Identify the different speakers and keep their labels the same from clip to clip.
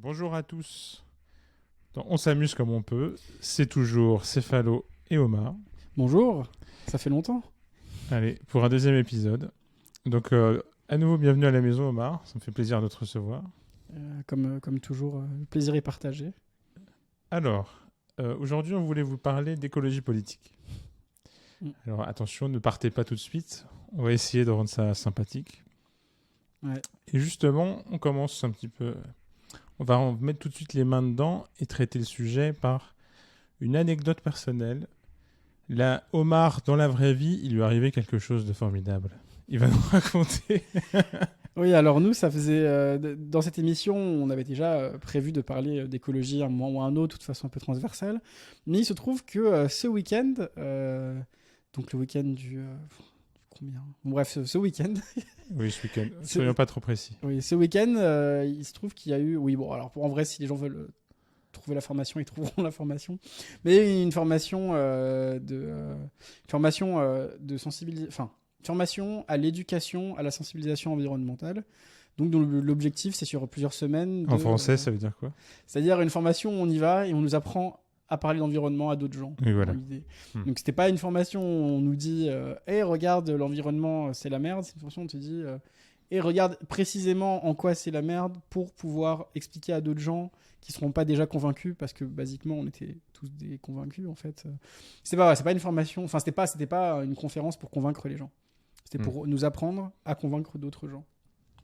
Speaker 1: Bonjour à tous. On s'amuse comme on peut. C'est toujours Céphalo et Omar.
Speaker 2: Bonjour, ça fait longtemps.
Speaker 1: Allez, pour un deuxième épisode. Donc, à nouveau, bienvenue à la maison, Omar. Ça me fait plaisir de te recevoir.
Speaker 2: Comme toujours, le plaisir est partagé.
Speaker 1: Alors, aujourd'hui, on voulait vous parler d'écologie politique. Alors, attention, ne partez pas tout de suite. On va essayer de rendre ça sympathique.
Speaker 2: Ouais.
Speaker 1: Et justement, on commence un petit peu... On va en mettre tout de suite les mains dedans et traiter le sujet par une anecdote personnelle. Là, Omar, dans la vraie vie, il lui est arrivé quelque chose de formidable. Il va nous raconter.
Speaker 2: Oui, alors nous, ça faisait... dans cette émission, on avait déjà prévu de parler d'écologie à un moment ou à un autre, de toute façon un peu transversale. Mais il se trouve que ce week-end, donc le week-end du... combien ? Bon, bref, ce week-end...
Speaker 1: Oui, ce week-end. Soyons pas trop précis.
Speaker 2: Oui, ce week-end, il se trouve qu'il y a eu... Oui, bon, alors en vrai, si les gens veulent trouver la formation, ils trouveront la formation. Mais une formation de sensibilisation... Enfin, formation à l'éducation, à la sensibilisation environnementale. Donc, dont l'objectif, c'est sur plusieurs semaines.
Speaker 1: En français, ça veut dire quoi ?
Speaker 2: C'est-à-dire une formation où on y va et on nous apprend à parler d'environnement à d'autres gens.
Speaker 1: Oui, voilà.
Speaker 2: Donc, c'était pas une formation où on nous dit hey, regarde, l'environnement, c'est la merde. C'est une formation où on te dit et regarde précisément en quoi c'est la merde pour pouvoir expliquer à d'autres gens qui seront pas déjà convaincus, parce que basiquement, on était tous des convaincus, en fait. C'est pas une formation, enfin, c'était pas une conférence pour convaincre les gens. C'était pour nous apprendre à convaincre d'autres gens.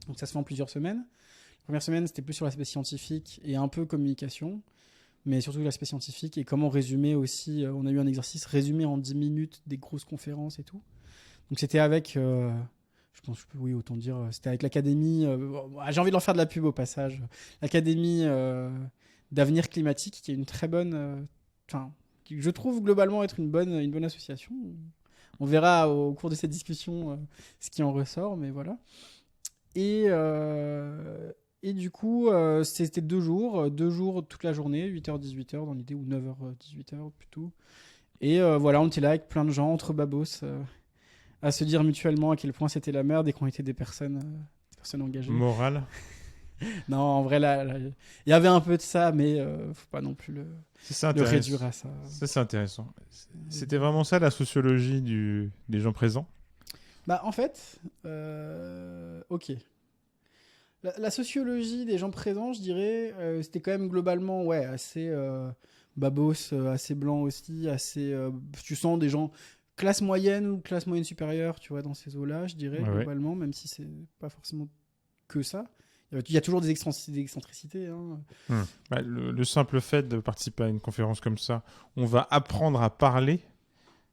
Speaker 2: Donc, ça se fait en plusieurs semaines. La première semaine, c'était plus sur l'aspect scientifique et un peu communication, mais surtout l'aspect scientifique et comment résumer aussi. On a eu un exercice résumé en 10 minutes des grosses conférences et tout. Donc, c'était avec, je pense, oui, autant dire, c'était avec l'académie. J'ai envie de leur faire de la pub au passage. L'académie d'avenir climatique, qui est une très bonne, qui je trouve globalement être une bonne association. On verra au cours de cette discussion ce qui en ressort, mais voilà. Et du coup, c'était 2 jours toute la journée, 8h-18h dans l'idée, ou 9h-18h plutôt. Et voilà, on était là avec plein de gens, entre babos, à se dire mutuellement à quel point c'était la merde et qu'on était des personnes engagées.
Speaker 1: Morale.
Speaker 2: Non, en vrai, là, il y avait un peu de ça, mais faut pas non plus le réduire à ça.
Speaker 1: Ça, c'est intéressant. C'était vraiment ça, la sociologie des gens présents ?
Speaker 2: Bah, en fait, ok. La sociologie des gens présents, je dirais, c'était quand même globalement assez babos, assez blanc aussi, assez... tu sens des gens classe moyenne ou classe moyenne supérieure, tu vois, dans ces eaux-là, je dirais, globalement, même si c'est pas forcément que ça. Il y a toujours des excentricités. Hein.
Speaker 1: Bah, le simple fait de participer à une conférence comme ça, on va apprendre à parler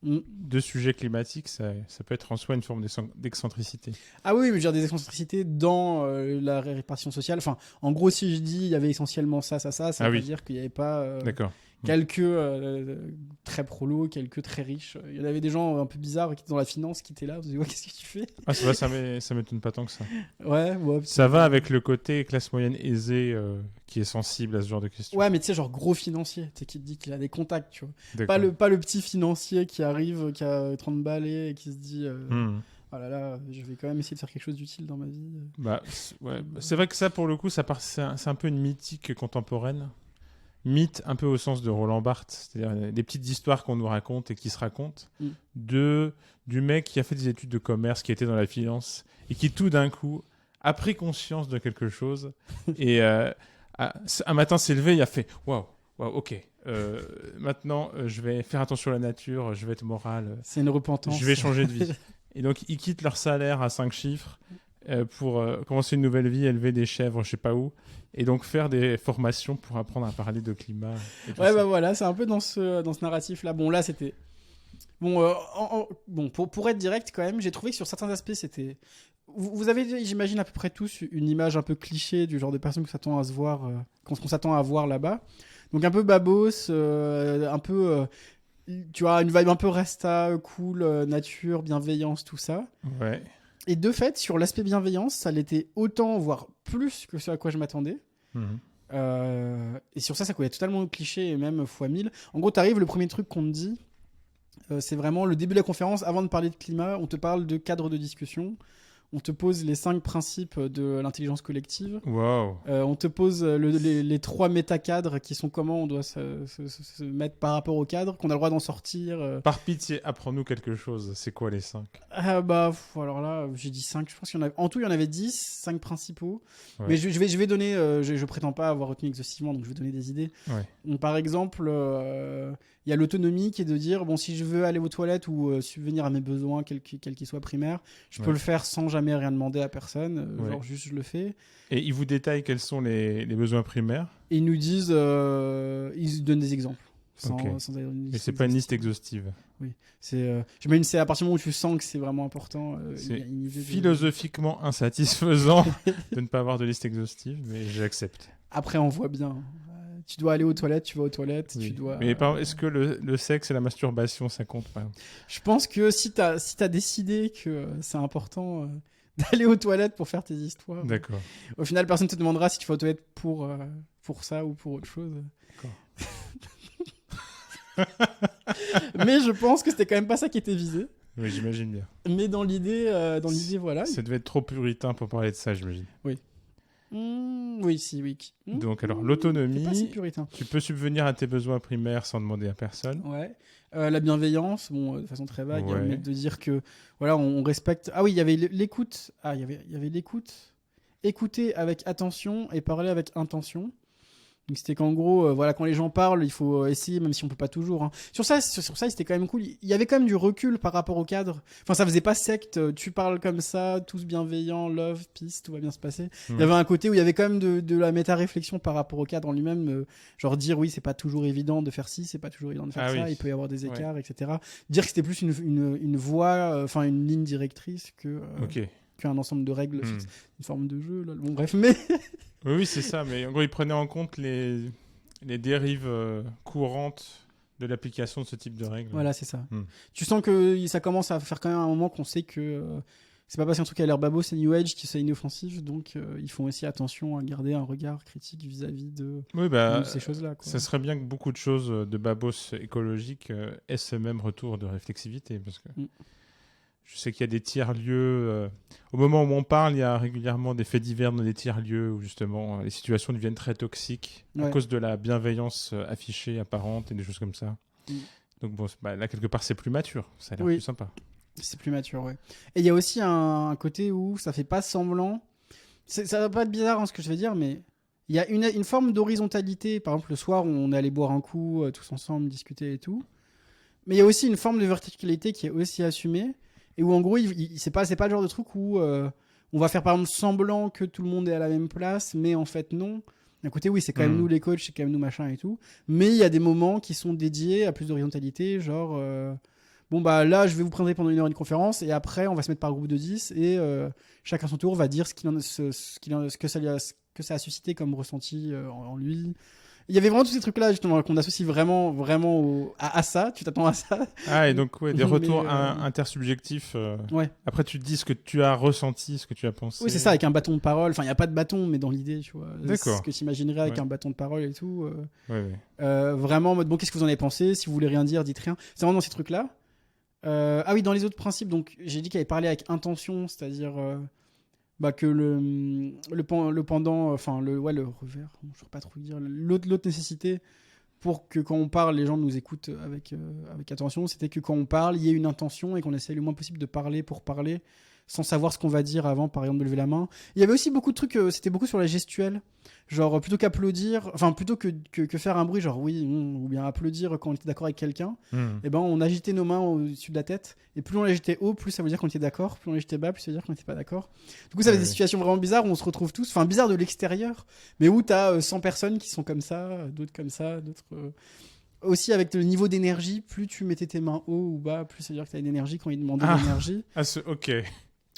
Speaker 1: de sujets climatiques, ça peut être en soi une forme d'excentricité.
Speaker 2: Ah oui, mais je veux dire des excentricités dans la répartition sociale. Enfin, en gros, si je dis il y avait essentiellement ça veut dire qu'il n'y avait pas quelques très prolos, quelques très riches. Il y en avait des gens un peu bizarres qui étaient dans la finance qui étaient là. Vous dites, qu'est-ce que tu fais ?
Speaker 1: Ah, c'est vrai, ça m'étonne pas tant que ça.
Speaker 2: Ouais,
Speaker 1: ça va avec le côté classe moyenne aisée qui est sensible à ce genre de questions.
Speaker 2: Ouais, mais tu sais, genre gros financier, tu sais, qui te dit qu'il a des contacts, tu vois. Pas le petit financier qui arrive, qui a 30 balais et qui se dit oh là là, je vais quand même essayer de faire quelque chose d'utile dans ma vie.
Speaker 1: Bah, c'est vrai que ça, pour le coup, c'est un peu une mythique contemporaine. Mythe un peu au sens de Roland Barthes, c'est-à-dire des petites histoires qu'on nous raconte et qui se racontent du mec qui a fait des études de commerce, qui était dans la finance et qui tout d'un coup a pris conscience de quelque chose et un matin s'est levé, il a fait waouh, ok, maintenant je vais faire attention à la nature, je vais être moral,
Speaker 2: c'est une repentance,
Speaker 1: je vais changer de vie. Et donc ils quittent leur salaire à 5 chiffres pour commencer une nouvelle vie, élever des chèvres, je sais pas où, et donc faire des formations pour apprendre à parler de climat.
Speaker 2: Ouais, bah voilà, c'est un peu dans ce narratif-là. Bon, là, c'était... Bon, pour être direct, quand même, j'ai trouvé que sur certains aspects, c'était... Vous avez, j'imagine, à peu près tous une image un peu cliché du genre de personne qu'on s'attend à se voir, qu'on s'attend à voir là-bas. Donc un peu babos, un peu... tu vois, une vibe un peu resta, cool, nature, bienveillance, tout ça.
Speaker 1: Ouais.
Speaker 2: Et de fait, sur l'aspect bienveillance, ça l'était autant, voire plus que ce à quoi je m'attendais. Et sur ça collait totalement au cliché, et même fois 1000. En gros, t'arrives, le premier truc qu'on te dit, c'est vraiment le début de la conférence. Avant de parler de climat, on te parle de cadre de discussion, on te pose les 5 principes de l'intelligence collective.
Speaker 1: Wow.
Speaker 2: On te pose les 3 métacadres qui sont comment on doit se mettre par rapport au cadre, qu'on a le droit d'en sortir.
Speaker 1: Par pitié, apprends-nous quelque chose. C'est quoi les 5?
Speaker 2: Alors là, j'ai dit 5. Je pense qu'il y en a... En tout, il y en avait 10, 5 principaux.
Speaker 1: Ouais.
Speaker 2: Mais je vais donner... je prétends pas avoir retenu exhaustivement, donc je vais donner des idées.
Speaker 1: Ouais.
Speaker 2: Donc, par exemple, il y a l'autonomie qui est de dire, bon, si je veux aller aux toilettes ou subvenir à mes besoins, quels qu'ils soient primaires, je peux le faire sans jamais rien demander à personne. Genre, juste, je le fais.
Speaker 1: Et ils vous détaillent quels sont les besoins primaires?
Speaker 2: Et ils nous disent... ils donnent des exemples. Sans avoir une liste.
Speaker 1: Mais c'est pas une liste exhaustive.
Speaker 2: Oui. J'imagine c'est à partir du moment où tu sens que c'est vraiment important.
Speaker 1: C'est philosophiquement insatisfaisant de ne pas avoir de liste exhaustive, mais j'accepte.
Speaker 2: Après, on voit bien. Tu dois aller aux toilettes, tu vas aux toilettes.
Speaker 1: Oui.
Speaker 2: Tu dois,
Speaker 1: mais est-ce que le sexe et la masturbation, ça compte pas?
Speaker 2: Je pense que si t'as décidé que c'est important d'aller aux toilettes pour faire tes histoires,
Speaker 1: d'accord.
Speaker 2: Au final, personne te demandera si tu vas aux toilettes pour ça ou pour autre chose.
Speaker 1: D'accord.
Speaker 2: Mais je pense que c'était quand même pas ça qui était visé.
Speaker 1: Oui, j'imagine bien.
Speaker 2: Mais dans l'idée, voilà.
Speaker 1: Ça devait être trop puritain pour parler de ça, j'imagine.
Speaker 2: Oui. Oui.
Speaker 1: Donc, alors, l'autonomie,
Speaker 2: pas si puritain.
Speaker 1: Tu peux subvenir à tes besoins primaires sans demander à personne.
Speaker 2: Ouais. La bienveillance, de façon très vague, de dire que, voilà, on respecte... Ah oui, il y avait l'écoute. Ah, il y avait l'écoute. Écouter avec attention et parler avec intention. Donc c'était qu'en gros, voilà, quand les gens parlent, il faut essayer, même si on peut pas toujours. Hein. Sur ça, c'était quand même cool. Il y avait quand même du recul par rapport au cadre. Enfin, ça faisait pas secte. Tu parles comme ça, tous bienveillants, love, peace, tout va bien se passer. Il y avait un côté où il y avait quand même de la méta-réflexion par rapport au cadre en lui-même. Genre dire oui, c'est pas toujours évident de faire ci, c'est pas toujours évident de faire ça. Il peut y avoir des écarts, etc. Dire que c'était plus une voie, enfin une ligne directrice qu'un ensemble de règles fixes, une forme de jeu. Là. Bon, bref, mais.
Speaker 1: Oui, c'est ça, mais en gros, ils prenaient en compte les dérives courantes de l'application de ce type de règles.
Speaker 2: Voilà, c'est ça. Tu sens que ça commence à faire quand même un moment qu'on sait que c'est pas parce qu'un truc a l'air babos, c'est New Age, que c'est inoffensif, donc ils font aussi attention à garder un regard critique vis-à-vis de ces choses-là. Quoi.
Speaker 1: Ça serait bien que beaucoup de choses de babos écologiques aient ce même retour de réflexivité, parce que je sais qu'il y a des tiers-lieux. Au moment où on parle, il y a régulièrement des faits divers dans des tiers-lieux où justement les situations deviennent très toxiques à cause de la bienveillance affichée, apparente et des choses comme ça. Donc bon, là, quelque part, c'est plus mature. Ça a l'air plus sympa.
Speaker 2: C'est plus mature, ouais. Et il y a aussi un côté où ça fait pas semblant. Ça va pas être bizarre ce que je vais dire, mais il y a une forme d'horizontalité. Par exemple, le soir, on est allé boire un coup, tous ensemble, discuter et tout. Mais il y a aussi une forme de verticalité qui est aussi assumée. Et où en gros, c'est pas le genre de truc où on va faire par exemple semblant que tout le monde est à la même place, mais en fait non. D'un côté, oui, c'est quand même nous les coachs, c'est quand même nous machin et tout. Mais il y a des moments qui sont dédiés à plus d'horizontalité, genre là, je vais vous présenter pendant 1 heure une conférence et après, on va se mettre par groupe de 10 et chacun son tour va dire ce que ça a suscité comme ressenti en lui. Il y avait vraiment tous ces trucs-là, justement, qu'on associe vraiment à ça. Tu t'attends à ça.
Speaker 1: Ah, et donc, des retours intersubjectifs. Après, tu te dis ce que tu as ressenti, ce que tu as pensé.
Speaker 2: Oui, c'est ça, avec un bâton de parole. Enfin, il n'y a pas de bâton, mais dans l'idée, tu vois.
Speaker 1: D'accord.
Speaker 2: Ce que tu imaginerais avec un bâton de parole et tout.
Speaker 1: Ouais.
Speaker 2: Vraiment en mode, bon, qu'est-ce que vous en avez pensé? Si vous voulez rien dire, dites rien. C'est vraiment dans ces trucs-là. Ah oui, dans les autres principes, donc, j'ai dit qu'il avait parlé avec intention, c'est-à-dire... que le pendant, enfin le revers, je ne saurais pas trop dire, l'autre nécessité pour que quand on parle, les gens nous écoutent avec attention, c'était que quand on parle, il y ait une intention et qu'on essaie le moins possible de parler pour parler, sans savoir ce qu'on va dire avant, par exemple, de lever la main. Il y avait aussi beaucoup de trucs, c'était beaucoup sur la gestuelle. Genre, plutôt qu'applaudir, enfin, plutôt que faire un bruit, genre oui, ou bien applaudir quand on était d'accord avec quelqu'un, et ben, on agitait nos mains au-dessus de la tête. Et plus on l'agitait haut, plus ça veut dire qu'on était d'accord. Plus on l'agitait bas, plus ça veut dire qu'on n'était pas d'accord. Du coup, ça fait des situations vraiment bizarres où on se retrouve tous, enfin, bizarres de l'extérieur, mais où t'as 100 personnes qui sont comme ça, d'autres comme ça, d'autres. Aussi, avec le niveau d'énergie, plus tu mettais tes mains haut ou bas, plus ça veut dire que t'as une énergie quand il demandait de l'énergie.
Speaker 1: Ok.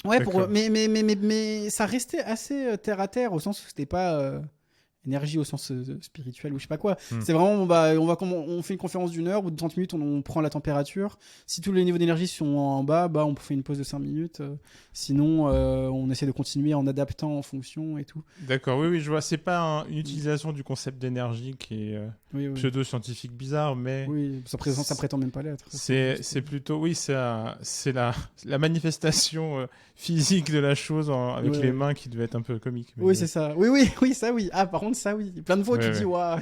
Speaker 2: Ouais, mais ça restait assez terre à terre, au sens où c'était pas énergie au sens spirituel ou je sais pas quoi. C'est vraiment, on fait une conférence d'1 heure ou de 30 minutes, on prend la température. Si tous les niveaux d'énergie sont en bas, on fait une pause de 5 minutes. Sinon, on essaie de continuer en adaptant en fonction et tout.
Speaker 1: D'accord, oui, je vois. C'est pas une utilisation du concept d'énergie qui est pseudo-scientifique bizarre, mais...
Speaker 2: Oui, ça prétend même pas l'être.
Speaker 1: C'est plutôt... Oui, c'est la manifestation physique de la chose avec les mains qui devait être un peu comique. Mais
Speaker 2: oui, c'est ça. Oui, ça oui. Ah, par contre, ça oui. Plein de fois, tu dis, waouh.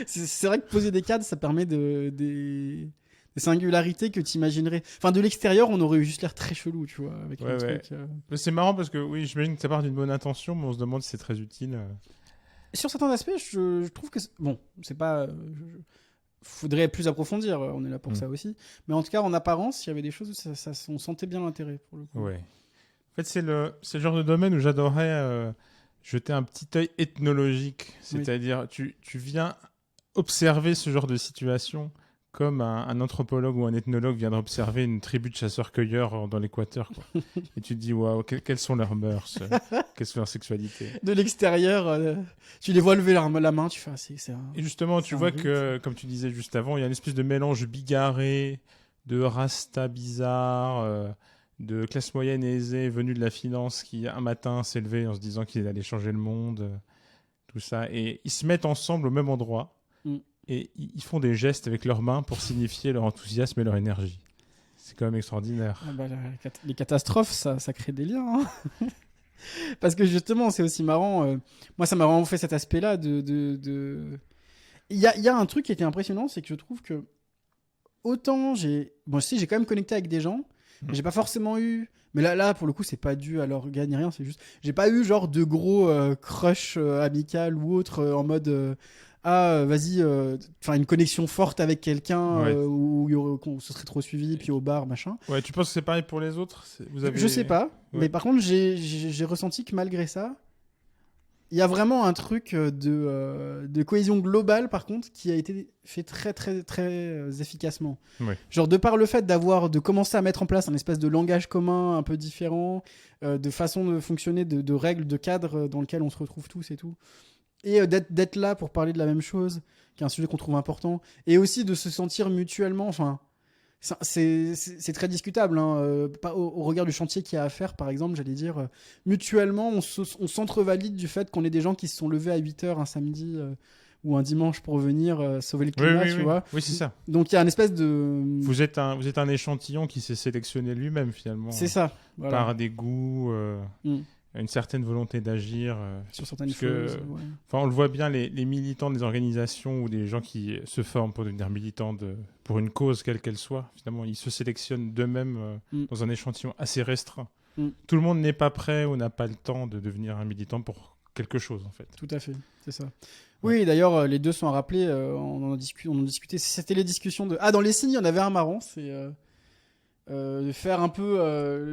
Speaker 2: C'est vrai que poser des cadres, ça permet des singularités que tu imaginerais. Enfin, de l'extérieur, on aurait eu juste l'air très chelou, tu vois. Avec un truc,
Speaker 1: Mais c'est marrant parce que, oui, j'imagine que ça part d'une bonne intention, mais on se demande si c'est très utile.
Speaker 2: Sur certains aspects, je trouve que... Bon, c'est pas... Faudrait plus approfondir, on est là pour ça aussi. Mais en tout cas, en apparence, il y avait des choses où on sentait bien l'intérêt, pour le coup.
Speaker 1: Ouais. En fait, c'est le genre de domaine où j'adorerais jeter un petit œil ethnologique. C'est-à-dire, tu viens observer ce genre de situation comme un anthropologue ou un ethnologue viendrait observer une tribu de chasseurs-cueilleurs dans l'Équateur. Et tu te dis, waouh, quelles sont leurs mœurs, quelles sont leurs sexualités.
Speaker 2: De l'extérieur, tu les vois lever la main, tu fais...
Speaker 1: Et justement, tu vois que, comme tu disais juste avant, il y a une espèce de mélange bigarré, de rasta bizarre, de classe moyenne aisée venue de la finance qui, un matin, s'est levé en se disant qu'il allait changer le monde, tout ça. Et ils se mettent ensemble au même endroit. Et ils font des gestes avec leurs mains pour signifier leur enthousiasme et leur énergie. C'est quand même extraordinaire.
Speaker 2: Les catastrophes, ça crée des liens. Hein. Parce que justement, c'est aussi marrant. Moi, ça m'a vraiment fait cet aspect-là Il y a un truc qui était impressionnant, c'est que je trouve que autant j'ai quand même connecté avec des gens, mais j'ai pas forcément eu... Mais là, pour le coup, c'est pas dû à l'organe ni rien, c'est juste... J'ai pas eu genre de gros crush amical ou autre en mode... vas-y, une connexion forte avec quelqu'un où ce serait trop suivi, puis au bar, machin.
Speaker 1: Ouais, tu penses que c'est pareil pour les autres ?
Speaker 2: Je sais pas, mais par contre, j'ai ressenti que malgré ça, il y a vraiment un truc de cohésion globale, par contre, qui a été fait très, très, très efficacement.
Speaker 1: Ouais.
Speaker 2: Genre, de par le fait de commencer à mettre en place un espèce de langage commun un peu différent, de façon de fonctionner, de règles, de cadres dans lequel on se retrouve tous et tout. Et d'être là pour parler de la même chose, qui est un sujet qu'on trouve important, et aussi de se sentir mutuellement, enfin, c'est très discutable, hein, au regard du chantier qu'il y a à faire, par exemple, j'allais dire, mutuellement, on s'entrevalide du fait qu'on est des gens qui se sont levés à 8h un samedi ou un dimanche pour venir sauver le climat, tu vois.
Speaker 1: Oui, c'est ça.
Speaker 2: Donc il y a une espèce de...
Speaker 1: Vous êtes un échantillon qui s'est sélectionné lui-même, finalement.
Speaker 2: C'est ça. Voilà.
Speaker 1: Par des goûts... une certaine volonté d'agir
Speaker 2: sur certaines choses.
Speaker 1: On le voit bien, les militants des organisations ou des gens qui se forment pour devenir militants pour une cause quelle qu'elle soit, finalement, ils se sélectionnent d'eux-mêmes dans un échantillon assez restreint. Tout le monde n'est pas prêt ou n'a pas le temps de devenir un militant pour quelque chose, en fait.
Speaker 2: Tout à fait, c'est ça. Oui, d'ailleurs, les deux sont à rappeler, on en discutait. C'était les discussions de... Ah, dans les signes, il y en avait un marrant, c'est... de faire un peu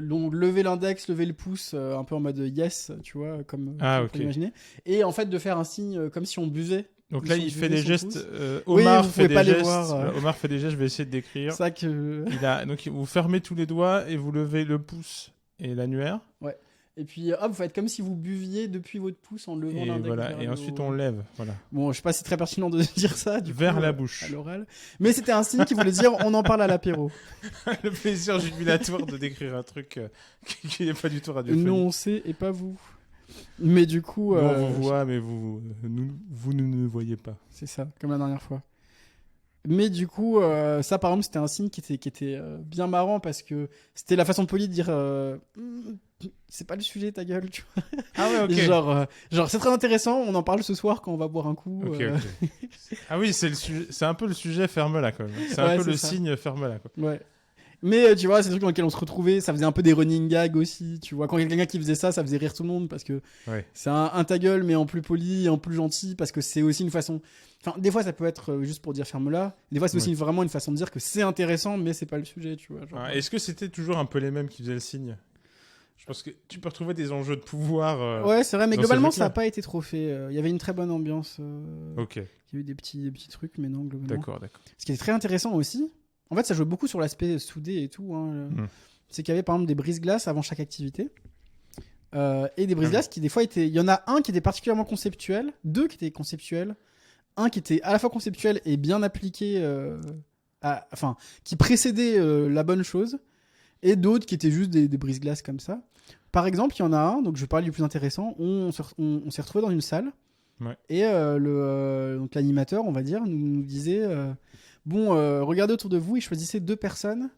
Speaker 2: lever l'index, lever le pouce, un peu en mode yes, tu vois, comme on peut l'imaginer. Et en fait, de faire un signe comme si on buvait.
Speaker 1: Donc là, il fait des gestes. Omar fait des gestes. Omar fait des gestes, je vais essayer de décrire.
Speaker 2: C'est ça que...
Speaker 1: Donc, vous fermez tous les doigts et vous levez le pouce et l'annulaire.
Speaker 2: Ouais. Et puis, hop, vous faites comme si vous buviez depuis votre pouce en levant l'index.
Speaker 1: Voilà. Et ensuite, on lève. Voilà.
Speaker 2: Bon, je sais pas si c'est très pertinent de dire ça.
Speaker 1: Vers la bouche.
Speaker 2: À l'oral. Mais c'était un signe qui voulait dire on en parle à l'apéro.
Speaker 1: Le plaisir jubilatoire de décrire un truc qui n'est pas du tout radiophonique.
Speaker 2: Non, on sait, et pas vous. Mais du coup...
Speaker 1: on vous voit, mais vous ne nous voyez pas.
Speaker 2: C'est ça, comme la dernière fois. Mais du coup, ça par exemple, c'était un signe qui était bien marrant parce que c'était la façon polie de dire c'est pas le sujet, ta gueule, tu vois.
Speaker 1: Ah ouais, ok.
Speaker 2: Genre c'est très intéressant, on en parle ce soir quand on va boire un coup.
Speaker 1: Ok. Ah oui, c'est un peu le sujet, ferme-la quand même. C'est un peu le signe, ferme-la quoi.
Speaker 2: Ouais. Mais tu vois, c'est des trucs dans lesquels on se retrouvait, ça faisait un peu des running gags aussi, tu vois. Quand il y a quelqu'un qui faisait ça faisait rire tout le monde parce que c'est un ta gueule, mais en plus poli, en plus gentil, parce que c'est aussi une façon. Enfin, des fois ça peut être juste pour dire ferme-la, des fois c'est aussi vraiment une façon de dire que c'est intéressant, mais c'est pas le sujet, tu vois. Genre...
Speaker 1: Est-ce que c'était toujours un peu les mêmes qui faisaient le signe ? Je pense que tu peux retrouver des enjeux de pouvoir.
Speaker 2: Ouais, c'est vrai, mais globalement ça n'a pas été trop fait. Il y avait une très bonne ambiance.
Speaker 1: Ok.
Speaker 2: Il y a eu des petits trucs, mais non, globalement.
Speaker 1: D'accord.
Speaker 2: Ce qui est très intéressant aussi. En fait, ça joue beaucoup sur l'aspect soudé et tout. C'est qu'il y avait par exemple des brise-glaces avant chaque activité. Et des brise-glaces qui des fois étaient... Il y en a un qui était particulièrement conceptuel, deux qui étaient conceptuels, un qui était à la fois conceptuel et bien appliqué, enfin, qui précédait la bonne chose, et d'autres qui étaient juste des brise-glaces comme ça. Par exemple, il y en a un, donc je vais parler du plus intéressant, on s'est retrouvé dans une salle, et donc l'animateur, on va dire, nous disait regardez autour de vous et choisissez 2 personnes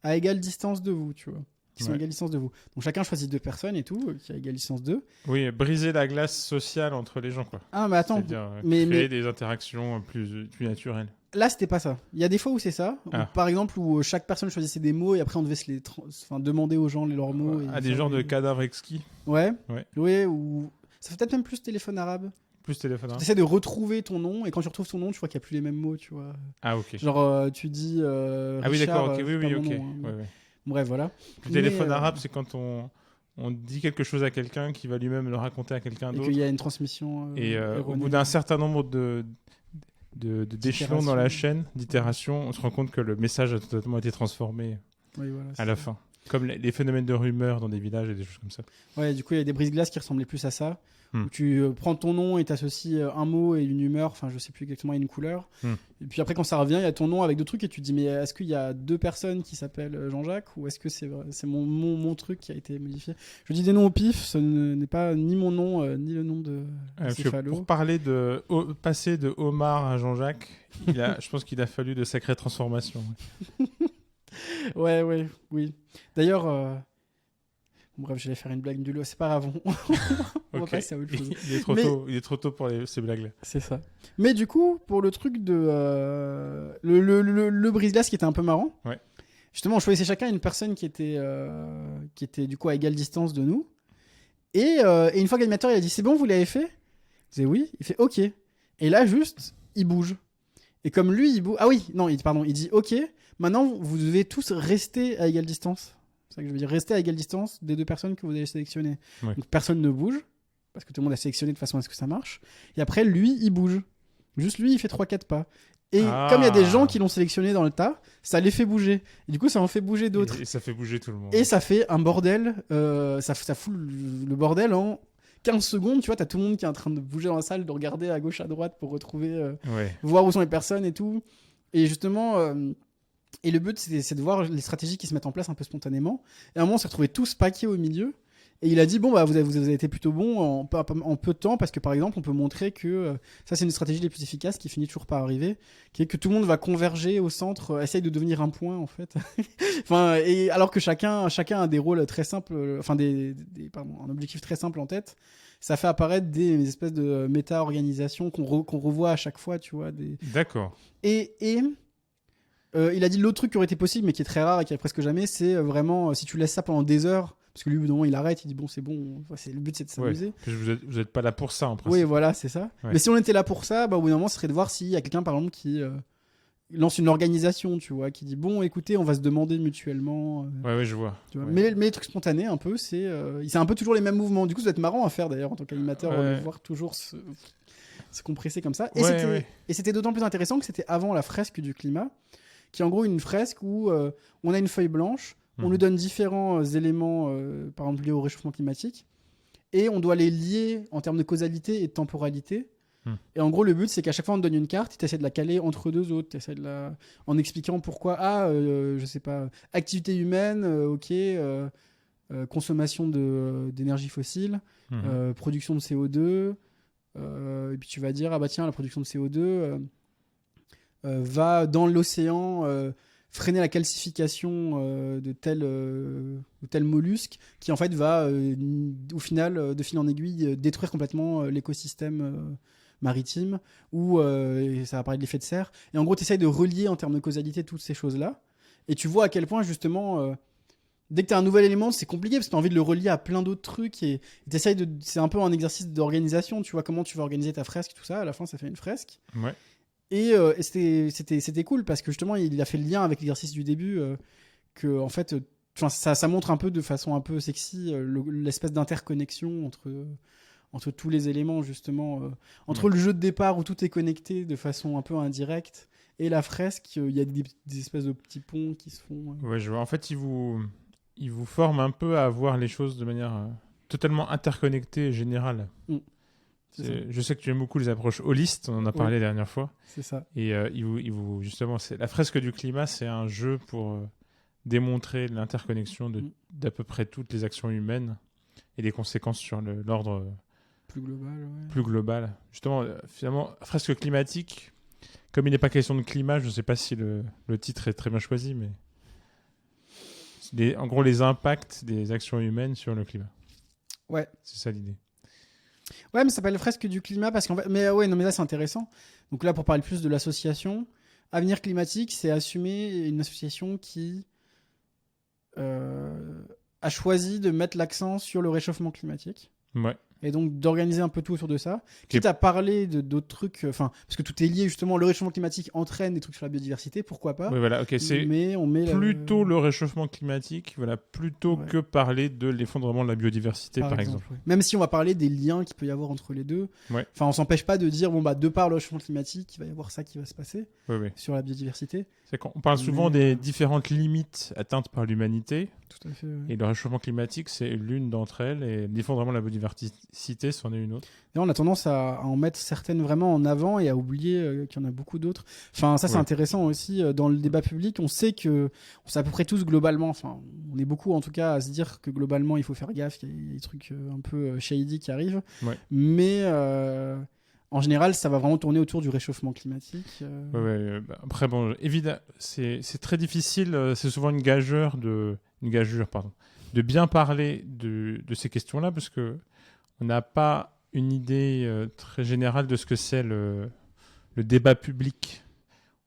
Speaker 2: à égale distance de vous, tu vois, qui sont à égale distance de vous. Donc chacun choisit 2 personnes et tout, qui a égale distance d'eux.
Speaker 1: Oui, briser la glace sociale entre les gens, quoi.
Speaker 2: Ah, mais attends.
Speaker 1: C'est-à-dire créer des interactions plus naturelles.
Speaker 2: Là, c'était pas ça. Il y a des fois où c'est ça. Où, par exemple, où chaque personne choisissait des mots et après on devait se demander aux gens leurs mots.
Speaker 1: Des genres de cadavres exquis.
Speaker 2: Ouais. Ou ça fait peut-être même plus téléphone arabe.
Speaker 1: Plus téléphone arabe.
Speaker 2: Tu essaies de retrouver ton nom et quand tu retrouves ton nom, tu vois qu'il n'y a plus les mêmes mots, tu vois.
Speaker 1: Ah, ok.
Speaker 2: Genre, tu dis. Richard,
Speaker 1: oui, d'accord, ok. Oui, ok.
Speaker 2: Nom, hein. Bref, voilà.
Speaker 1: Le téléphone arabe, c'est quand on dit quelque chose à quelqu'un qui va lui-même le raconter à quelqu'un d'autre.
Speaker 2: Et qu'il y a une transmission.
Speaker 1: Et au bout d'un certain nombre d'échelons dans la chaîne d'itération, on se rend compte que le message a totalement été transformé à la fin. Comme les phénomènes de rumeurs dans des villages et des choses comme ça.
Speaker 2: Ouais, du coup, il y a des brise-glaces qui ressemblaient plus à ça. Où tu prends ton nom et t'associes un mot et une humeur, enfin je sais plus exactement, une couleur. Et puis après quand ça revient, il y a ton nom avec d'autres trucs et tu te dis mais est-ce qu'il y a 2 personnes qui s'appellent Jean-Jacques ou est-ce que c'est mon truc qui a été modifié? Je dis des noms au pif, ce n'est pas ni mon nom ni le nom de Céphalo.
Speaker 1: Pour parler de passer de Omar à Jean-Jacques, je pense qu'il a fallu de sacrées transformations.
Speaker 2: Oui. D'ailleurs... Bref, j'allais faire une blague nulle, c'est pas grave, on va passer à autre chose.
Speaker 1: Il est trop tôt pour ces blagues-là.
Speaker 2: C'est ça. Mais du coup, pour le truc de... le brise-glace qui était un peu marrant, justement, on choisissait chacun une personne qui était du coup à égale distance de nous. Et une fois que l'animateur il a dit « C'est bon, vous l'avez fait ?» Je disais « Oui ». Il fait « Ok ». Et là, juste, il bouge. Et comme lui, il bouge... Ah oui, non, il dit « Ok, maintenant, vous devez tous rester à égale distance ». C'est ça que je veux dire, rester à égale distance des 2 personnes que vous avez sélectionnées. Donc personne ne bouge, parce que tout le monde a sélectionné de façon à ce que ça marche. Et après, lui, il bouge. Juste lui, il fait 3-4 pas. Et comme il y a des gens qui l'ont sélectionné dans le tas, ça les fait bouger. Et du coup, ça en fait bouger d'autres.
Speaker 1: Et ça fait bouger tout le monde.
Speaker 2: Et ça fait un bordel. Ça fout le bordel en 15 secondes. Tu vois, t'as tout le monde qui est en train de bouger dans la salle, de regarder à gauche, à droite pour retrouver, voir où sont les personnes et tout. Et justement... Et le but, c'est de voir les stratégies qui se mettent en place un peu spontanément. Et à un moment, on s'est retrouvés tous paqués au milieu. Et il a dit, vous avez été plutôt bon en peu de temps, parce que par exemple, on peut montrer que ça, c'est une stratégie les plus efficaces qui finit toujours par arriver, qui est que tout le monde va converger au centre, essaye de devenir un point, en fait. Et alors que chacun a des rôles très simples, un objectif très simple en tête. Ça fait apparaître des espèces de méta-organisations qu'on revoit à chaque fois, tu vois.
Speaker 1: D'accord.
Speaker 2: Et il a dit l'autre truc qui aurait été possible mais qui est très rare et qui arrive presque jamais, c'est vraiment si tu laisses ça pendant des heures, parce que lui au bout d'un moment il arrête, il dit bon c'est bon, le but c'est de s'amuser.
Speaker 1: Vous êtes pas là pour ça en principe.
Speaker 2: Oui voilà, c'est ça. Mais si on était là pour ça, au bout d'un moment ce serait de voir s'il y a quelqu'un par exemple qui lance une organisation, tu vois, qui dit bon écoutez on va se demander mutuellement.
Speaker 1: Je vois.
Speaker 2: Tu vois. Mais les trucs spontanés un peu, c'est un peu toujours les mêmes mouvements. Du coup ça doit être marrant à faire d'ailleurs en tant qu'animateur, de voir toujours se compresser comme ça. Et c'était d'autant plus intéressant que c'était avant la fresque du climat, qui est en gros une fresque où on a une feuille blanche, on nous donne différents éléments, par exemple liés au réchauffement climatique, et on doit les lier en termes de causalité et de temporalité. Et en gros, le but, c'est qu'à chaque fois, on te donne une carte, tu essaies de la caler entre 2 autres, en expliquant pourquoi, je sais pas, activité humaine, ok, consommation d'énergie fossile, production de CO2, et puis tu vas dire, tiens, la production de CO2... va dans l'océan freiner la calcification de tel mollusque qui en fait va au final de fil en aiguille détruire complètement l'écosystème maritime ou ça va parler de l'effet de serre et en gros tu essayes de relier en termes de causalité toutes ces choses là et tu vois à quel point justement dès que tu as un nouvel élément c'est compliqué parce que tu as envie de le relier à plein d'autres trucs et c'est un peu un exercice d'organisation, tu vois comment tu vas organiser ta fresque, tout ça, à la fin ça fait une fresque. Et c'était cool parce que justement il a fait le lien avec l'exercice du début que en fait ça montre un peu de façon un peu sexy l'espèce d'interconnexion entre tous les éléments justement entre le jeu de départ où tout est connecté de façon un peu indirecte et la fresque, il y a des espèces de petits ponts qui se font.
Speaker 1: Je vois. En fait il vous forme un peu à voir les choses de manière totalement interconnecté et général. Je sais que tu aimes beaucoup les approches holistes, on en a parlé la dernière fois.
Speaker 2: C'est ça.
Speaker 1: Et justement, la fresque du climat, c'est un jeu pour démontrer l'interconnexion d'à peu près toutes les actions humaines et les conséquences sur l'ordre plus global. Justement, finalement, fresque climatique, comme il n'est pas question de climat, je ne sais pas si le titre est très bien choisi, mais en gros, les impacts des actions humaines sur le climat.
Speaker 2: Ouais.
Speaker 1: C'est ça l'idée.
Speaker 2: Ouais, mais ça s'appelle fresque du climat parce qu'en fait... Mais ouais, non, mais là, c'est intéressant. Donc là, pour parler plus de l'association, Avenir Climatique, c'est assumer une association qui a choisi de mettre l'accent sur le réchauffement climatique.
Speaker 1: Ouais.
Speaker 2: Et donc d'organiser un peu tout autour de ça. Quitte à parler d'autres trucs, parce que tout est lié justement, le réchauffement climatique entraîne des trucs sur la biodiversité, pourquoi pas.
Speaker 1: Oui, voilà, ok, c'est plutôt le réchauffement climatique, voilà, plutôt que parler de l'effondrement de la biodiversité, par exemple.
Speaker 2: Ouais. Même si on va parler des liens qu'il peut y avoir entre les deux.
Speaker 1: Ouais.
Speaker 2: Enfin, on s'empêche pas de dire, de par le réchauffement climatique, il va y avoir ça qui va se passer sur la biodiversité.
Speaker 1: C'est qu'on parle souvent des différentes limites atteintes par l'humanité.
Speaker 2: Tout à fait. Ouais.
Speaker 1: Et le réchauffement climatique, c'est l'une d'entre elles, et l'effondrement de la biodiversité, c'en est une autre.
Speaker 2: Et on a tendance à en mettre certaines vraiment en avant et à oublier qu'il y en a beaucoup d'autres. Enfin, ça, c'est intéressant aussi. Dans le débat public, on sait à peu près tous globalement, enfin, on est beaucoup en tout cas à se dire que globalement, il faut faire gaffe, qu'il y a des trucs un peu shady qui arrivent.
Speaker 1: Ouais.
Speaker 2: Mais en général, ça va vraiment tourner autour du réchauffement climatique.
Speaker 1: Après, bon, évidemment, c'est très difficile. C'est souvent une gageure, de bien parler de ces questions-là, parce que on n'a pas une idée très générale de ce que c'est le débat public.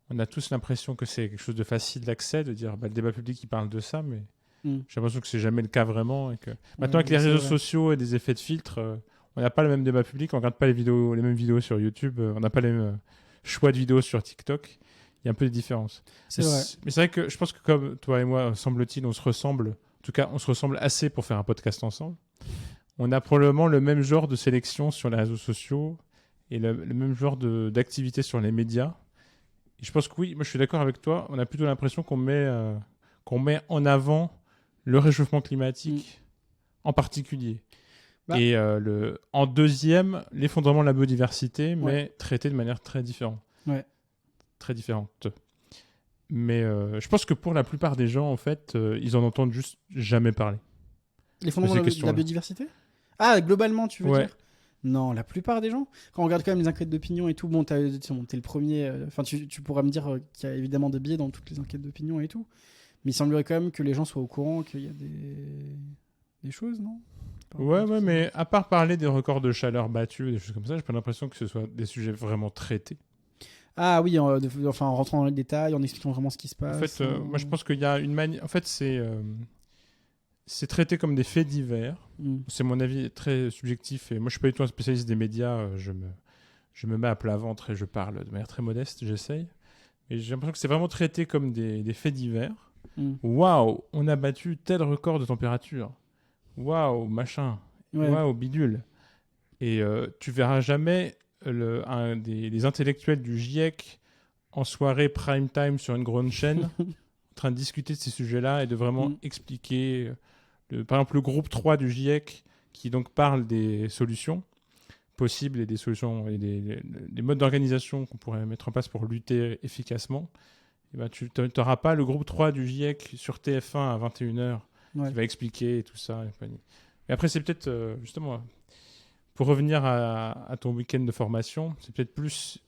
Speaker 1: On a tous l'impression que c'est quelque chose de facile d'accès, de dire le débat public, il parle de ça, mais j'ai l'impression que c'est jamais le cas vraiment. Et que... Maintenant, avec les réseaux sociaux et des effets de filtre, on n'a pas le même débat public, on ne regarde pas les mêmes vidéos sur YouTube, on n'a pas les mêmes choix de vidéos sur TikTok. Il y a un peu des différences.
Speaker 2: C'est vrai.
Speaker 1: Mais c'est vrai que je pense que comme toi et moi, semble-t-il, on se ressemble. En tout cas, on se ressemble assez pour faire un podcast ensemble. On a probablement le même genre de sélection sur les réseaux sociaux et le même genre d'activité sur les médias. Et je pense que oui, moi je suis d'accord avec toi. On a plutôt l'impression qu'on met en avant le réchauffement climatique en particulier. Et en deuxième, l'effondrement de la biodiversité, mais traité de manière très différente.
Speaker 2: Ouais.
Speaker 1: Très différente. Mais je pense que pour la plupart des gens, en fait, ils en entendent juste jamais parler.
Speaker 2: L'effondrement de la biodiversité ? Ah, globalement, tu veux dire ? Non, la plupart des gens. Quand on regarde quand même les enquêtes d'opinion et tout, t'es le premier. Enfin, tu pourras me dire qu'il y a évidemment des biais dans toutes les enquêtes d'opinion et tout. Mais il semblerait quand même que les gens soient au courant qu'il y a des choses, non ?
Speaker 1: Mais à part parler des records de chaleur battus, des choses comme ça, j'ai pas l'impression que ce soit des sujets vraiment traités.
Speaker 2: Ah oui, en rentrant dans les détails, en expliquant vraiment ce qui se passe.
Speaker 1: En fait, moi je pense qu'il y a une manière. En fait, c'est traité comme des faits divers. C'est mon avis très subjectif. Et moi, je suis pas du tout un spécialiste des médias. Je me mets à plat ventre et je parle de manière très modeste. J'essaye. Et j'ai l'impression que c'est vraiment traité comme des faits divers. Waouh, on a battu tel record de température. Waouh, machin. Waouh, bidule. Et tu verras jamais des intellectuels du GIEC en soirée prime time sur une grande chaîne en train de discuter de ces sujets-là et de vraiment expliquer par exemple le groupe 3 du GIEC qui donc parle des solutions possibles et des solutions et des modes d'organisation qu'on pourrait mettre en place pour lutter efficacement. Et ben, tu n'auras pas le groupe 3 du GIEC sur TF1 à 21h qui va expliquer tout ça. Et après, c'est peut-être justement, pour revenir à ton week-end de formation, c'est peut-être plus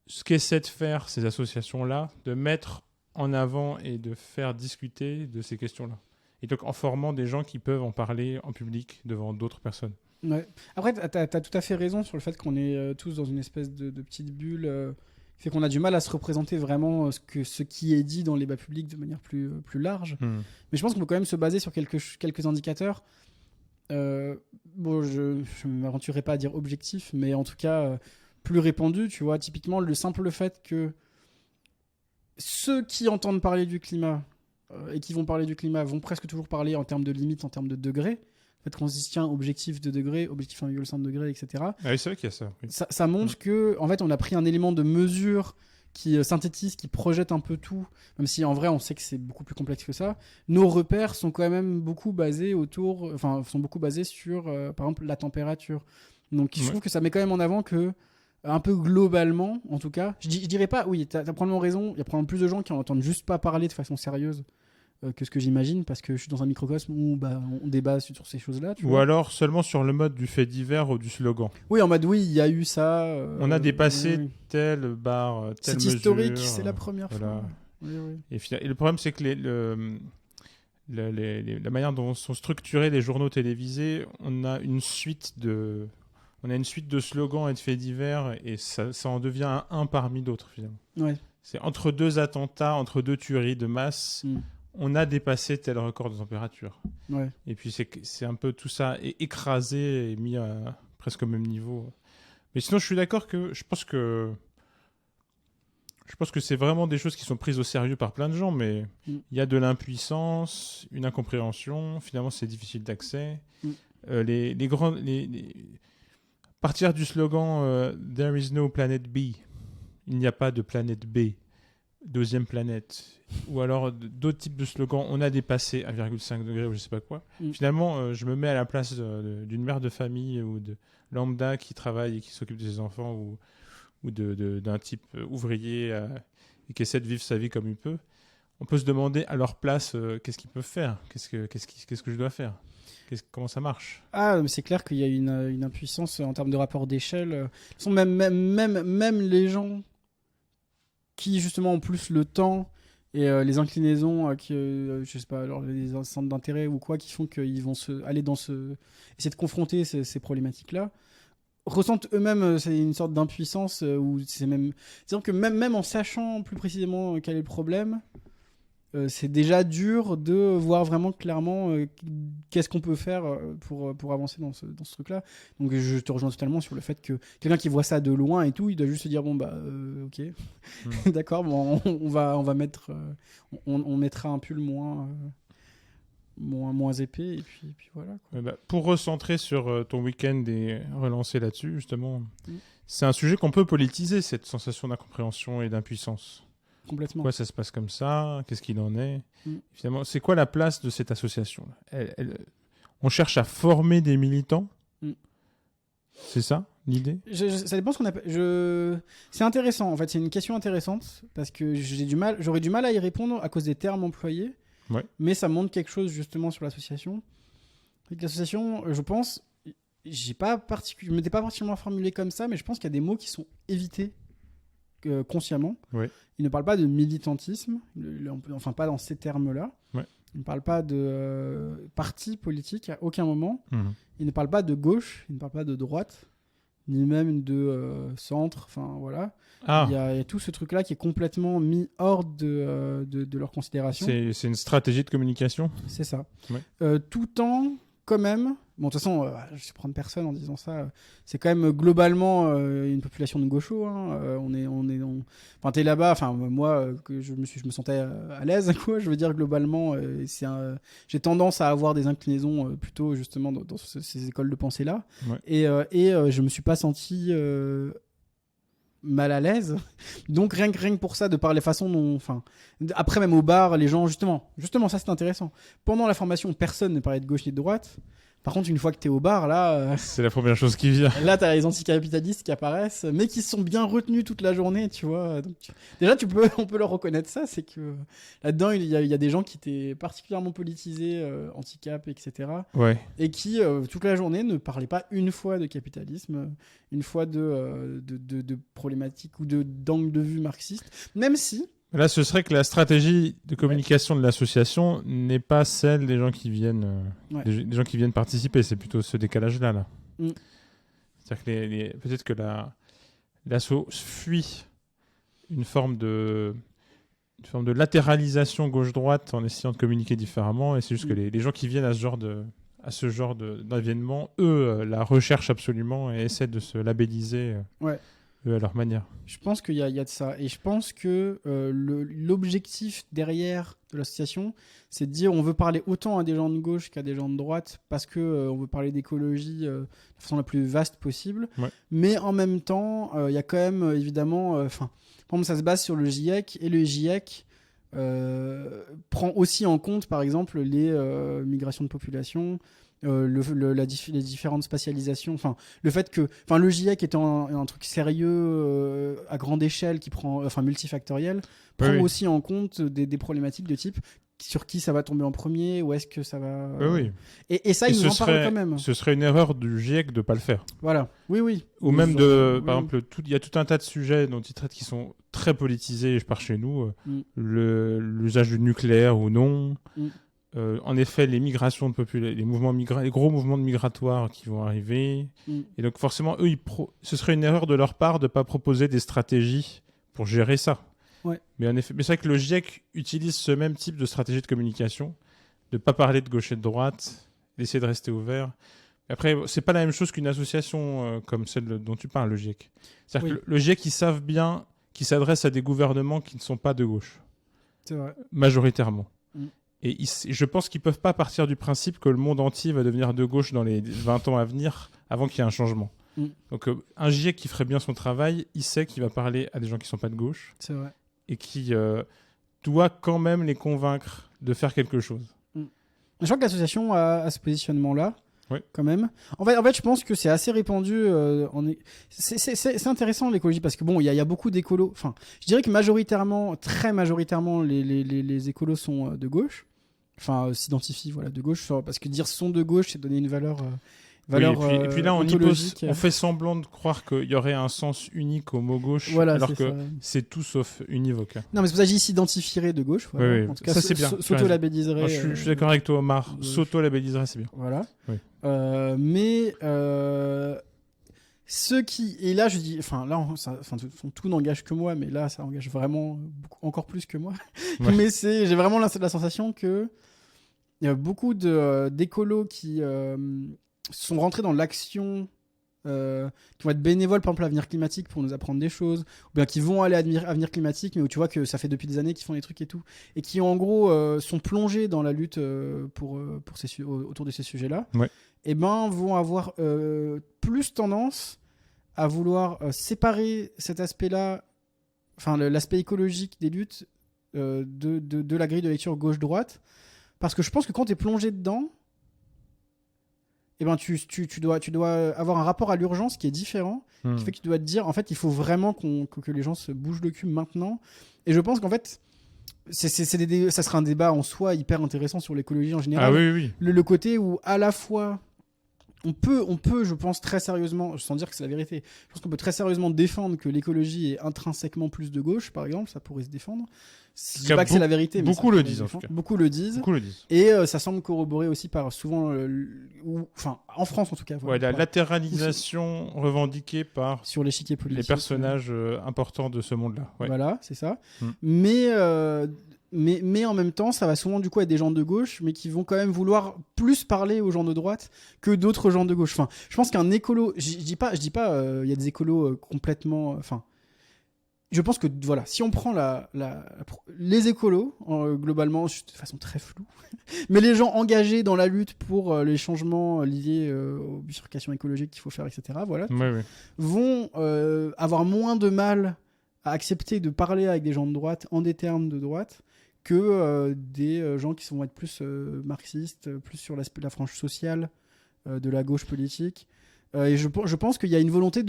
Speaker 1: ce qu'essaient de faire ces associations-là, de mettre en avant et de faire discuter de ces questions-là. Et donc en formant des gens qui peuvent en parler en public devant d'autres personnes.
Speaker 2: Ouais. Après, tu as tout à fait raison sur le fait qu'on est tous dans une espèce de petite bulle qui fait qu'on a du mal à se représenter vraiment ce qui est dit dans les débats publics de manière plus large. Mais je pense qu'on peut quand même se baser sur quelques indicateurs. Je ne m'aventurerai pas à dire objectif, mais en tout cas plus répandu. Tu vois, typiquement, le simple fait que ceux qui entendent parler du climat et qui vont parler du climat vont presque toujours parler en termes de limites, en termes de degrés. En fait, qu'on se dit, tiens, objectif 2 degrés, objectif 1,5 degrés, etc.
Speaker 1: Ah oui, c'est vrai qu'il y a ça. Oui.
Speaker 2: Ça montre que, en fait, on a pris un élément de mesure qui synthétise, qui projette un peu tout, même si en vrai on sait que c'est beaucoup plus complexe que ça, nos repères sont quand même beaucoup basés sont beaucoup basés sur, par exemple, la température. Donc je trouve que ça met quand même en avant que, un peu globalement, en tout cas, je dirais pas, oui, t'as probablement raison, il y a probablement plus de gens qui en entendent juste pas parler de façon sérieuse que ce que j'imagine, parce que je suis dans un microcosme où on débat sur ces choses-là.
Speaker 1: Ou alors seulement sur le mode du fait divers ou du slogan.
Speaker 2: Oui, en mode oui, il y a eu ça.
Speaker 1: On a dépassé telle barre, telle mesure.
Speaker 2: C'est historique, c'est la première fois. Oui.
Speaker 1: Et le problème, c'est que la manière dont sont structurés les journaux télévisés, on a une suite de slogans et de faits divers, et ça en devient un parmi d'autres, finalement.
Speaker 2: Ouais.
Speaker 1: C'est entre 2 attentats, entre 2 tueries de masse, on a dépassé tel record de température.
Speaker 2: Ouais.
Speaker 1: Et puis c'est un peu tout ça écrasé et mis presque au même niveau. Mais sinon, je suis d'accord que je pense que c'est vraiment des choses qui sont prises au sérieux par plein de gens, mais il y a de l'impuissance, une incompréhension. Finalement, c'est difficile d'accès. Partir du slogan There is no planet B, il n'y a pas de planète B, deuxième planète, ou alors d'autres types de slogans, on a dépassé 1,5 degré ou je sais pas quoi. Finalement, je me mets à la place d'une mère de famille ou de lambda qui travaille et qui s'occupe de ses enfants, ou d'un type ouvrier et qui essaie de vivre sa vie comme il peut. On peut se demander à leur place qu'est-ce qu'ils peuvent faire, qu'est-ce que je dois faire, comment ça marche.
Speaker 2: Ah, mais c'est clair qu'il y a une impuissance en termes de rapport d'échelle. Même les gens qui justement ont plus le temps et les inclinaisons, je sais pas, alors les centres d'intérêt ou quoi, qui font qu'ils vont essayer de confronter ces problématiques-là, ressentent eux-mêmes c'est une sorte d'impuissance ou c'est même, disons que même en sachant plus précisément quel est le problème, c'est déjà dur de voir vraiment clairement qu'est-ce qu'on peut faire pour avancer dans ce truc-là. Donc je te rejoins totalement sur le fait que quelqu'un qui voit ça de loin et tout, il doit juste se dire bon bah ok, d'accord, bon, on va mettre, on mettra un pull moins épais et puis voilà, quoi.
Speaker 1: Pour recentrer sur ton week-end et relancer là-dessus justement, c'est un sujet qu'on peut politiser, cette sensation d'incompréhension et d'impuissance.
Speaker 2: Complètement.
Speaker 1: Pourquoi ça se passe comme ça? Qu'est-ce qu'il en est? Finalement, c'est quoi la place de cette association? On cherche à former des militants? C'est ça l'idée?
Speaker 2: Ça dépend ce qu'on appelle. C'est intéressant, en fait, c'est une question intéressante parce que j'aurais du mal à y répondre à cause des termes employés.
Speaker 1: Ouais.
Speaker 2: Mais ça montre quelque chose justement sur l'association. L'association, je pense, je m'étais pas particulièrement formulé comme ça, mais je pense qu'il y a des mots qui sont évités consciemment.
Speaker 1: Ouais.
Speaker 2: Il ne parle pas de militantisme, enfin pas dans ces termes-là.
Speaker 1: Ouais.
Speaker 2: Il ne parle pas de parti politique à aucun moment. Il ne parle pas de gauche, il ne parle pas de droite, ni même de centre. Enfin voilà. Il y a tout ce truc-là qui est complètement mis hors de leur considération.
Speaker 1: C'est une stratégie de communication.
Speaker 2: C'est ça.
Speaker 1: Ouais.
Speaker 2: Tout en quand même. Bon, de toute façon, je ne vais prendre personne en disant ça. C'est quand même globalement une population de gauchos. Hein. Enfin, t'es là-bas. Enfin, moi, que je me sentais à l'aise, quoi. Je veux dire, globalement, j'ai tendance à avoir des inclinaisons plutôt justement dans ces écoles de pensée-là.
Speaker 1: Ouais.
Speaker 2: Et je me suis pas senti mal à l'aise. Donc rien que pour ça, de par les façons dont, enfin, après même au bar, les gens justement ça c'est intéressant. Pendant la formation, personne ne parlait de gauche ni de droite. Par contre, une fois que t'es au bar, là...
Speaker 1: c'est la première chose qui vient.
Speaker 2: Là, t'as les anticapitalistes qui apparaissent, mais qui sont bien retenus toute la journée, tu vois. Donc, déjà, on peut leur reconnaître ça, c'est que là-dedans, il y a des gens qui étaient particulièrement politisés, anti-cap, etc.
Speaker 1: Ouais.
Speaker 2: Et qui, toute la journée, ne parlaient pas une fois de capitalisme, une fois de problématiques ou d'angle de vue marxiste. Même si...
Speaker 1: Là, ce serait que la stratégie de communication de l'association n'est pas celle des gens qui viennent, des gens qui viennent participer. C'est plutôt ce décalage-là. Là. C'est-à-dire que peut-être que l'asso fuit une forme de latéralisation gauche-droite en essayant de communiquer différemment. Et c'est juste que les gens qui viennent à ce genre d'événement, eux, la recherchent absolument et essaient de se labelliser eux à leur manière.
Speaker 2: Je pense qu'il y a de ça. Et je pense que l'objectif derrière de l'association, c'est de dire on veut parler autant à des gens de gauche qu'à des gens de droite parce que on veut parler d'écologie de façon la plus vaste possible.
Speaker 1: Ouais.
Speaker 2: Mais en même temps, il y a quand même évidemment... par exemple, ça se base sur le GIEC. Et le GIEC prend aussi en compte, par exemple, les migrations de population... les différentes spatialisations, le fait que le GIEC étant un truc sérieux à grande échelle qui prend multifactoriel prend aussi en compte des problématiques de type sur qui ça va tomber en premier, où est-ce que ça va
Speaker 1: oui.
Speaker 2: Et ça, ils nous en parlent quand même.
Speaker 1: Ce serait une erreur du GIEC de pas le faire.
Speaker 2: Voilà, oui.
Speaker 1: Ou même par exemple, il y a tout un tas de sujets dont ils traitent qui sont très politisés par chez nous, l'usage du nucléaire ou non. En effet, les migrations de population, les gros mouvements migratoires qui vont arriver. Et donc, forcément, eux, ce serait une erreur de leur part de ne pas proposer des stratégies pour gérer ça.
Speaker 2: Ouais.
Speaker 1: Mais en effet, c'est vrai que le GIEC utilise ce même type de stratégie de communication, de ne pas parler de gauche et de droite, d'essayer de rester ouvert. Après, c'est pas la même chose qu'une association comme celle dont tu parles, le GIEC. C'est-à-dire que le GIEC, ils savent bien qu'ils s'adressent à des gouvernements qui ne sont pas de gauche.
Speaker 2: C'est vrai.
Speaker 1: Majoritairement. Et je pense qu'ils ne peuvent pas partir du principe que le monde entier va devenir de gauche dans les 20 ans à venir, avant qu'il y ait un changement. Donc un GIEC qui ferait bien son travail, il sait qu'il va parler à des gens qui ne sont pas de gauche.
Speaker 2: C'est vrai.
Speaker 1: Et qui doit quand même les convaincre de faire quelque chose.
Speaker 2: Je crois que l'association a ce positionnement-là, quand même. En fait, je pense que c'est assez répandu. C'est intéressant l'écologie parce que bon, il y a beaucoup d'écolos. Enfin, je dirais que très majoritairement, les écolos sont de gauche. Enfin, s'identifient de gauche, parce que dire sont de gauche, c'est donner une valeur.
Speaker 1: Et puis là, on fait semblant de croire qu'il y aurait un sens unique au mot gauche, alors que c'est tout sauf univoque.
Speaker 2: Non, mais c'est pour ça que j'y s'identifierait de gauche.
Speaker 1: Oui.
Speaker 2: En tout cas,
Speaker 1: ça c'est bien.
Speaker 2: S'auto-labelliserait.
Speaker 1: Je suis d'accord avec toi, Omar. S'auto-labelliserait, c'est bien.
Speaker 2: Voilà.
Speaker 1: Oui.
Speaker 2: Mais ceux qui... Et là, je dis... tout n'engage que moi, mais là, ça engage vraiment encore plus que moi.
Speaker 1: Ouais.
Speaker 2: Mais j'ai vraiment la sensation que il y a beaucoup d'écolos qui sont rentrés dans l'action, qui vont être bénévoles, par exemple, à Avenir Climatique pour nous apprendre des choses, ou bien qui vont aller à Avenir Climatique, mais où tu vois que ça fait depuis des années qu'ils font des trucs et tout, et qui, en gros, sont plongés dans la lutte autour de ces sujets-là.
Speaker 1: Ouais.
Speaker 2: Et vont avoir plus tendance à vouloir séparer cet aspect-là, l'aspect écologique des luttes de la grille de lecture gauche-droite, parce que je pense que quand tu es plongé dedans, tu dois avoir un rapport à l'urgence qui est différent, qui fait que tu dois te dire, en fait, il faut vraiment que les gens se bougent le cul maintenant. Et je pense qu'en fait, ça sera un débat en soi hyper intéressant sur l'écologie en général.
Speaker 1: Ah oui.
Speaker 2: Le côté où, à la fois, on peut, je pense très sérieusement, sans dire que c'est la vérité, je pense qu'on peut très sérieusement défendre que l'écologie est intrinsèquement plus de gauche, par exemple, ça pourrait se défendre. Je dis pas que c'est la vérité, mais
Speaker 1: beaucoup le disent en tout cas.
Speaker 2: Beaucoup le disent. Et ça semble corroboré aussi par souvent, en France en tout cas.
Speaker 1: La latéralisation revendiquée par
Speaker 2: sur l'échiquier politique,
Speaker 1: les personnages importants de ce monde-là. Ouais.
Speaker 2: Voilà, c'est ça. Mais en même temps, ça va souvent du coup être des gens de gauche, mais qui vont quand même vouloir plus parler aux gens de droite que d'autres gens de gauche. Enfin, je pense qu'un écolo, je dis pas, il y a des écolos complètement. Je pense que si on prend les écolos globalement, de façon très floue, mais les gens engagés dans la lutte pour les changements liés aux bifurcations écologiques qu'il faut faire, etc. Vont avoir moins de mal à accepter de parler avec des gens de droite en des termes de droite que des gens qui vont être plus marxistes, plus sur l'aspect de la frange sociale de la gauche politique. Et je pense qu'il y a une volonté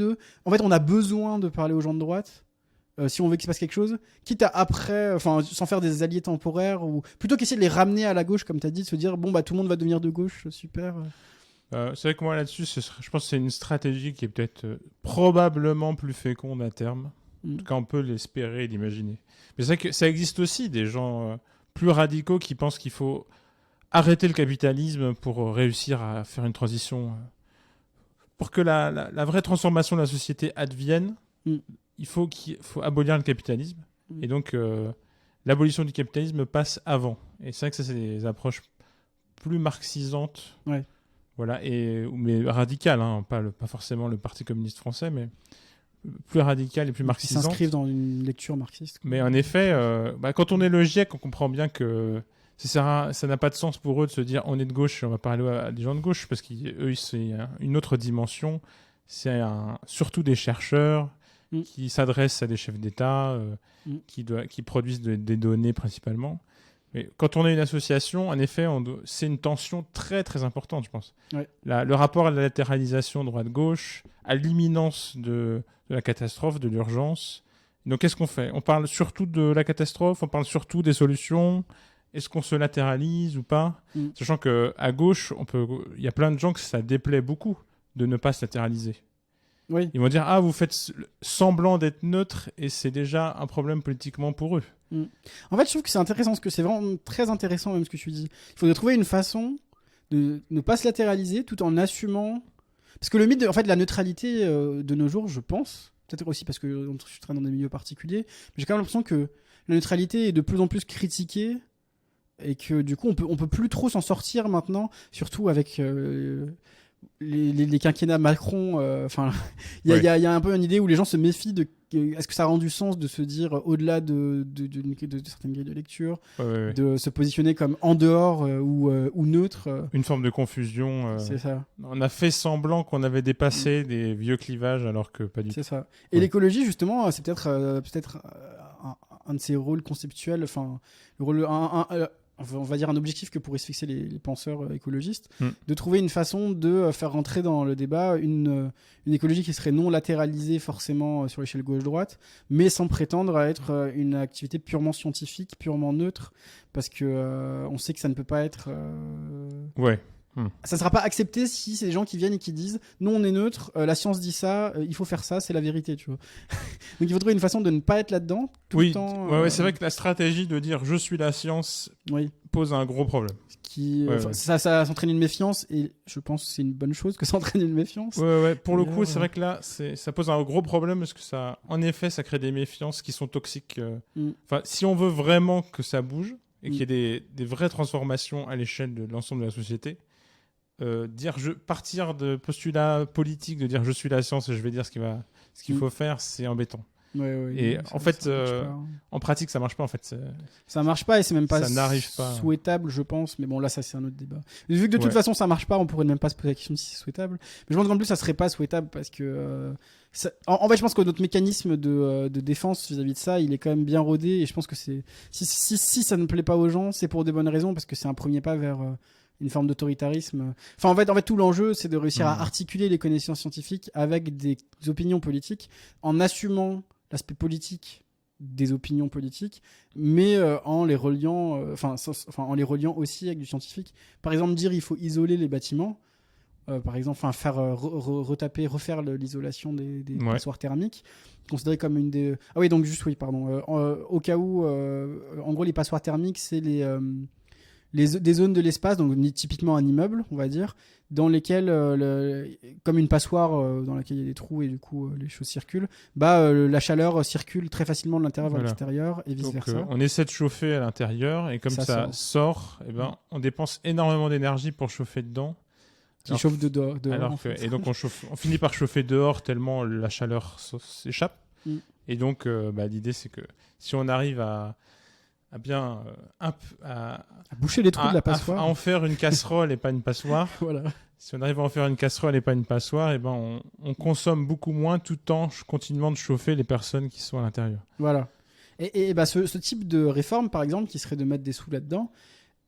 Speaker 2: en fait, on a besoin de parler aux gens de droite si on veut qu'il se passe quelque chose, quitte à après, sans faire des alliés temporaires, ou plutôt qu'essayer de les ramener à la gauche, comme tu as dit, de se dire, tout le monde va devenir de gauche, super.
Speaker 1: C'est vrai que moi là-dessus, je pense que c'est une stratégie qui est peut-être probablement plus féconde à terme. En tout cas, on peut l'espérer et l'imaginer. Mais c'est vrai que ça existe aussi des gens plus radicaux qui pensent qu'il faut arrêter le capitalisme pour réussir à faire une transition. Pour que la vraie transformation de la société advienne, il faut abolir le capitalisme. Et donc, l'abolition du capitalisme passe avant. Et c'est vrai que ça, c'est des approches plus marxisantes. Voilà, mais radicales. Pas forcément le Parti communiste français, mais plus radicales et plus
Speaker 2: Qui
Speaker 1: marxisantes.
Speaker 2: s'inscrivent dans une lecture marxiste.
Speaker 1: Mais en effet, quand on est le GIEC, on comprend bien que ça n'a pas de sens pour eux de se dire on est de gauche et on va parler à des gens de gauche, parce qu'eux, c'est une autre dimension. C'est surtout des chercheurs qui s'adressent à des chefs d'État, qui produisent des données principalement. Mais quand on est une association, en effet, c'est une tension très très importante, je pense.
Speaker 2: Ouais.
Speaker 1: Le rapport à la latéralisation droite-gauche, à l'imminence de la catastrophe, de l'urgence. Donc qu'est-ce qu'on fait ? On parle surtout de la catastrophe, on parle surtout des solutions. Est-ce qu'on se latéralise ou pas ? Sachant qu'à gauche, il y a plein de gens que ça déplaît beaucoup de ne pas se latéraliser.
Speaker 2: Oui.
Speaker 1: Ils vont dire « Ah, vous faites semblant d'être neutre et c'est déjà un problème politiquement pour eux. »
Speaker 2: En fait, je trouve que c'est intéressant, parce que c'est vraiment très intéressant même ce que tu dis. Il faudrait trouver une façon de ne pas se latéraliser tout en assumant... Parce que le mythe de la neutralité de nos jours, je pense, peut-être aussi parce que je traîne dans des milieux particuliers, mais j'ai quand même l'impression que la neutralité est de plus en plus critiquée et que du coup on peut plus trop s'en sortir maintenant, surtout avec les quinquennats Macron. Il y a un peu une idée où les gens se méfient de est-ce que ça rend du sens de se dire au-delà de certaines grilles de lecture, de se positionner comme en dehors ou neutre.
Speaker 1: Une forme de confusion.
Speaker 2: C'est ça.
Speaker 1: On a fait semblant qu'on avait dépassé des vieux clivages alors que pas du tout.
Speaker 2: C'est ça. Et l'écologie, justement, c'est peut-être un de ses rôles conceptuels, enfin, le rôle, on va dire un objectif que pourraient se fixer les penseurs écologistes, de trouver une façon de faire rentrer dans le débat une écologie qui serait non latéralisée forcément sur l'échelle gauche-droite, mais sans prétendre à être une activité purement scientifique, purement neutre, parce que on sait que ça ne peut pas être... Ça ne sera pas accepté si c'est des gens qui viennent et qui disent non, on est neutre, la science dit ça, il faut faire ça, c'est la vérité, tu vois. Donc il faut trouver une façon de ne pas être là-dedans tout le temps.
Speaker 1: C'est vrai que la stratégie de dire je suis la science pose un gros problème.
Speaker 2: Ça s'entraîne une méfiance, et je pense que c'est une bonne chose que ça entraîne une méfiance.
Speaker 1: Pour le coup, c'est vrai que là, ça pose un gros problème parce que en effet, ça crée des méfiances qui sont toxiques. Si on veut vraiment que ça bouge et qu'il y ait des vraies transformations à l'échelle de l'ensemble de la société, partir de postulats politiques, de dire je suis la science et je vais dire ce qu'il faut faire, c'est embêtant. Et en fait, en pratique, ça marche pas. En fait,
Speaker 2: ça marche pas, et c'est même pas
Speaker 1: pas
Speaker 2: souhaitable, je pense. Mais bon, là, ça c'est un autre débat. Mais vu que de toute façon, ça marche pas, on pourrait même pas se poser la question si c'est souhaitable. Mais je pense qu'en plus, ça serait pas souhaitable parce que en fait, je pense que notre mécanisme de défense vis-à-vis de ça, il est quand même bien rodé. Et je pense que si ça ne plaît pas aux gens, c'est pour des bonnes raisons, parce que c'est un premier pas vers une forme d'autoritarisme. Enfin, en fait, tout l'enjeu, c'est de réussir à articuler les connaissances scientifiques avec des opinions politiques, en assumant l'aspect politique des opinions politiques, mais en les reliant, en les reliant aussi avec du scientifique. Par exemple, dire il faut isoler les bâtiments. Par exemple, faire refaire l'isolation des passoires thermiques, considéré comme une des... Ah oui, donc juste, oui, pardon. Au cas où, en gros, les passoires thermiques, c'est des zones de l'espace, donc typiquement un immeuble, on va dire, dans lesquelles, comme une passoire dans laquelle il y a des trous et du coup les choses circulent, la chaleur circule très facilement de l'intérieur vers l'extérieur et vice-versa.
Speaker 1: On essaie de chauffer à l'intérieur et comme ça sort, on dépense énormément d'énergie pour chauffer dedans.
Speaker 2: Qui chauffe dehors.
Speaker 1: Et donc on finit par chauffer dehors tellement la chaleur s'échappe. Et donc l'idée c'est que si on arrive à
Speaker 2: boucher les trous de la passoire,
Speaker 1: à en faire une casserole et pas une passoire.
Speaker 2: Voilà.
Speaker 1: Si on arrive à en faire une casserole et pas une passoire, on consomme beaucoup moins tout en continuant de chauffer les personnes qui sont à l'intérieur.
Speaker 2: Voilà. Et ce type de réforme, par exemple, qui serait de mettre des sous là-dedans,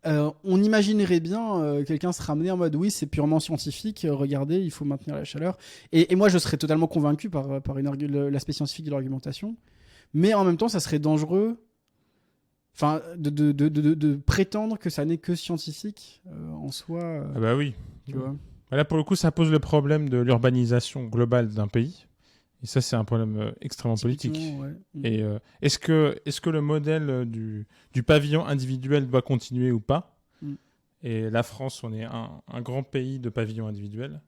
Speaker 2: on imaginerait bien quelqu'un se ramener en mode oui, c'est purement scientifique, regardez, il faut maintenir la chaleur. Et moi, je serais totalement convaincu par l'aspect scientifique de l'argumentation. Mais en même temps, ça serait dangereux. Enfin, de prétendre que ça n'est que scientifique en soi.
Speaker 1: Ah bah oui.
Speaker 2: Tu vois.
Speaker 1: Là, pour le coup, ça pose le problème de l'urbanisation globale d'un pays. Et ça, c'est un problème extrêmement politique.
Speaker 2: Ouais.
Speaker 1: Et est-ce que le modèle du pavillon individuel doit continuer ou pas ? Et la France, on est un grand pays de pavillons individuels.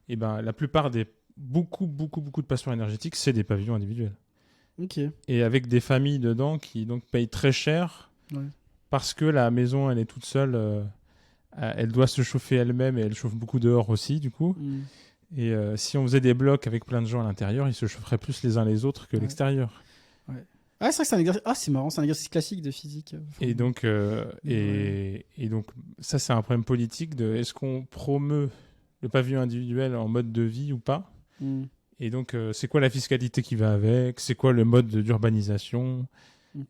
Speaker 1: Et la plupart beaucoup de passoires énergétiques, c'est des pavillons individuels.
Speaker 2: Okay.
Speaker 1: Et avec des familles dedans qui donc payent très cher parce que la maison, elle est toute seule, elle doit se chauffer elle-même et elle chauffe beaucoup dehors aussi, du coup. Et si on faisait des blocs avec plein de gens à l'intérieur, ils se chaufferaient plus les uns les autres que l'extérieur.
Speaker 2: Ouais. Ah, c'est vrai que c'est un exercice. Ah, c'est marrant, c'est un exercice classique de physique.
Speaker 1: Et donc, et donc, ça, c'est un problème politique de est-ce qu'on promeut le pavillon individuel en mode de vie ou pas. Et donc, c'est quoi la fiscalité qui va avec? C'est quoi le mode d'urbanisation?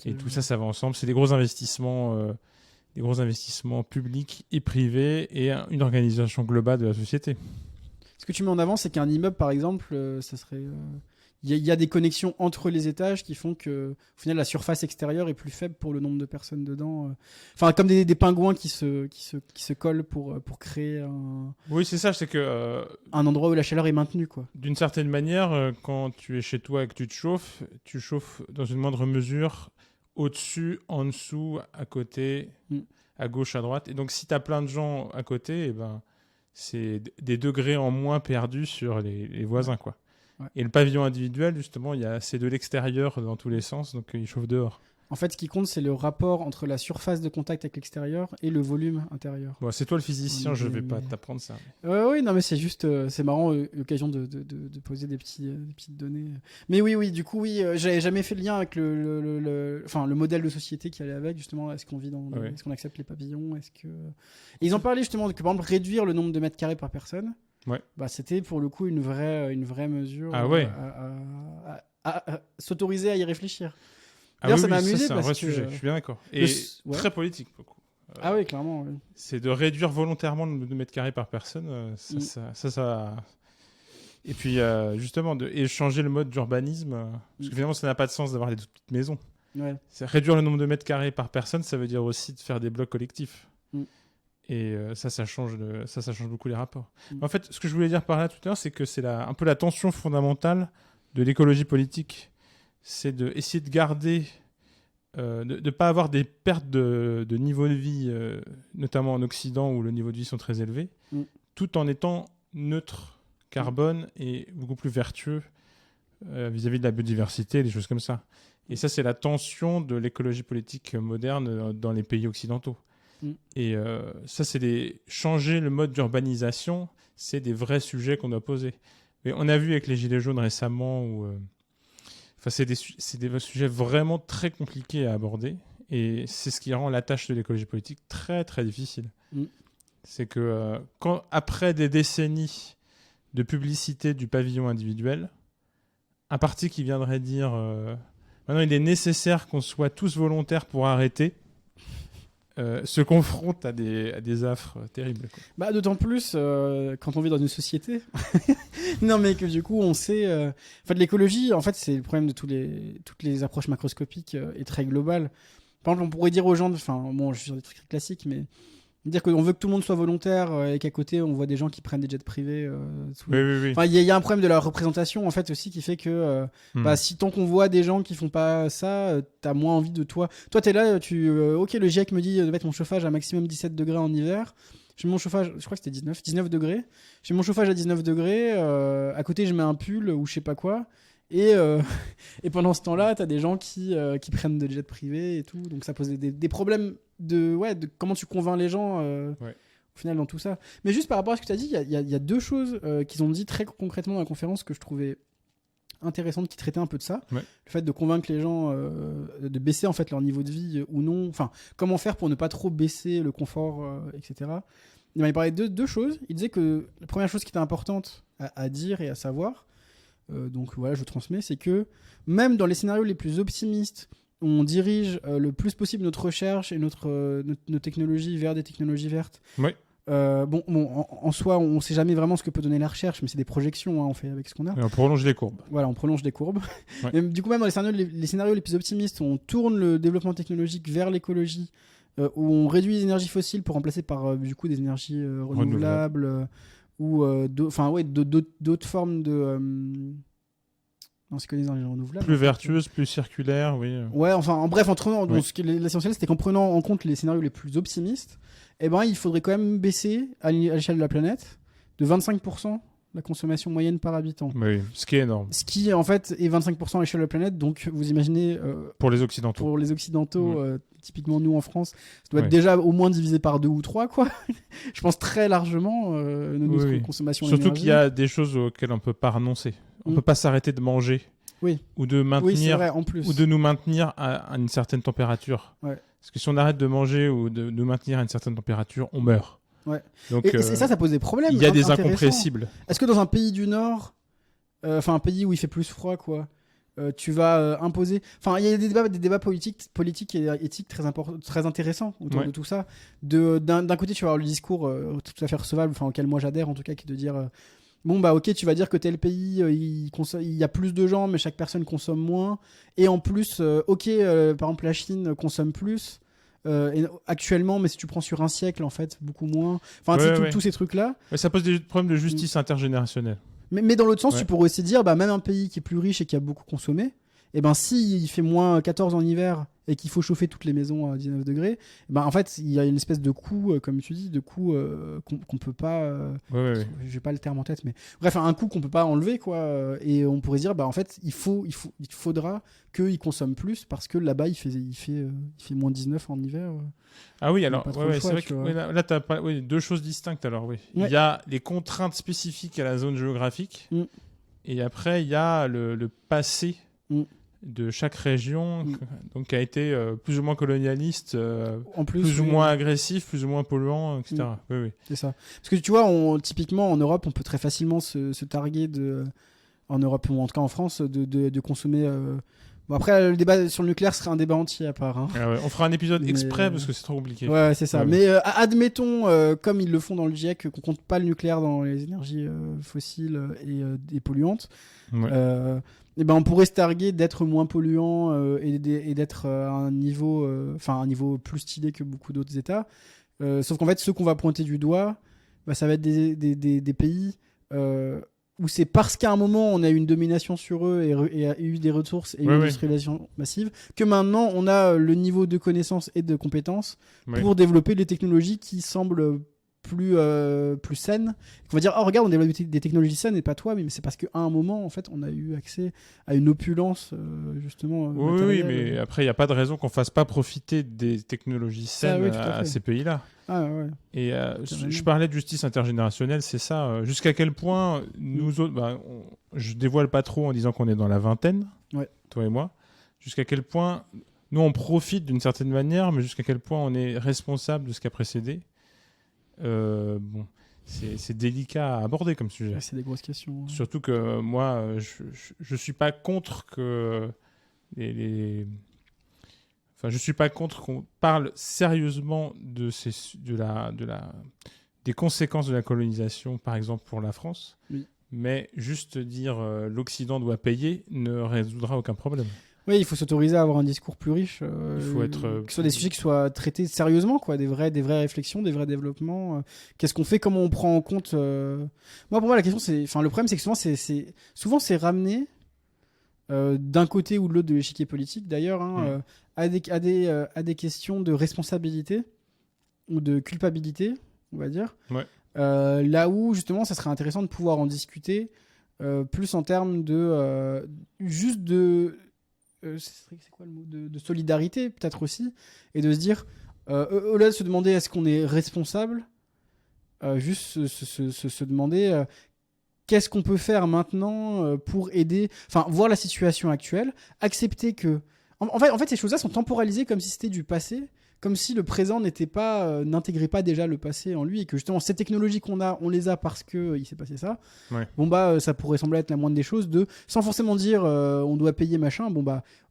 Speaker 1: Et tout ça, ça va ensemble. C'est des gros investissements publics et privés et une organisation globale de la société.
Speaker 2: Ce que tu mets en avant, c'est qu'un immeuble, par exemple, ça serait... Il y a des connexions entre les étages qui font que, au final, la surface extérieure est plus faible pour le nombre de personnes dedans. Enfin, comme des pingouins qui se collent pour créer un...
Speaker 1: Oui, c'est ça, c'est que...
Speaker 2: un endroit où la chaleur est maintenue, quoi.
Speaker 1: D'une certaine manière, quand tu es chez toi et que tu chauffes dans une moindre mesure au-dessus, en dessous, à côté, à gauche, à droite. Et donc, si tu as plein de gens à côté, eh ben, c'est des degrés en moins perdus sur les voisins, quoi. Ouais. Et le pavillon individuel, justement, c'est de l'extérieur dans tous les sens, donc il chauffe dehors.
Speaker 2: En fait, ce qui compte, c'est le rapport entre la surface de contact avec l'extérieur et le volume intérieur.
Speaker 1: Bon, c'est toi le physicien, je vais pas t'apprendre ça.
Speaker 2: Oui, non, mais c'est juste, c'est marrant, l'occasion de poser des petites données. Mais oui, du coup, j'avais jamais fait le lien avec le modèle de société qui allait avec, justement. Est-ce qu'on vit est-ce qu'on accepte les pavillons? Et ils en parlaient justement que, par exemple, réduire le nombre de mètres carrés par personne.
Speaker 1: Ouais.
Speaker 2: Bah, c'était pour le coup une vraie mesure à s'autoriser à y réfléchir. D'ailleurs, ça m'a amusé
Speaker 1: c'est un vrai sujet, je suis bien d'accord. Et très politique, beaucoup.
Speaker 2: Ah oui, clairement. Oui.
Speaker 1: C'est de réduire volontairement le nombre de mètres carrés par personne. Ça. Et puis, justement, changer le mode d'urbanisme. Parce que finalement, ça n'a pas de sens d'avoir des toutes petites maisons.
Speaker 2: Ouais.
Speaker 1: Réduire le nombre de mètres carrés par personne, ça veut dire aussi de faire des blocs collectifs. Et ça change beaucoup les rapports. En fait, ce que je voulais dire par là tout à l'heure, c'est que c'est un peu la tension fondamentale de l'écologie politique. C'est d'essayer de garder, de ne pas avoir des pertes de niveau de vie, notamment en Occident où le niveau de vie sont très élevés, tout en étant neutre carbone et beaucoup plus vertueux vis-à-vis de la biodiversité et des choses comme ça. Et ça, c'est la tension de l'écologie politique moderne dans les pays occidentaux. Et ça, changer le mode d'urbanisation, c'est des vrais sujets qu'on doit poser. Mais on a vu avec les Gilets jaunes récemment où... c'est des sujets vraiment très compliqués à aborder. Et c'est ce qui rend la tâche de l'écologie politique très, très difficile. C'est que après des décennies de publicité du pavillon individuel, un parti qui viendrait dire maintenant il est nécessaire qu'on soit tous volontaires pour arrêter, se confronte à des affres terribles, quoi.
Speaker 2: Bah, d'autant plus quand on vit dans une société. Non, mais que du coup, on sait... En fait, l'écologie, en fait, c'est le problème de toutes les approches macroscopiques et très globales. Par exemple, on pourrait dire aux gens... Enfin, bon, je suis sur des trucs classiques, mais... Dire qu'on veut que tout le monde soit volontaire et qu'à côté, on voit des gens qui prennent des jets privés.
Speaker 1: Oui.
Speaker 2: Enfin, il y a un problème de la représentation, en fait, aussi, qui fait que si tant qu'on voit des gens qui font pas ça, t'as moins envie de toi. Toi, t'es là, ok, le GIEC me dit de mettre mon chauffage à maximum 17 degrés en hiver. J'ai mon chauffage, je crois que c'était 19 degrés. J'ai mon chauffage à 19 degrés. À côté, je mets un pull ou je sais pas quoi. Et pendant ce temps-là, t'as des gens qui prennent des jets privés et tout. Donc ça pose des problèmes de comment tu convaincs les gens au final dans tout ça. Mais juste par rapport à ce que tu as dit, il y a deux choses qu'ils ont dit très concrètement dans la conférence que je trouvais intéressantes, qui traitaient un peu de ça. Le fait de convaincre les gens de baisser en fait leur niveau de vie ou non. Enfin, comment faire pour ne pas trop baisser le confort, etc. Il parlait de deux choses. Il disait que la première chose qui était importante à dire et à savoir, donc voilà, je transmets, c'est que même dans les scénarios les plus optimistes, on dirige le plus possible notre recherche et nos technologies vers des technologies vertes.
Speaker 1: Oui.
Speaker 2: En soi, on ne sait jamais vraiment ce que peut donner la recherche, mais c'est des projections, on fait avec ce qu'on a.
Speaker 1: Et on prolonge les courbes.
Speaker 2: Voilà, on prolonge des courbes.
Speaker 1: Ouais.
Speaker 2: Et du coup, même dans les scénarios les plus optimistes, on tourne le développement technologique vers l'écologie, où on réduit les énergies fossiles pour remplacer par du coup des énergies renouvelables. Ou d'autres formes de... Non, c'est que les énergies renouvelables.
Speaker 1: Plus vertueuses, plus circulaires, oui.
Speaker 2: Ouais, enfin, en bref, l'essentiel, c'était qu'en prenant en compte les scénarios les plus optimistes, il faudrait quand même baisser à l'échelle de la planète de 25% la consommation moyenne par habitant.
Speaker 1: Oui, ce qui est énorme.
Speaker 2: Ce qui, en fait, est 25% à l'échelle de la planète. Donc, vous imaginez...
Speaker 1: pour les Occidentaux.
Speaker 2: Pour les Occidentaux, typiquement nous en France, ça doit être
Speaker 1: Ouais.
Speaker 2: déjà au moins divisé par 2 ou 3, quoi. Je pense très largement notre consommation d'énergie.
Speaker 1: Surtout qu'il y a des choses auxquelles on ne peut pas renoncer. On ne peut pas s'arrêter de manger.
Speaker 2: Oui.
Speaker 1: Ou de maintenir,
Speaker 2: oui, c'est vrai, en plus.
Speaker 1: ou de nous maintenir à une certaine température.
Speaker 2: Ouais.
Speaker 1: Parce que si on arrête de manger ou de nous maintenir à une certaine température, on meurt.
Speaker 2: Ouais.
Speaker 1: Donc,
Speaker 2: et ça pose des problèmes.
Speaker 1: Il y a des
Speaker 2: intéressants.
Speaker 1: incompressibles.
Speaker 2: Est-ce que dans un pays du Nord, enfin un pays où il fait plus froid, quoi, tu vas imposer... Enfin, il y a des débats politiques et éthiques très intéressants autour de tout ça. D'un côté, tu vas avoir le discours tout à fait recevable, auquel moi j'adhère en tout cas, qui est de dire... Bon bah ok, tu vas dire que tel pays il y a plus de gens mais chaque personne consomme moins, et en plus par exemple la Chine consomme plus actuellement, mais si tu prends sur un siècle en fait beaucoup moins, tous ces trucs là.
Speaker 1: Ça pose des problèmes de justice intergénérationnelle.
Speaker 2: Mais dans l'autre sens, tu pourrais aussi dire même un pays qui est plus riche et qui a beaucoup consommé, et ben si il fait moins 14 en hiver et qu'il faut chauffer toutes les maisons à 19 degrés, en fait il y a une espèce de coût, comme tu dis, de coût qu'on peut pas j'ai pas le terme en tête, mais bref, un coût qu'on peut pas enlever, quoi, et on pourrait dire en fait il faudra qu'ils consomment plus parce que là-bas il fait moins 19 en hiver.
Speaker 1: Ah oui, alors c'est vrai
Speaker 2: que
Speaker 1: là tu as deux choses distinctes. Alors il y a les contraintes spécifiques à la zone géographique, et après il y a le passé de chaque région, donc qui a été plus ou moins colonialiste,
Speaker 2: en
Speaker 1: plus ou moins agressif, plus ou moins polluant, etc. Oui.
Speaker 2: C'est ça. Parce que tu vois, typiquement en Europe, on peut très facilement se targuer en Europe ou en tout cas en France, de consommer. Bon, après, le débat sur le nucléaire serait un débat entier à part. Hein.
Speaker 1: Ah ouais, on fera un épisode exprès parce que c'est trop compliqué.
Speaker 2: Ouais, c'est ça. Mais admettons, comme ils le font dans le GIEC, qu'on compte pas le nucléaire dans les énergies fossiles et polluantes. Ouais. On pourrait se targuer d'être moins polluant et d'être à un niveau plus stylé que beaucoup d'autres États. Sauf qu'en fait, ceux qu'on va pointer du doigt, ça va être des pays où c'est parce qu'à un moment on a eu une domination sur eux et a eu des ressources et une industrialisation massive que maintenant on a le niveau de connaissances et de compétences pour développer des technologies qui semblent plus saines. On va dire regarde, on développe des technologies saines et pas toi, mais c'est parce qu'à un moment en fait on a eu accès à une opulence justement
Speaker 1: oui, mais après il n'y a pas de raison qu'on fasse pas profiter des technologies saines à ces pays-là. Et je parlais de justice intergénérationnelle, c'est ça. Jusqu'à quel point nous autres, je dévoile pas trop en disant qu'on est dans la vingtaine, toi et moi. Jusqu'à quel point nous on profite d'une certaine manière, mais jusqu'à quel point on est responsable de ce qui a précédé. C'est délicat à aborder comme sujet.
Speaker 2: C'est des grosses questions.
Speaker 1: Surtout que moi, je suis pas contre que je suis pas contre qu'on parle sérieusement des conséquences de la colonisation, par exemple pour la France. Oui. Mais juste dire l'Occident doit payer ne résoudra aucun problème.
Speaker 2: Oui, il faut s'autoriser à avoir un discours plus riche.
Speaker 1: Il faut être
Speaker 2: que ce soit des sujets qui soient traités sérieusement, quoi, des vraies réflexions, des vrais développements. Qu'est-ce qu'on fait, comment on prend en compte. Moi, pour moi, la question, le problème, c'est que souvent c'est ramené d'un côté ou de l'autre de l'échiquier politique, d'ailleurs, à des questions de responsabilité ou de culpabilité, on va dire. Ouais. Là où justement, ça serait intéressant de pouvoir en discuter plus en termes de juste de c'est quoi le mot de solidarité peut-être aussi, et de se dire au-delà de se demander est-ce qu'on est responsable, juste se demander qu'est-ce qu'on peut faire maintenant pour aider, voir la situation actuelle, accepter que en fait ces choses-là sont temporalisées comme si c'était du passé, comme si le présent n'intégrait pas déjà le passé en lui, et que justement ces technologies qu'on a, on les a parce que il s'est passé ça. Ouais. Ça pourrait sembler être la moindre des choses, sans forcément dire on doit payer machin.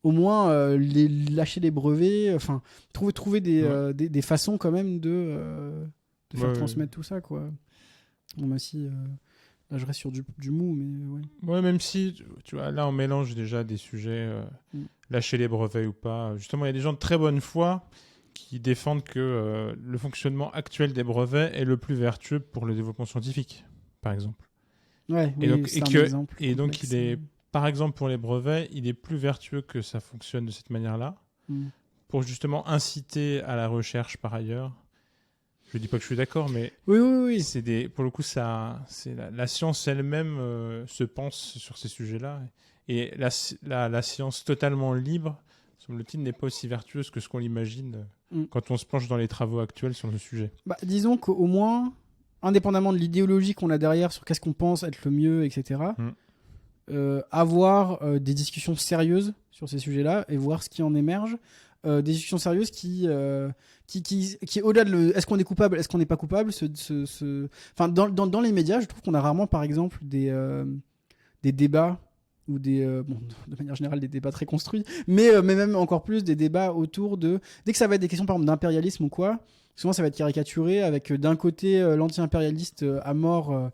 Speaker 2: Au moins lâcher les brevets, trouver des façons quand même de faire transmettre tout ça, quoi. Même si là je reste sur du mou, mais ouais.
Speaker 1: Même si tu vois, là on mélange déjà des sujets lâcher les brevets ou pas. Justement, il y a des gens de très bonne foi qui défendent que le fonctionnement actuel des brevets est le plus vertueux pour le développement scientifique, par exemple.
Speaker 2: Ouais,
Speaker 1: et donc il est, par exemple pour les brevets, il est plus vertueux que ça fonctionne de cette manière-là, pour justement inciter à la recherche par ailleurs. Je dis pas que je suis d'accord, mais
Speaker 2: Oui.
Speaker 1: pour le coup, c'est la science elle-même se pense sur ces sujets-là. Et la science totalement libre, semble-t-il, n'est pas aussi vertueuse que ce qu'on l'imagine quand on se penche dans les travaux actuels sur le sujet.
Speaker 2: Bah, disons qu'au moins, indépendamment de l'idéologie qu'on a derrière sur qu'est-ce qu'on pense être le mieux, etc., avoir des discussions sérieuses sur ces sujets-là et voir ce qui en émerge. Des discussions sérieuses qui au-delà de est-ce qu'on est coupable, est-ce qu'on n'est pas coupable, enfin, dans les médias, je trouve qu'on a rarement, par exemple, des débats ou de manière générale des débats très construits, mais même encore plus des débats autour de, dès que ça va être des questions par exemple d'impérialisme ou quoi, souvent ça va être caricaturé avec d'un côté l'anti-impérialiste à mort,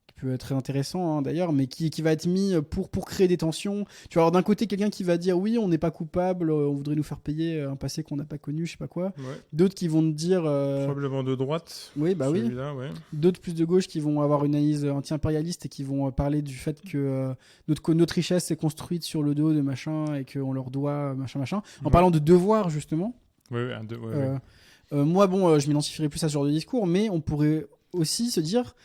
Speaker 2: qui peut être très intéressant d'ailleurs, mais qui va être mis pour créer des tensions. Tu vas avoir d'un côté quelqu'un qui va dire oui, on n'est pas coupable, on voudrait nous faire payer un passé qu'on n'a pas connu, je sais pas quoi. Ouais. D'autres qui vont te dire
Speaker 1: probablement de droite.
Speaker 2: Oui, bah oui.
Speaker 1: Ouais.
Speaker 2: D'autres plus de gauche qui vont avoir une analyse anti-impérialiste et qui vont parler du fait que notre richesse est construite sur le dos de machin et qu'on leur doit machin, en parlant de devoir justement.
Speaker 1: Oui.
Speaker 2: Moi, je m'identifierais plus à ce genre de discours, mais on pourrait aussi se dire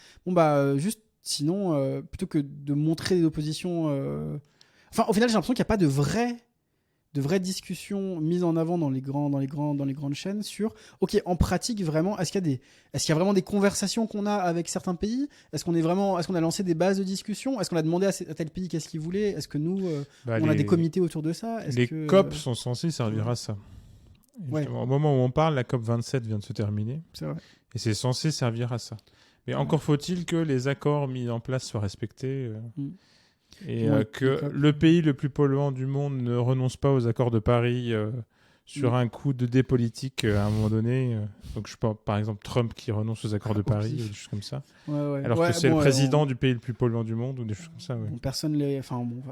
Speaker 2: juste sinon, plutôt que de montrer des oppositions... Enfin, au final, j'ai l'impression qu'il n'y a pas de vraie discussion mise en avant dans les grandes chaînes sur, ok, en pratique, vraiment, est-ce qu'il y a vraiment des conversations qu'on a avec certains pays ? Est-ce qu'on a lancé des bases de discussion ? Est-ce qu'on a demandé à tel pays qu'est-ce qu'il voulait ? Est-ce que nous, on a des comités autour de ça ?
Speaker 1: COP sont censés servir à ça. Ouais. Au moment où on parle, la COP 27 vient de se terminer.
Speaker 2: C'est vrai.
Speaker 1: Et c'est censé servir à ça. Mais encore faut-il que les accords mis en place soient respectés et que le pays le plus polluant du monde ne renonce pas aux accords de Paris sur un coup de dé politique à un moment donné. Donc je pense par exemple Trump qui renonce aux accords de Paris ou des choses comme ça.
Speaker 2: Ouais.
Speaker 1: Alors que c'est le président du pays le plus polluant du monde ou des choses comme ça. Ouais.
Speaker 2: Personne les... Enfin bon...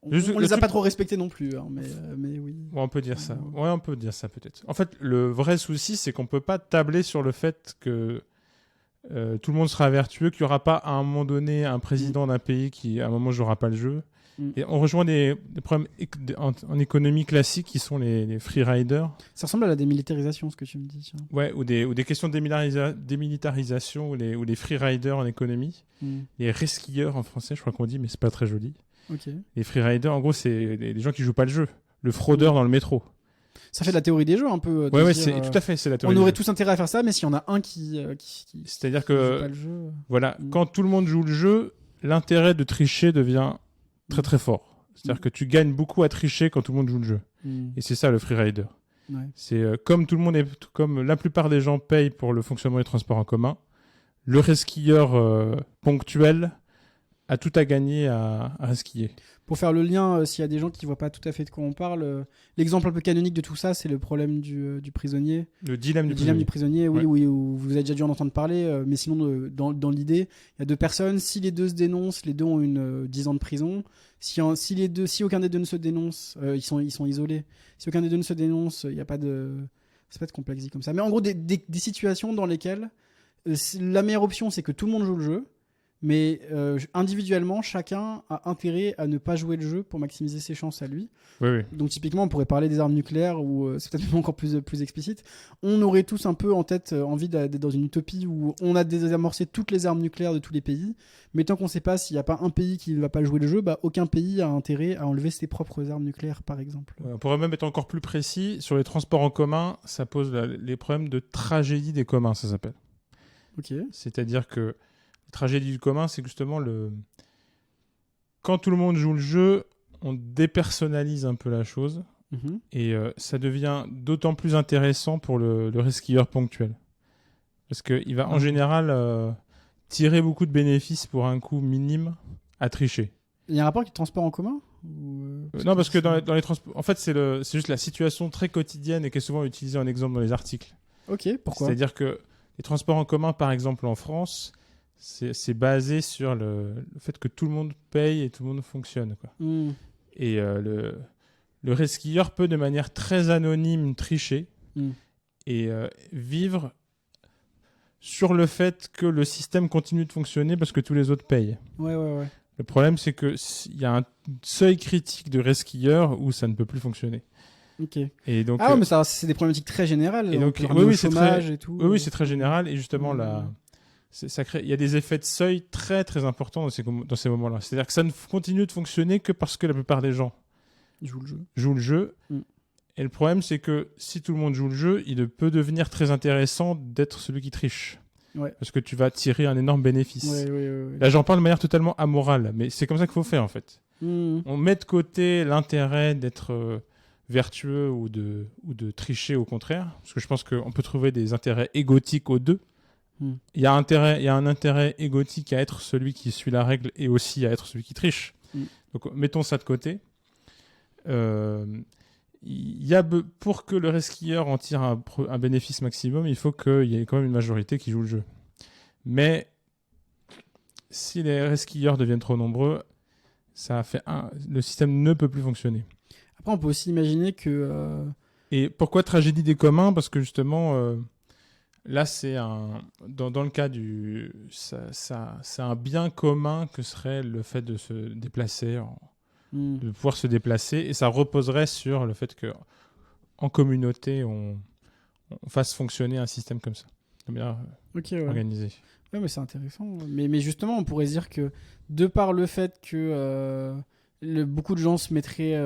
Speaker 2: On les a pas trop respectés non plus, hein, mais oui.
Speaker 1: Ouais, on peut dire ça. Ouais, on peut dire ça peut-être. En fait, le vrai souci, c'est qu'on peut pas tabler sur le fait que tout le monde sera vertueux, qu'il y aura pas à un moment donné un président d'un pays qui, à un moment, jouera pas le jeu. Et on rejoint des problèmes en économie classique qui sont les free riders.
Speaker 2: Ça ressemble à la démilitarisation, ce que tu me dis. Tiens.
Speaker 1: Ouais, ou des questions de démilitarisation ou les free riders en économie. Les resquilleurs en français, je crois qu'on dit, mais c'est pas très joli.
Speaker 2: Okay.
Speaker 1: Les free riders, en gros, c'est les gens qui jouent pas le jeu. Le fraudeur dans le métro.
Speaker 2: Ça fait de la théorie des jeux un peu.
Speaker 1: Ouais, tout à fait, c'est la théorie.
Speaker 2: On aurait tous intérêt à faire ça, mais s'il y en a un qui
Speaker 1: c'est-à-dire que
Speaker 2: joue pas le jeu.
Speaker 1: Voilà, quand tout le monde joue le jeu, l'intérêt de tricher devient très très fort. C'est-à-dire que tu gagnes beaucoup à tricher quand tout le monde joue le jeu. Et c'est ça le free rider.
Speaker 2: Ouais.
Speaker 1: C'est comme la plupart des gens payent pour le fonctionnement des transports en commun, le resquilleur ponctuel a tout à gagner à skier.
Speaker 2: Pour faire le lien, s'il y a des gens qui ne voient pas tout à fait de quoi on parle, l'exemple un peu canonique de tout ça, c'est le problème du prisonnier.
Speaker 1: Le dilemme
Speaker 2: du prisonnier, oui, où vous avez déjà dû en entendre parler, mais sinon, dans l'idée, il y a deux personnes, si les deux se dénoncent, les deux ont 10 ans de prison. Si aucun des deux ne se dénonce, ils sont isolés. Si aucun des deux ne se dénonce, il n'y a pas de... C'est pas de complexité comme ça. Mais en gros, des situations dans lesquelles la meilleure option, c'est que tout le monde joue le jeu. Mais individuellement, chacun a intérêt à ne pas jouer le jeu pour maximiser ses chances à lui.
Speaker 1: Oui.
Speaker 2: Donc typiquement, on pourrait parler des armes nucléaires, ou c'est peut-être même encore plus explicite. On aurait tous un peu en tête envie d'être dans une utopie où on a désamorcé toutes les armes nucléaires de tous les pays. Mais tant qu'on ne sait pas s'il n'y a pas un pays qui ne va pas jouer le jeu, aucun pays a intérêt à enlever ses propres armes nucléaires, par exemple.
Speaker 1: On pourrait même être encore plus précis. Sur les transports en commun, ça pose les problèmes de tragédie des communs, ça s'appelle.
Speaker 2: Ok.
Speaker 1: C'est-à-dire que la tragédie du commun, c'est justement quand tout le monde joue le jeu, on dépersonnalise un peu la chose et ça devient d'autant plus intéressant pour le resquilleur ponctuel. Parce qu'il va en général tirer beaucoup de bénéfices pour un coût minime à tricher.
Speaker 2: Il y a un rapport avec le transport en commun
Speaker 1: Non, parce que dans les transports... En fait, c'est juste la situation très quotidienne et qui est souvent utilisée en exemple dans les articles.
Speaker 2: Ok, pourquoi ?
Speaker 1: C'est-à-dire que les transports en commun, par exemple en France... C'est basé sur le fait que tout le monde paye et tout le monde fonctionne, quoi. Et le resquilleur peut de manière très anonyme tricher et vivre sur le fait que le système continue de fonctionner parce que tous les autres payent.
Speaker 2: Ouais.
Speaker 1: Le problème, c'est qu'il y a un seuil critique de resquilleur où ça ne peut plus fonctionner.
Speaker 2: Ok.
Speaker 1: Et donc,
Speaker 2: mais ça, c'est des problématiques très générales.
Speaker 1: Et donc,
Speaker 2: oui, c'est très, et tout.
Speaker 1: Oui, c'est très général. Et justement, ça crée, il y a des effets de seuil très très importants dans ces moments-là. C'est-à-dire que ça ne continue de fonctionner que parce que la plupart des gens jouent le jeu. Et le problème, c'est que si tout le monde joue le jeu, il peut devenir très intéressant d'être celui qui triche.
Speaker 2: Ouais.
Speaker 1: Parce que tu vas tirer un énorme bénéfice.
Speaker 2: Ouais.
Speaker 1: Là, j'en parle de manière totalement amorale, mais c'est comme ça qu'il faut faire en fait. On met de côté l'intérêt d'être vertueux ou de tricher au contraire, parce que je pense qu'on peut trouver des intérêts égotiques aux deux. Il y a un intérêt égotique à être celui qui suit la règle et aussi à être celui qui triche. Donc mettons ça de côté. Pour que le resquilleur en tire un bénéfice maximum, il faut qu'il y ait quand même une majorité qui joue le jeu. Mais si les resquilleurs deviennent trop nombreux, le système ne peut plus fonctionner.
Speaker 2: Après, on peut aussi imaginer que...
Speaker 1: Et pourquoi tragédie des communs ? Parce que justement, là, c'est dans le cas c'est un bien commun que serait le fait de se déplacer, de pouvoir se déplacer, et ça reposerait sur le fait que en communauté, on fasse fonctionner un système comme ça, organisé.
Speaker 2: Ouais, mais c'est intéressant. Mais justement, on pourrait dire que de par le fait que beaucoup de gens se mettraient,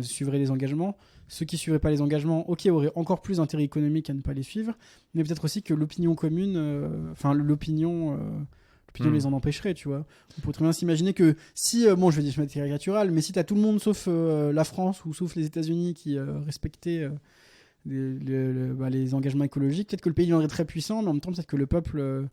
Speaker 2: suivraient les engagements, ceux qui suivraient pas les engagements, auraient encore plus d'intérêt économique à ne pas les suivre, mais peut-être aussi que l'opinion commune, l'opinion les en empêcherait, tu vois. On pourrait très bien s'imaginer que si, je vais dire, je vais être caricatural, mais si t'as tout le monde sauf la France ou sauf les États-Unis qui respectaient les engagements écologiques, peut-être que le pays deviendrait très puissant, mais en même temps, peut-être que le peuple,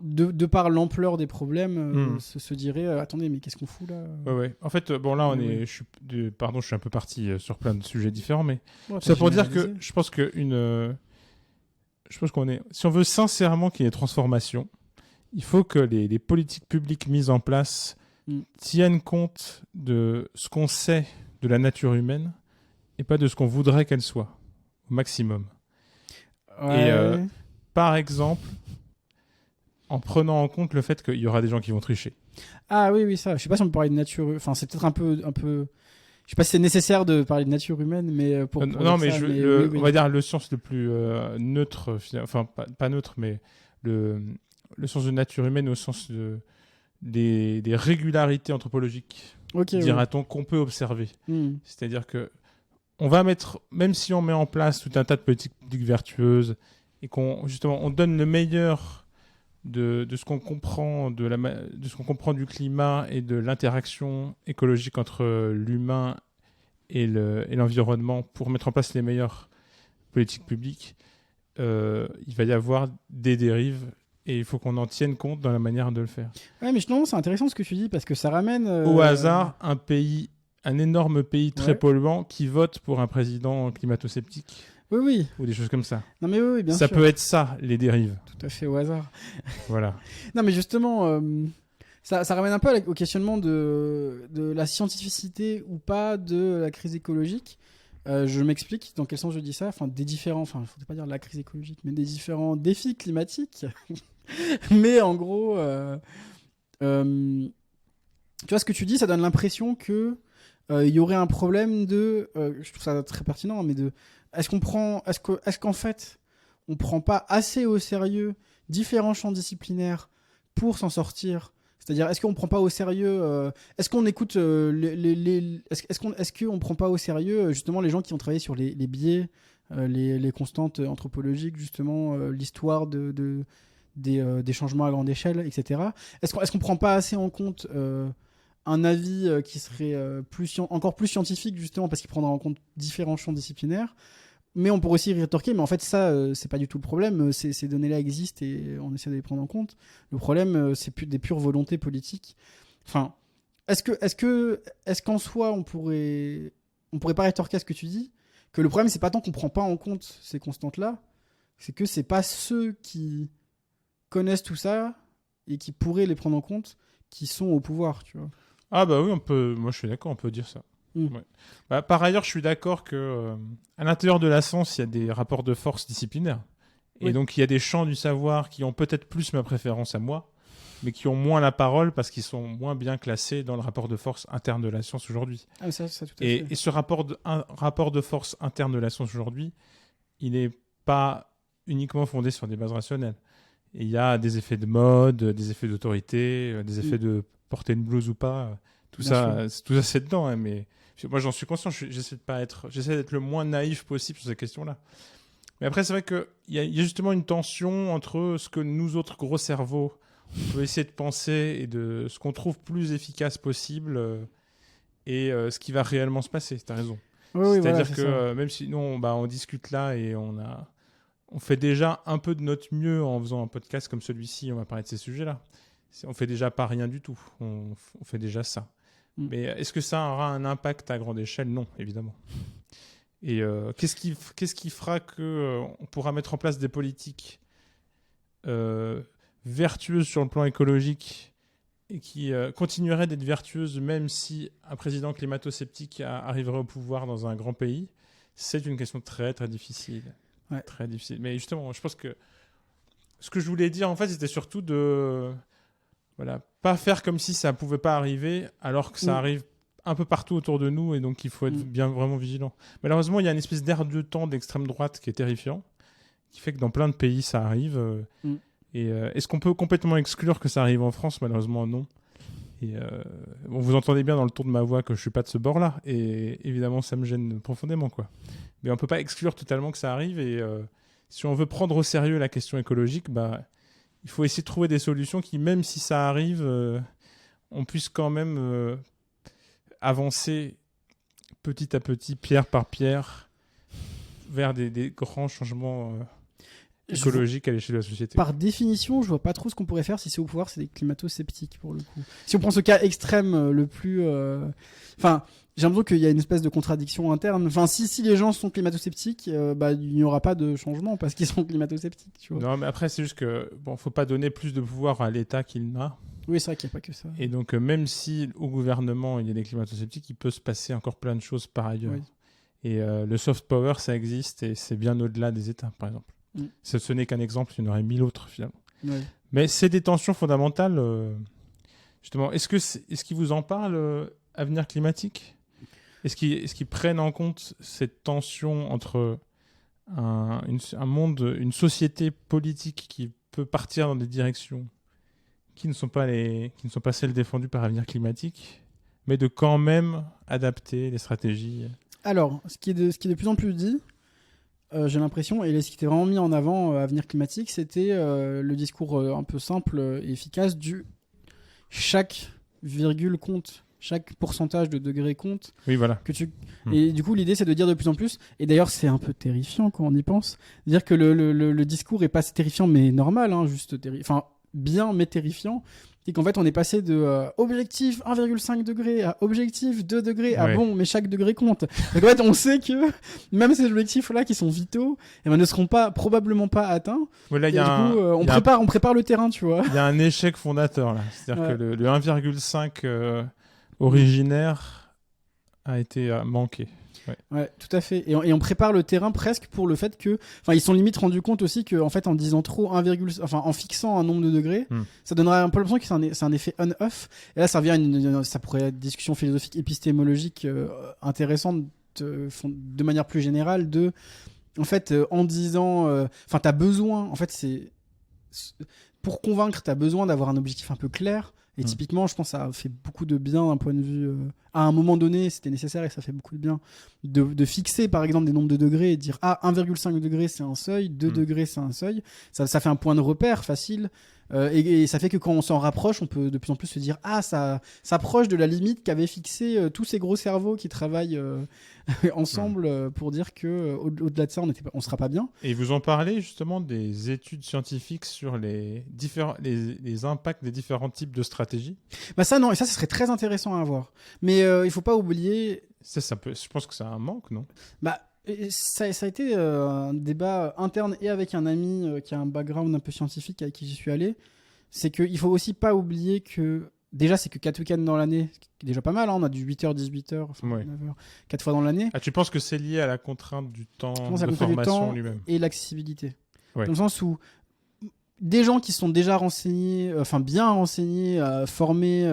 Speaker 2: de par l'ampleur des problèmes, se dirait attendez, mais qu'est-ce qu'on fout là ?
Speaker 1: Ouais. En fait, là, je suis un peu parti sur plein de sujets différents, mais c'est pour dire que je pense qu'on est. Si on veut sincèrement qu'il y ait des transformations, il faut que les politiques publiques mises en place tiennent compte de ce qu'on sait de la nature humaine et pas de ce qu'on voudrait qu'elle soit, au maximum.
Speaker 2: Ouais.
Speaker 1: Et par exemple, en prenant en compte le fait qu'il y aura des gens qui vont tricher.
Speaker 2: Ah oui, ça. Je sais pas si on peut parler de nature... Enfin, c'est peut-être un peu... Je sais pas si c'est nécessaire de parler de nature humaine, mais pour
Speaker 1: non, mais on va dire le sens le plus neutre, enfin pas neutre, mais le sens de nature humaine au sens des régularités anthropologiques, dira-t-on, qu'on peut observer. C'est-à-dire que on va même si on met en place tout un tas de politiques vertueuses et on donne le meilleur de ce qu'on comprend de ce qu'on comprend du climat et de l'interaction écologique entre l'humain et l'environnement pour mettre en place les meilleures politiques publiques, il va y avoir des dérives. Et il faut qu'on en tienne compte dans la manière de le faire.
Speaker 2: Ouais, mais c'est intéressant ce que tu dis, parce que ça ramène...
Speaker 1: Au hasard, un énorme pays très polluant qui vote pour un président climato-sceptique.
Speaker 2: Oui.
Speaker 1: Ou des choses comme ça.
Speaker 2: Non, mais oui, bien sûr.
Speaker 1: Ça peut être ça, les dérives.
Speaker 2: Tout à fait au hasard.
Speaker 1: Voilà.
Speaker 2: Non, mais justement, ça ramène un peu au questionnement de la scientificité ou pas de la crise écologique. Je m'explique dans quel sens je dis ça. Il ne faudrait pas dire la crise écologique, mais des différents défis climatiques. Mais en gros, tu vois ce que tu dis, ça donne l'impression que il y aurait un problème je trouve ça très pertinent, mais est-ce qu'en fait on prend pas assez au sérieux différents champs disciplinaires pour s'en sortir? C'est-à-dire, est-ce qu'on prend pas au sérieux est-ce qu'on écoute est-ce qu'on prend pas au sérieux justement les gens qui ont travaillé sur les biais, les constantes anthropologiques, justement l'histoire des changements à grande échelle, etc. Est-ce qu'on prend pas assez en compte un avis qui serait encore plus scientifique, justement parce qu'il prendra en compte différents champs disciplinaires? Mais on pourrait aussi rétorquer, mais en fait ça, c'est pas du tout le problème. Ces données-là existent et on essaie de les prendre en compte. Le problème, c'est des pures volontés politiques. Enfin, est-ce qu'en soi, on pourrait pas rétorquer à ce que tu dis, que le problème, c'est pas tant qu'on prend pas en compte ces constantes-là, c'est que c'est pas ceux qui connaissent tout ça et qui pourraient les prendre en compte qui sont au pouvoir, tu vois.
Speaker 1: Ah bah oui, moi je suis d'accord, on peut dire ça. Ouais. Par ailleurs, je suis d'accord que à l'intérieur de la science, il y a des rapports de force disciplinaires. Et donc, il y a des champs du savoir qui ont peut-être plus ma préférence à moi. mais qui ont moins la parole parce qu'ils sont moins bien classés dans le rapport de force interne de la science aujourd'hui.
Speaker 2: Ah, ça, tout à fait.
Speaker 1: Et ce rapport de force interne de la science aujourd'hui, il n'est pas uniquement fondé sur des bases rationnelles. Et il y a des effets de mode, des effets d'autorité, des effets de porter une blouse ou pas. Tout ça, c'est dedans. Hein, mais moi, j'en suis conscient. J'essaie d'être le moins naïf possible sur ces questions-là. Mais après, c'est vrai qu'il y a justement une tension entre ce que nous autres gros cerveaux, on peut essayer de penser et de ce qu'on trouve plus efficace possible et ce qui va réellement se passer. Tu as raison.
Speaker 2: Oui,
Speaker 1: C'est-à-dire que même si nous, on discute là et on fait déjà un peu de notre mieux en faisant un podcast comme celui-ci, on va parler de ces sujets-là. On fait déjà pas rien du tout. On fait déjà ça. Mais est-ce que ça aura un impact à grande échelle ? Non, évidemment. Et qu'est-ce qui fera qu'on pourra mettre en place des politiques vertueuses sur le plan écologique et qui continueraient d'être vertueuses même si un président climato-sceptique arriverait au pouvoir dans un grand pays ? C'est une question très, très difficile.
Speaker 2: Ouais.
Speaker 1: Très difficile. Mais justement, je pense que ce que je voulais dire, en fait, c'était surtout de pas faire comme si ça ne pouvait pas arriver, alors que ça arrive un peu partout autour de nous, et donc il faut être vraiment vigilant. Malheureusement, il y a une espèce d'air de temps d'extrême droite qui est terrifiant, qui fait que dans plein de pays, ça arrive. Et est-ce qu'on peut complètement exclure que ça arrive en France ? Malheureusement, non. Et vous entendez bien dans le ton de ma voix que je ne suis pas de ce bord-là, et évidemment, ça me gêne profondément, quoi. Mais on ne peut pas exclure totalement que ça arrive, et si on veut prendre au sérieux la question écologique, il faut essayer de trouver des solutions qui, même si ça arrive, on puisse quand même avancer petit à petit, pierre par pierre, vers des grands changements écologiques à l'échelle de la société.
Speaker 2: Par définition, je vois pas trop ce qu'on pourrait faire si c'est au pouvoir, c'est des climato-sceptiques pour le coup. Si on prend ce cas extrême le plus... Enfin, j'ai l'impression qu'il y a une espèce de contradiction interne. Enfin, si les gens sont climato-sceptiques, il n'y aura pas de changement parce qu'ils sont climato-sceptiques. Tu vois.
Speaker 1: Non, mais après, c'est juste que faut pas donner plus de pouvoir à l'État qu'il n'a.
Speaker 2: Oui, c'est vrai qu'il n'y a pas que ça.
Speaker 1: Et donc, même si au gouvernement, il y a des climato-sceptiques, il peut se passer encore plein de choses par ailleurs. Oui. Et le soft power, ça existe et c'est bien au-delà des États, par exemple. Ce n'est qu'un exemple, il y en aurait 1000 autres, finalement. Oui. Mais c'est des tensions fondamentales. Justement, est-ce qu'ils vous en parlent, avenir climatique ? Est-ce qu'ils prennent en compte cette tension entre un monde, une société politique qui peut partir dans des directions qui ne sont pas celles défendues par Avenir climatique, mais de quand même adapter les stratégies ?
Speaker 2: Alors, ce qui est de plus en plus dit, j'ai l'impression, et ce qui était vraiment mis en avant à Avenir climatique, c'était le discours un peu simple et efficace du chaque virgule compte. Chaque pourcentage de degrés compte.
Speaker 1: Oui, voilà.
Speaker 2: Et du coup, l'idée, c'est de dire de plus en plus, et d'ailleurs, c'est un peu terrifiant quand on y pense, de dire que le discours est pas terrifiant, mais normal, hein, enfin, bien, mais terrifiant. C'est qu'en fait, on est passé de objectif 1,5 degré à objectif 2 degrés à bon, mais chaque degré compte. Donc en fait, on sait que même ces objectifs-là qui sont vitaux, ne seront probablement pas atteints.
Speaker 1: Voilà,
Speaker 2: on prépare le terrain, tu vois.
Speaker 1: Il y a un échec fondateur, là. C'est-à-dire que le 1,5 originaire a été manqué.
Speaker 2: Ouais, tout à fait. Et on prépare le terrain presque pour le fait que, enfin, ils sont limite rendus compte aussi que, en fait, en disant trop en fixant un nombre de degrés, ça donnerait un peu l'impression que c'est un effet on-off. Et là, ça revient ça pourrait être une discussion philosophique, épistémologique intéressante de manière plus générale en fait, en disant, t'as besoin, en fait, pour convaincre, t'as besoin d'avoir un objectif un peu clair. Et typiquement, je pense que ça a fait beaucoup de bien d'un point de vue... à un moment donné, c'était nécessaire et ça fait beaucoup de bien de fixer, par exemple, des nombres de degrés et dire « Ah, 1,5 degré, c'est un seuil. 2 degrés, c'est un seuil. » Ça fait un point de repère facile. Et ça fait que quand on s'en rapproche, on peut de plus en plus se dire « Ah, ça s'approche de la limite qu'avaient fixé tous ces gros cerveaux qui travaillent ensemble pour dire qu'au-delà de ça, on sera pas bien. »
Speaker 1: Et vous en parlez justement des études scientifiques sur les impacts des différents types de stratégies ?
Speaker 2: Ça, non. Et ça serait très intéressant à voir. Mais il faut pas oublier...
Speaker 1: je pense que c'est un manque, non ?
Speaker 2: Ça a été un débat interne et avec un ami qui a un background un peu scientifique avec qui j'y suis allé. C'est qu'il faut aussi pas oublier que... Déjà, c'est que 4 week-ends dans l'année, c'est déjà pas mal. Hein, on a du 8h, 18h, 9h, 4 fois dans l'année.
Speaker 1: Ah, tu penses que c'est lié à la contrainte du temps de formation lui-même ?
Speaker 2: Et l'accessibilité.
Speaker 1: Ouais.
Speaker 2: Dans le sens où des gens qui sont déjà renseignés, bien renseignés, formés,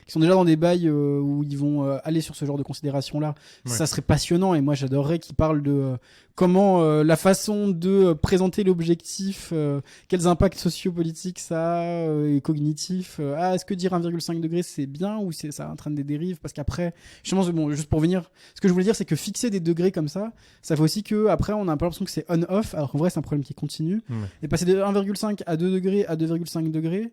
Speaker 2: qui sont déjà dans des bails où ils vont aller sur ce genre de considérations-là, ça serait passionnant. Et moi, j'adorerais qu'ils parlent de comment la façon de présenter l'objectif, quels impacts sociopolitiques ça a, et cognitifs. Est-ce que dire 1,5 degré, c'est bien ou ça entraîne des dérives? Parce qu'après, juste pour venir, ce que je voulais dire, c'est que fixer des degrés comme ça fait aussi que après on a un peu l'impression que c'est on-off, alors qu'en vrai, c'est un problème qui continue. Et passer de 1,5 à 2 degrés à 2,5 degrés,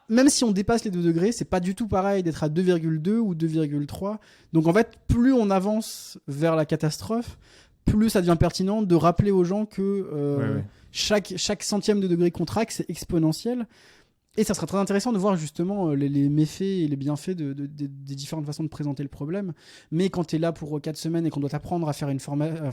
Speaker 2: même si on dépasse les 2 degrés, c'est pas du tout pareil d'être à 2,2 ou 2,3. Donc en fait, plus on avance vers la catastrophe, plus ça devient pertinent de rappeler aux gens que chaque centième de degré qu'on traque, c'est exponentiel. Et ça serait très intéressant de voir justement les méfaits et les bienfaits des différentes façons de présenter le problème. Mais quand tu es là pour 4 semaines et qu'on doit t'apprendre à faire une formation...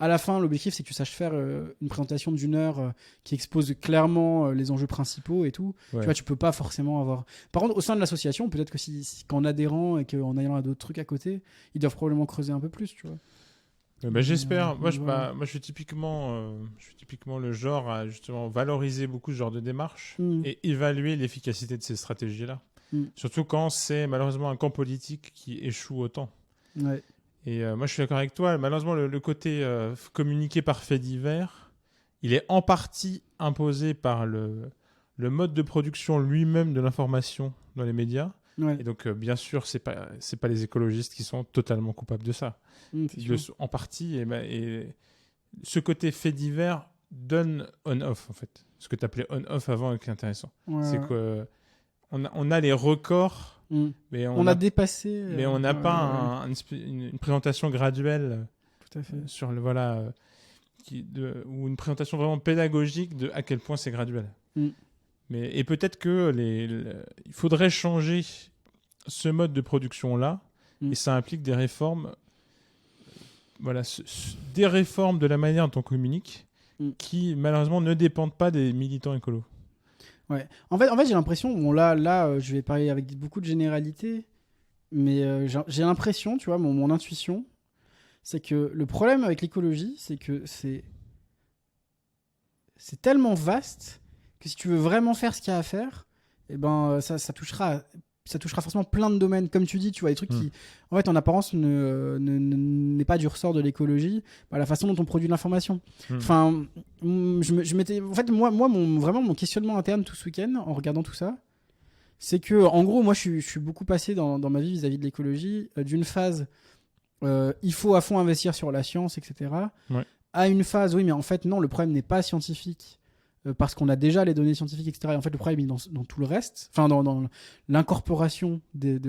Speaker 2: à la fin, l'objectif, c'est que tu saches faire une présentation d'1 heure qui expose clairement les enjeux principaux et tout. Tu vois, tu peux pas forcément avoir... Par contre, au sein de l'association, peut-être que qu'en adhérant et qu'en allant à d'autres trucs à côté, ils doivent probablement creuser un peu plus, tu vois.
Speaker 1: J'espère. Moi, je suis typiquement le genre à justement valoriser beaucoup ce genre de démarche et évaluer l'efficacité de ces stratégies-là. Surtout quand c'est malheureusement un camp politique qui échoue autant.
Speaker 2: Ouais.
Speaker 1: Et moi, je suis d'accord avec toi. Malheureusement, le côté communiqué par fait divers, il est en partie imposé par le mode de production lui-même de l'information dans les médias. Ouais. Et donc, bien sûr, c'est pas les écologistes qui sont totalement coupables de ça. En partie, et ce côté fait divers donne on-off, en fait. Ce que tu appelais on-off avant et qui est intéressant. C'est qu'on a les records, mais on a dépassé. Mais on n'a pas une présentation graduelle.
Speaker 2: Tout à fait.
Speaker 1: Sur le, ou une présentation vraiment pédagogique de à quel point c'est graduel. Et peut-être que il faudrait changer ce mode de production-là, et ça implique des réformes, des réformes de la manière dont on communique, qui malheureusement ne dépendent pas des militants écolos.
Speaker 2: Ouais. En fait, j'ai l'impression, là, je vais parler avec beaucoup de généralités, mais j'ai l'impression, tu vois, mon intuition, c'est que le problème avec l'écologie, c'est que c'est tellement vaste que si tu veux vraiment faire ce qu'il y a à faire, ça touchera forcément plein de domaines. Comme tu dis, tu vois, des trucs qui, en fait, en apparence, n'est pas du ressort de l'écologie, la façon dont on produit de l'information. Enfin, je m'étais... En fait, moi vraiment, mon questionnement interne tout ce week-end, en regardant tout ça, c'est que, en gros, moi, je suis beaucoup passé dans ma vie vis-à-vis de l'écologie, d'une phase, il faut à fond investir sur la science, etc., à une phase, oui, mais en fait, non, le problème n'est pas scientifique, parce qu'on a déjà les données scientifiques, etc. Et en fait, le problème est dans tout le reste, dans l'incorporation de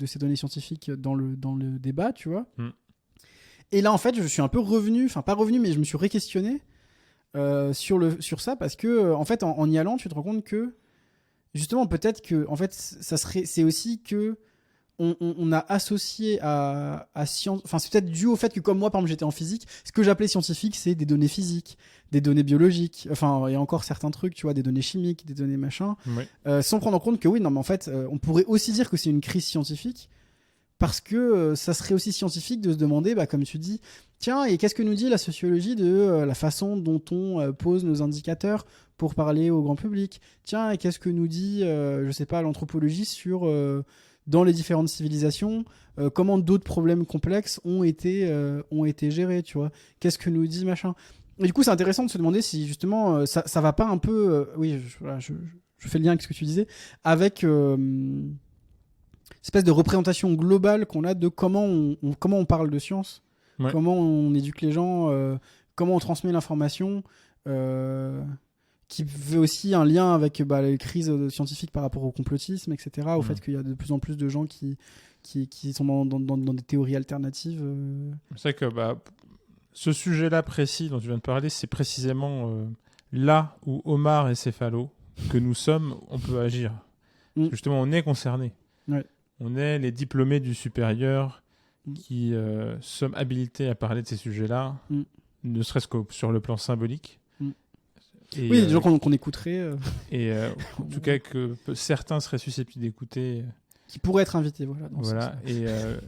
Speaker 2: ces données scientifiques dans le débat, tu vois. Et là, en fait, je suis un peu revenu, pas revenu, mais je me suis réquestionné sur ça, parce que, en fait, en y allant, tu te rends compte que, justement, peut-être que, en fait, c'est aussi que on a associé à science, c'est peut-être dû au fait que, comme moi, par exemple, j'étais en physique, ce que j'appelais scientifique, c'est des données physiques, des données biologiques, il y a encore certains trucs, tu vois, des données chimiques, des données machin, sans prendre en compte que oui, non, mais en fait, on pourrait aussi dire que c'est une crise scientifique, parce que ça serait aussi scientifique de se demander, comme tu dis, tiens, et qu'est-ce que nous dit la sociologie de la façon dont on pose nos indicateurs pour parler au grand public? Tiens, et qu'est-ce que nous dit, je sais pas, l'anthropologie sur... dans les différentes civilisations, comment d'autres problèmes complexes ont été gérés, tu vois. Qu'est-ce que nous dit machin. Et du coup, c'est intéressant de se demander si justement ça va pas un peu... oui, je fais le lien avec ce que tu disais, avec cette espèce de représentation globale qu'on a de comment on parle de science, comment on éduque les gens, comment on transmet l'information, qui fait aussi un lien avec les crises scientifiques par rapport au complotisme, etc., au fait qu'il y a de plus en plus de gens qui sont dans des théories alternatives.
Speaker 1: C'est vrai que ce sujet-là précis dont tu viens de parler, c'est précisément là où Omar et Céphalo, que nous sommes, on peut agir. Parce que justement, on est concernés. On est les diplômés du supérieur qui sommes habilités à parler de ces sujets-là, ne serait-ce que sur le plan symbolique. Et,
Speaker 2: oui, des gens qu'on écouterait.
Speaker 1: En tout cas, que certains seraient susceptibles d'écouter.
Speaker 2: Qui pourraient être invités, voilà.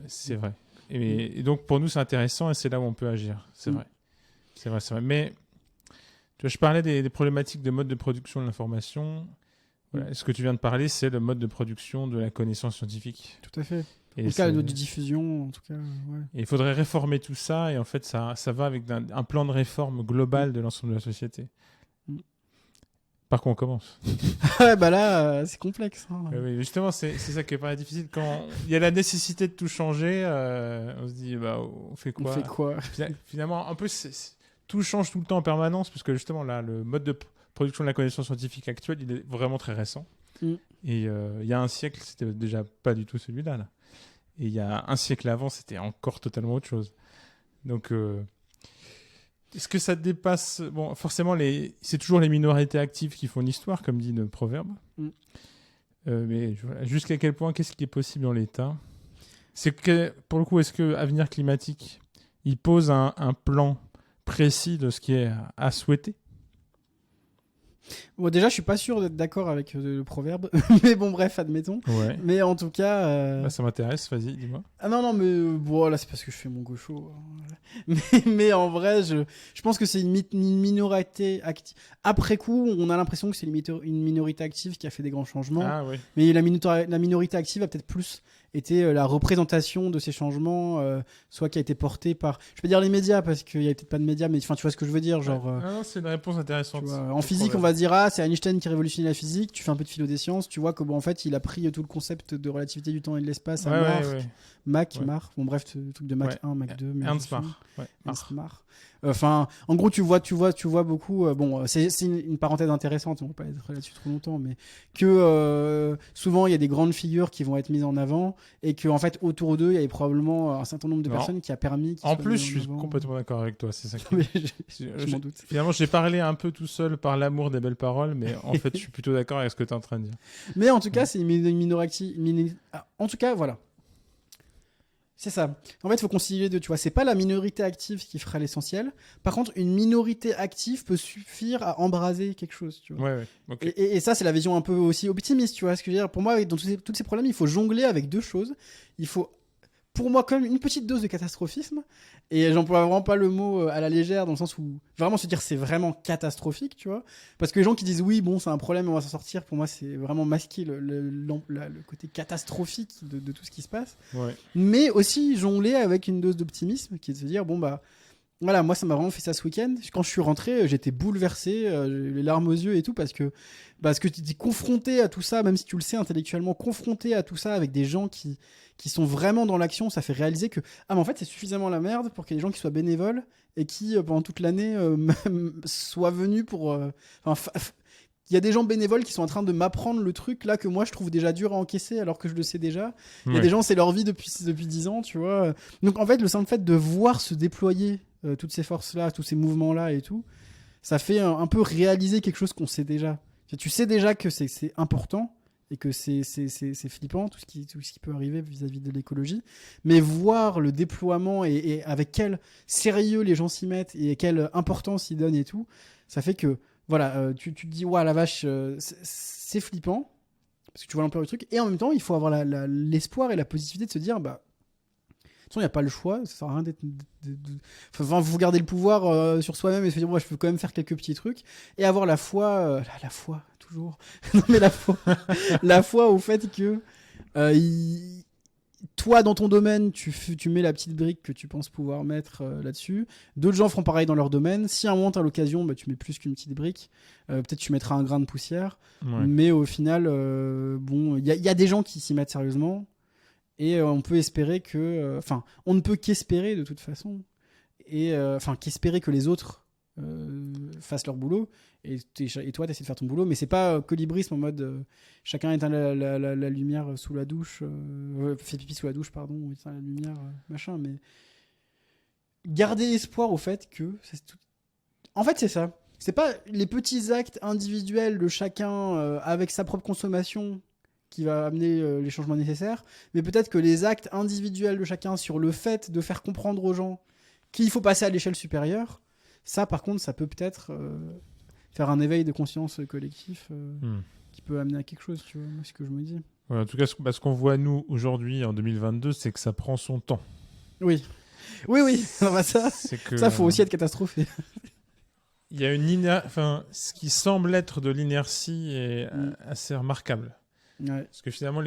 Speaker 1: C'est vrai. Et donc, pour nous, c'est intéressant et c'est là où on peut agir. C'est vrai. Mais Tu vois, je parlais des problématiques de mode de production de l'information. Voilà. Ce que tu viens de parler, c'est le mode de production de la connaissance scientifique.
Speaker 2: Tout à fait.
Speaker 1: Et
Speaker 2: en tout cas, le mode de diffusion, en tout cas, ouais.
Speaker 1: Et il faudrait réformer tout ça, et en fait, ça va avec un plan de réforme global de l'ensemble de la société. Par quoi on commence?
Speaker 2: Ouais, bah là, c'est complexe. Hein.
Speaker 1: Oui, justement, c'est ça qui est pas difficile. Quand il y a la nécessité de tout changer, on se dit, bah, on fait quoi?
Speaker 2: On fait quoi?
Speaker 1: Finalement, en plus, tout change tout le temps en permanence, parce que justement, là, le mode de production de la connaissance scientifique actuel, il est vraiment très récent. Et il y a un siècle, c'était déjà pas du tout celui-là. Là. Et il y a un siècle avant, c'était encore totalement autre chose. Donc... est-ce que ça dépasse... Bon, forcément, c'est toujours les minorités actives qui font l'histoire, comme dit le proverbe. Mais jusqu'à quel point, qu'est-ce qui est possible dans l'État? C'est que, pour le coup, est-ce que Avenir Climatique, il pose un plan précis de ce qui est à souhaiter?
Speaker 2: Bon, déjà, je suis pas sûr d'être d'accord avec le proverbe, mais bon, bref, admettons.
Speaker 1: Ouais.
Speaker 2: Mais en tout cas,
Speaker 1: ça m'intéresse, vas-y, dis-moi.
Speaker 2: Ah non, mais bon, là, c'est parce que je fais mon gaucho. Mais en vrai, je pense que c'est une minorité active. Après coup, on a l'impression que c'est une minorité active qui a fait des grands changements.
Speaker 1: Ah, oui.
Speaker 2: Mais la minorité active a peut-être plus été la représentation de ces changements, soit qui a été portée par, je peux dire les médias, parce qu'il y a peut-être pas de médias, mais tu vois ce que je veux dire, genre.
Speaker 1: Non, c'est une réponse intéressante.
Speaker 2: En physique, on va se dire, ah, c'est Einstein qui révolutionne la physique. Tu fais un peu de philo des sciences, tu vois que bon, en fait, il a pris tout le concept de relativité du temps et de l'espace à Mach, bon bref, le truc de Mach 1, Mach 2,
Speaker 1: Ernst Mach.
Speaker 2: Ernst Mach. Enfin, en gros, tu vois beaucoup. Bon, c'est une parenthèse intéressante. On va pas être là-dessus trop longtemps, mais que souvent il y a des grandes figures qui vont être mises en avant et que en fait autour d'eux il y a probablement un certain nombre de personnes qui a permis.
Speaker 1: En plus, je suis complètement d'accord avec toi. C'est ça.
Speaker 2: Je m'en doute.
Speaker 1: Finalement, j'ai parlé un peu tout seul par l'amour des belles paroles, mais en fait, je suis plutôt d'accord avec ce que tu es en train de dire.
Speaker 2: Mais en tout cas, c'est une minorité. En tout cas, voilà. C'est ça. En fait, il faut concilier les deux, tu vois. C'est pas la minorité active qui fera l'essentiel. Par contre, une minorité active peut suffire à embraser quelque chose, tu vois.
Speaker 1: Okay.
Speaker 2: Et ça, c'est la vision un peu aussi optimiste, tu vois. Ce que je veux dire, pour moi, dans tous ces problèmes, il faut jongler avec deux choses. Il faut, pour moi, quand même une petite dose de catastrophisme. Et j'emploie vraiment pas le mot à la légère, dans le sens où vraiment se dire c'est vraiment catastrophique, tu vois. Parce que les gens qui disent oui, bon, c'est un problème, on va s'en sortir, pour moi, c'est vraiment masquer le côté catastrophique de tout ce qui se passe. Mais aussi jongler avec une dose d'optimisme, qui est de se dire, bon, bah, voilà, moi, ça m'a vraiment fait ça ce week-end. Quand je suis rentré, j'étais bouleversé, les larmes aux yeux et tout, parce que tu dis confronté à tout ça, même si tu le sais intellectuellement, confronté à tout ça avec des gens qui sont vraiment dans l'action, ça fait réaliser que mais en fait c'est suffisamment la merde pour qu'il y ait des gens qui soient bénévoles et qui pendant toute l'année soient venus pour il y a des gens bénévoles qui sont en train de m'apprendre le truc là que moi je trouve déjà dur à encaisser alors que je le sais déjà. Il y a des gens, c'est leur vie depuis 10 ans, tu vois. Donc en fait, le simple fait de voir se déployer toutes ces forces là, tous ces mouvements là et tout, ça fait un peu réaliser quelque chose qu'on sait déjà. Tu sais déjà que c'est important et que c'est flippant tout ce qui peut arriver vis-à-vis de l'écologie, mais voir le déploiement et avec quel sérieux les gens s'y mettent et quelle importance ils donnent et tout, ça fait que voilà, tu te dis ouais la vache, c'est flippant parce que tu vois l'ampleur du truc, et en même temps il faut avoir l'espoir et la positivité de se dire bah de toute façon, il n'y a pas le choix, ça sert à rien Enfin, vous gardez le pouvoir sur soi-même et se dire, moi, je peux quand même faire quelques petits trucs. Et avoir la foi, toujours. Non, mais la foi au fait que toi, dans ton domaine, tu mets la petite brique que tu penses pouvoir mettre là-dessus. D'autres gens feront pareil dans leur domaine. Si à un moment, tu as l'occasion, bah, tu mets plus qu'une petite brique. Peut-être tu mettras un grain de poussière. Mais au final, bon, il y a des gens qui s'y mettent sérieusement. Et on peut espérer que... Enfin, on ne peut qu'espérer de toute façon. Et qu'espérer que les autres fassent leur boulot. Et toi, tu essaies de faire ton boulot. Mais c'est pas colibrisme en mode... chacun éteint la lumière sous la douche. Fait pipi sous la douche, pardon. Éteint la lumière, machin. Mais garder espoir au fait que... En fait, c'est ça. C'est pas les petits actes individuels de chacun avec sa propre consommation qui va amener les changements nécessaires, mais peut-être que les actes individuels de chacun sur le fait de faire comprendre aux gens qu'il faut passer à l'échelle supérieure, ça par contre ça peut-être faire un éveil de conscience collectif qui peut amener à quelque chose, tu vois, c'est ce que je me dis.
Speaker 1: Ouais, en tout cas, ce qu'on voit nous aujourd'hui en 2022, c'est que ça prend son temps.
Speaker 2: Oui. Ça faut aussi être catastrophé.
Speaker 1: il y a ce qui semble être de l'inertie est assez remarquable.
Speaker 2: Ouais.
Speaker 1: Parce que finalement,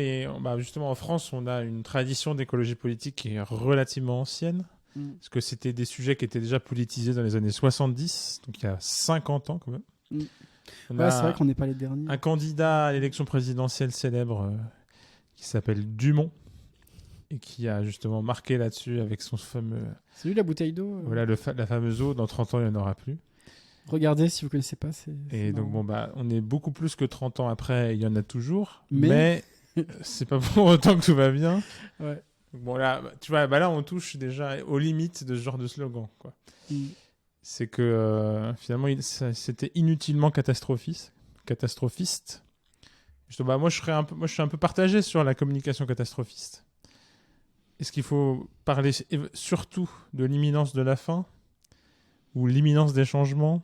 Speaker 1: justement en France, on a une tradition d'écologie politique qui est relativement ancienne. Parce que c'était des sujets qui étaient déjà politisés dans les années 70, donc il y a 50 ans quand même.
Speaker 2: C'est vrai qu'on n'est pas les derniers.
Speaker 1: Un candidat à l'élection présidentielle célèbre qui s'appelle Dumont et qui a justement marqué là-dessus avec son fameux...
Speaker 2: C'est lui la bouteille d'eau
Speaker 1: Voilà, la fameuse eau, dans 30 ans, il n'y en aura plus.
Speaker 2: Regardez si vous ne connaissez pas.
Speaker 1: Et donc, on est beaucoup plus que 30 ans après, il y en a toujours. Mais c'est pas pour autant que tout va bien.
Speaker 2: Ouais.
Speaker 1: Bon, là, tu vois, là, on touche déjà aux limites de ce genre de slogan, quoi. C'est que finalement, c'était inutilement catastrophiste. Moi, je suis un peu partagé sur la communication catastrophiste. Est-ce qu'il faut parler surtout de l'imminence de la fin ou l'imminence des changements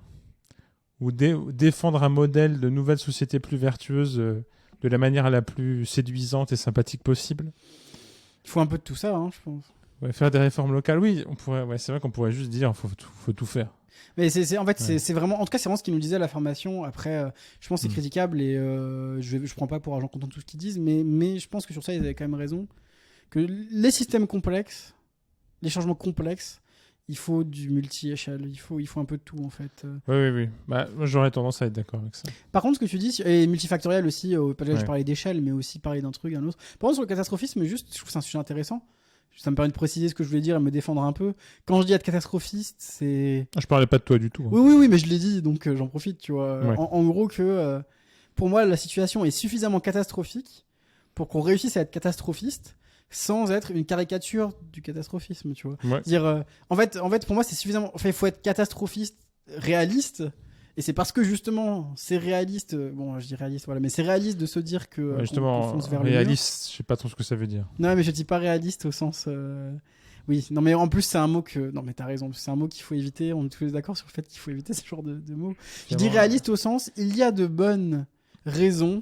Speaker 1: ou défendre un modèle de nouvelle société plus vertueuse de la manière la plus séduisante et sympathique possible?
Speaker 2: Il faut un peu de tout ça, je pense.
Speaker 1: Ouais, faire des réformes locales, oui, c'est vrai qu'on pourrait juste dire qu'il faut tout faire.
Speaker 2: Mais c'est vraiment, en tout cas, c'est vraiment ce qu'ils nous disaient à la formation. Après, je pense que c'est critiquable et je prends pas pour argent comptant tout ce qu'ils disent, mais je pense que sur ça, ils avaient quand même raison. Que les systèmes complexes, les changements complexes, il faut du multi-échelle, il faut un peu de tout en fait.
Speaker 1: Oui. Moi, j'aurais tendance à être d'accord avec ça.
Speaker 2: Par contre, ce que tu dis, et multifactoriel aussi, je parlais d'échelle, mais aussi parler d'un truc, d'un autre. Par contre, sur le catastrophisme, je trouve que c'est un sujet intéressant. Ça me permet de préciser ce que je voulais dire et me défendre un peu. Quand je dis être catastrophiste, c'est...
Speaker 1: Je parlais pas de toi du tout.
Speaker 2: Oui, mais je l'ai dit, donc j'en profite, tu vois.
Speaker 1: Ouais.
Speaker 2: En gros que, pour moi, la situation est suffisamment catastrophique pour qu'on réussisse à être catastrophiste sans être une caricature du catastrophisme, tu vois.
Speaker 1: Ouais.
Speaker 2: Dire, en fait, pour moi, c'est suffisamment... Enfin, il faut être catastrophiste, réaliste, et c'est parce que, justement, c'est réaliste... Bon, je dis réaliste, voilà, mais c'est réaliste de se dire que...
Speaker 1: justement,
Speaker 2: qu'on fonce vers
Speaker 1: réaliste, je sais pas trop ce que ça veut dire.
Speaker 2: Non, mais je dis pas réaliste au sens... Oui, non, mais en plus, c'est un mot que... Non, mais t'as raison, c'est un mot qu'il faut éviter. On est tous d'accord sur le fait qu'il faut éviter ce genre de mots. Je dis réaliste au sens, il y a de bonnes raisons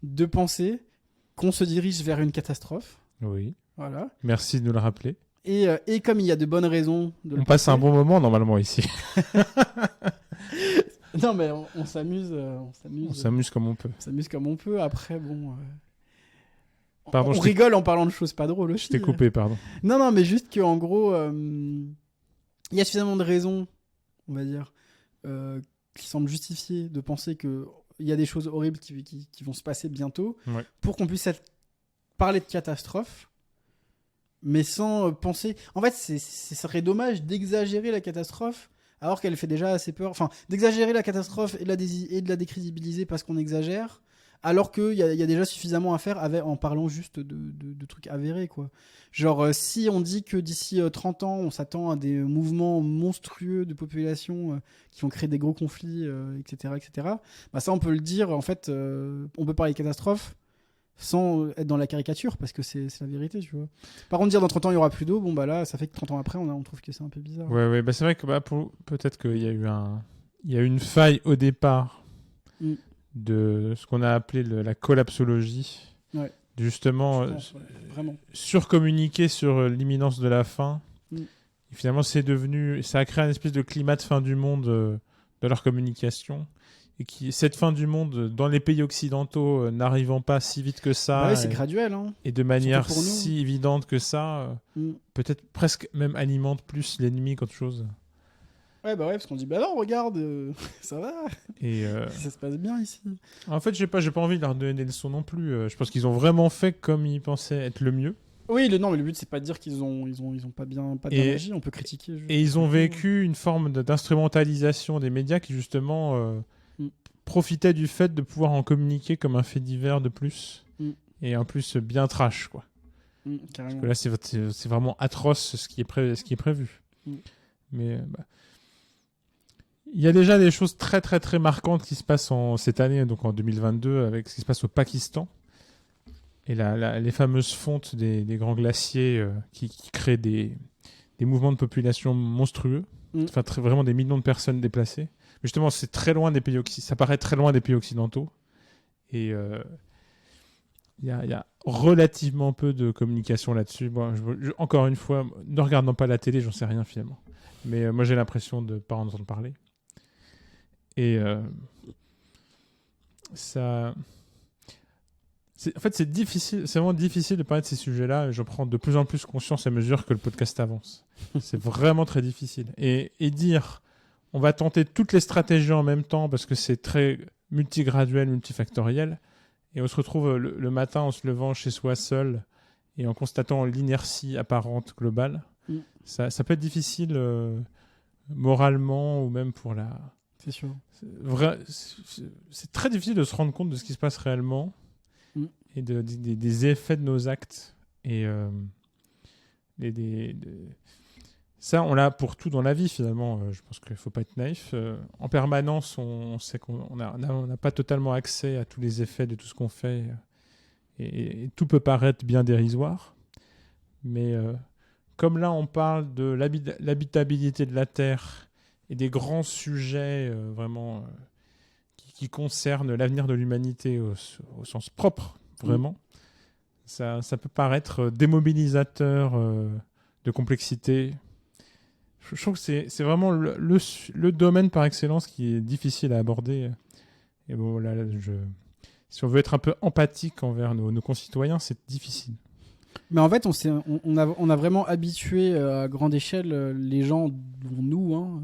Speaker 2: de penser qu'on se dirige vers une catastrophe.
Speaker 1: Oui.
Speaker 2: Voilà.
Speaker 1: Merci de nous le rappeler.
Speaker 2: Et comme il y a de bonnes raisons de le
Speaker 1: On passe
Speaker 2: penser,
Speaker 1: un bon moment, normalement, ici.
Speaker 2: Non, mais on s'amuse.
Speaker 1: On s'amuse comme on peut.
Speaker 2: On s'amuse comme on peut. Après, bon...
Speaker 1: Pardon,
Speaker 2: on rigole en parlant de choses pas drôles aussi.
Speaker 1: Je t'ai coupé, pardon.
Speaker 2: Non, mais juste qu'en gros, il y a suffisamment de raisons, on va dire, qui semblent justifier de penser qu'il y a des choses horribles qui vont se passer bientôt, pour qu'on puisse parler de catastrophe, mais sans penser... En fait, ça serait dommage d'exagérer la catastrophe alors qu'elle fait déjà assez peur. Enfin, d'exagérer la catastrophe et de la décrédibiliser parce qu'on exagère, alors qu'il y a déjà suffisamment à faire en parlant juste de trucs avérés, quoi. Genre, si on dit que d'ici 30 ans, on s'attend à des mouvements monstrueux de population qui vont créer des gros conflits, etc., bah ça, on peut le dire, en fait, on peut parler de catastrophe sans être dans la caricature, parce que c'est la vérité, tu vois. Par contre, dire dans 30 ans, il n'y aura plus d'eau, bon, bah là, ça fait que 30 ans après, on trouve que c'est un peu bizarre.
Speaker 1: Ouais, bah c'est vrai que peut-être qu'il y a eu une faille au départ de ce qu'on a appelé la collapsologie.
Speaker 2: Ouais.
Speaker 1: Justement,
Speaker 2: vraiment.
Speaker 1: Surcommuniquer sur l'imminence de la fin. Et finalement, ça a créé un espèce de climat de fin du monde de leur communication. Et cette fin du monde, dans les pays occidentaux, n'arrivant pas si vite que ça.
Speaker 2: Ouais, c'est graduel. Hein.
Speaker 1: Et de manière si évidente que ça, peut-être presque même alimente plus l'ennemi qu'autre chose.
Speaker 2: Ouais, parce qu'on dit, bah non, regarde, ça va.
Speaker 1: Et
Speaker 2: ça se passe bien ici.
Speaker 1: En fait, j'ai pas envie de leur donner des leçons non plus. Je pense qu'ils ont vraiment fait comme ils pensaient être le mieux.
Speaker 2: Oui, non, mais le but, c'est pas de dire qu'ils ont pas bien agi, on peut critiquer.
Speaker 1: Et ils ont vécu une forme d'instrumentalisation des médias qui, justement, profitait du fait de pouvoir en communiquer comme un fait divers de plus. Et en plus, bien trash, quoi. Parce que là, c'est vraiment atroce ce qui est prévu. Mais... il y a déjà des choses très très très marquantes qui se passent cette année, donc en 2022, avec ce qui se passe au Pakistan. Et les fameuses fontes des grands glaciers qui créent des mouvements de population monstrueux. Enfin, vraiment des millions de personnes déplacées. Mais justement, c'est très loin des pays ça paraît très loin des pays occidentaux. Et il y a relativement peu de communication là-dessus. Bon, encore une fois, ne regardant pas la télé, j'en sais rien finalement. Mais moi, j'ai l'impression de ne pas en entendre parler. Et ça... En fait, c'est difficile, c'est vraiment difficile de parler de ces sujets-là. Et j'en prends de plus en plus conscience à mesure que le podcast avance. C'est vraiment très difficile. Et dire, on va tenter toutes les stratégies en même temps parce que c'est très multigraduel, multifactoriel. Et on se retrouve le matin en se levant chez soi seul et en constatant l'inertie apparente globale. Ça peut être difficile moralement ou même pour la...
Speaker 2: C'est sûr.
Speaker 1: C'est très difficile de se rendre compte de ce qui se passe réellement. Et des effets de nos actes. Et ça, on l'a pour tout dans la vie, finalement. Je pense qu'il ne faut pas être naïf. En permanence, on sait qu'on n'a pas totalement accès à tous les effets de tout ce qu'on fait. Et tout peut paraître bien dérisoire. Mais comme là, on parle de l'habitabilité de la Terre et des grands sujets vraiment qui concernent l'avenir de l'humanité au sens propre, vraiment. Ça peut paraître démobilisateur de complexité. Je trouve que c'est vraiment le domaine par excellence qui est difficile à aborder. Et bon, là, si on veut être un peu empathique envers nos concitoyens, c'est difficile.
Speaker 2: Mais en fait, on a vraiment habitué à grande échelle les gens, dont nous,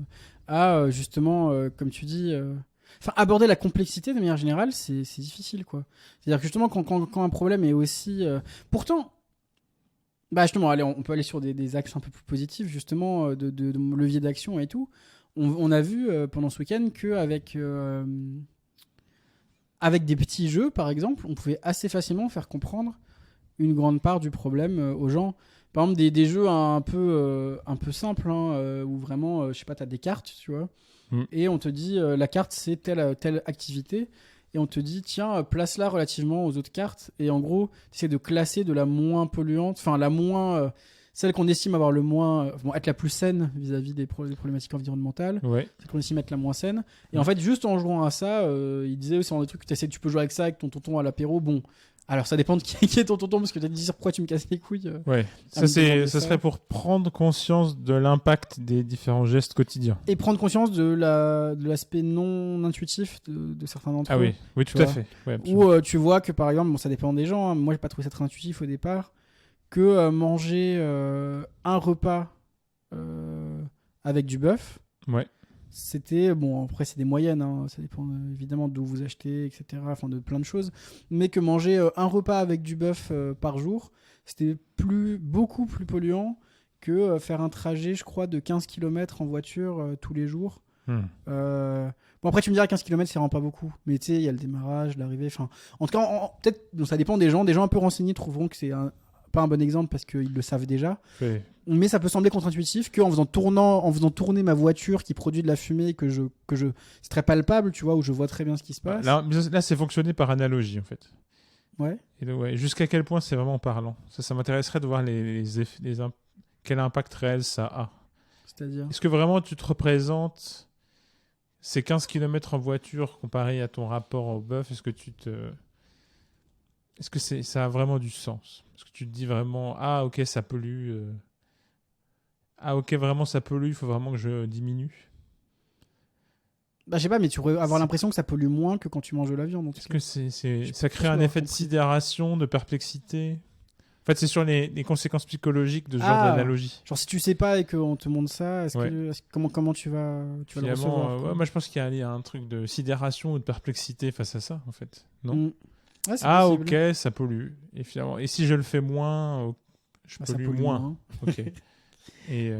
Speaker 2: à justement, comme tu dis... aborder la complexité de manière générale, c'est difficile, quoi. C'est-à-dire que justement, quand un problème est aussi... Pourtant, justement, allez, on peut aller sur des axes un peu plus positifs, justement, de levier d'action et tout. On a vu pendant ce week-end qu'avec avec des petits jeux, par exemple, on pouvait assez facilement faire comprendre une grande part du problème aux gens. Par exemple, des jeux un peu simples, où vraiment, je sais pas, t'as des cartes, tu vois. Et on te dit, la carte, c'est telle activité. Et on te dit, tiens, place-la relativement aux autres cartes. Et en gros, tu essaies de classer de la moins polluante, enfin, la moins... celle qu'on estime avoir le moins... être la plus saine vis-à-vis des problématiques environnementales.
Speaker 1: Ouais.
Speaker 2: Celle qu'on estime être la moins saine. Et en fait, juste en jouant à ça, il disait, c'est des trucs que tu peux jouer avec ça, avec ton tonton à l'apéro. Bon... Alors, ça dépend de qui est ton tonton, parce que tu vas te dire pourquoi tu me casses les couilles.
Speaker 1: Ouais, ça serait pour prendre conscience de l'impact des différents gestes quotidiens.
Speaker 2: Et prendre conscience de l'aspect non intuitif de certains d'entre eux.
Speaker 1: Ah oui, tout à fait. Ouais,
Speaker 2: où tu vois que, par exemple, ça dépend des gens, moi, j'ai pas trouvé ça très intuitif au départ, que manger un repas avec du bœuf.
Speaker 1: Ouais.
Speaker 2: C'était, après c'est des moyennes, ça dépend évidemment d'où vous achetez, etc., enfin de plein de choses, mais que manger un repas avec du bœuf par jour, c'était beaucoup plus polluant que faire un trajet, je crois, de 15 km en voiture tous les jours. Après tu me diras 15 km c'est vraiment pas beaucoup, mais tu sais, il y a le démarrage, l'arrivée, enfin, en tout cas, peut-être, ça dépend des gens un peu renseignés trouveront que c'est pas un bon exemple parce qu'ils le savent déjà.
Speaker 1: Oui.
Speaker 2: Mais ça peut sembler contre-intuitif qu'en faisant tourner ma voiture qui produit de la fumée c'est très palpable, tu vois, où je vois très bien ce qui se passe.
Speaker 1: Là c'est fonctionné par analogie en fait.
Speaker 2: Ouais.
Speaker 1: Et donc, jusqu'à quel point c'est vraiment parlant. Ça m'intéresserait de voir quel impact réel ça a.
Speaker 2: C'est-à-dire,
Speaker 1: est-ce que vraiment tu te représentes ces 15 km en voiture comparé à ton rapport au bœuf? Est-ce que ça a vraiment du sens? Est-ce que tu te dis vraiment, ah ok, ça pollue, vraiment ça pollue, il faut vraiment que je diminue?
Speaker 2: je sais pas, mais tu pourrais avoir l'impression que ça pollue moins que quand tu manges de la viande.
Speaker 1: Est-ce que ça crée un effet de sidération, de perplexité? En fait, c'est sur les conséquences psychologiques de ce genre d'analogie.
Speaker 2: Genre, si tu sais pas et qu'on te montre ça, comment tu vas le recevoir,
Speaker 1: moi je pense qu'il y a un truc de sidération ou de perplexité face à ça, en fait. Non?
Speaker 2: Ouais, possible.
Speaker 1: Ok, ça pollue. Et finalement, et si je le fais moins, je pollue moins. Ok. Et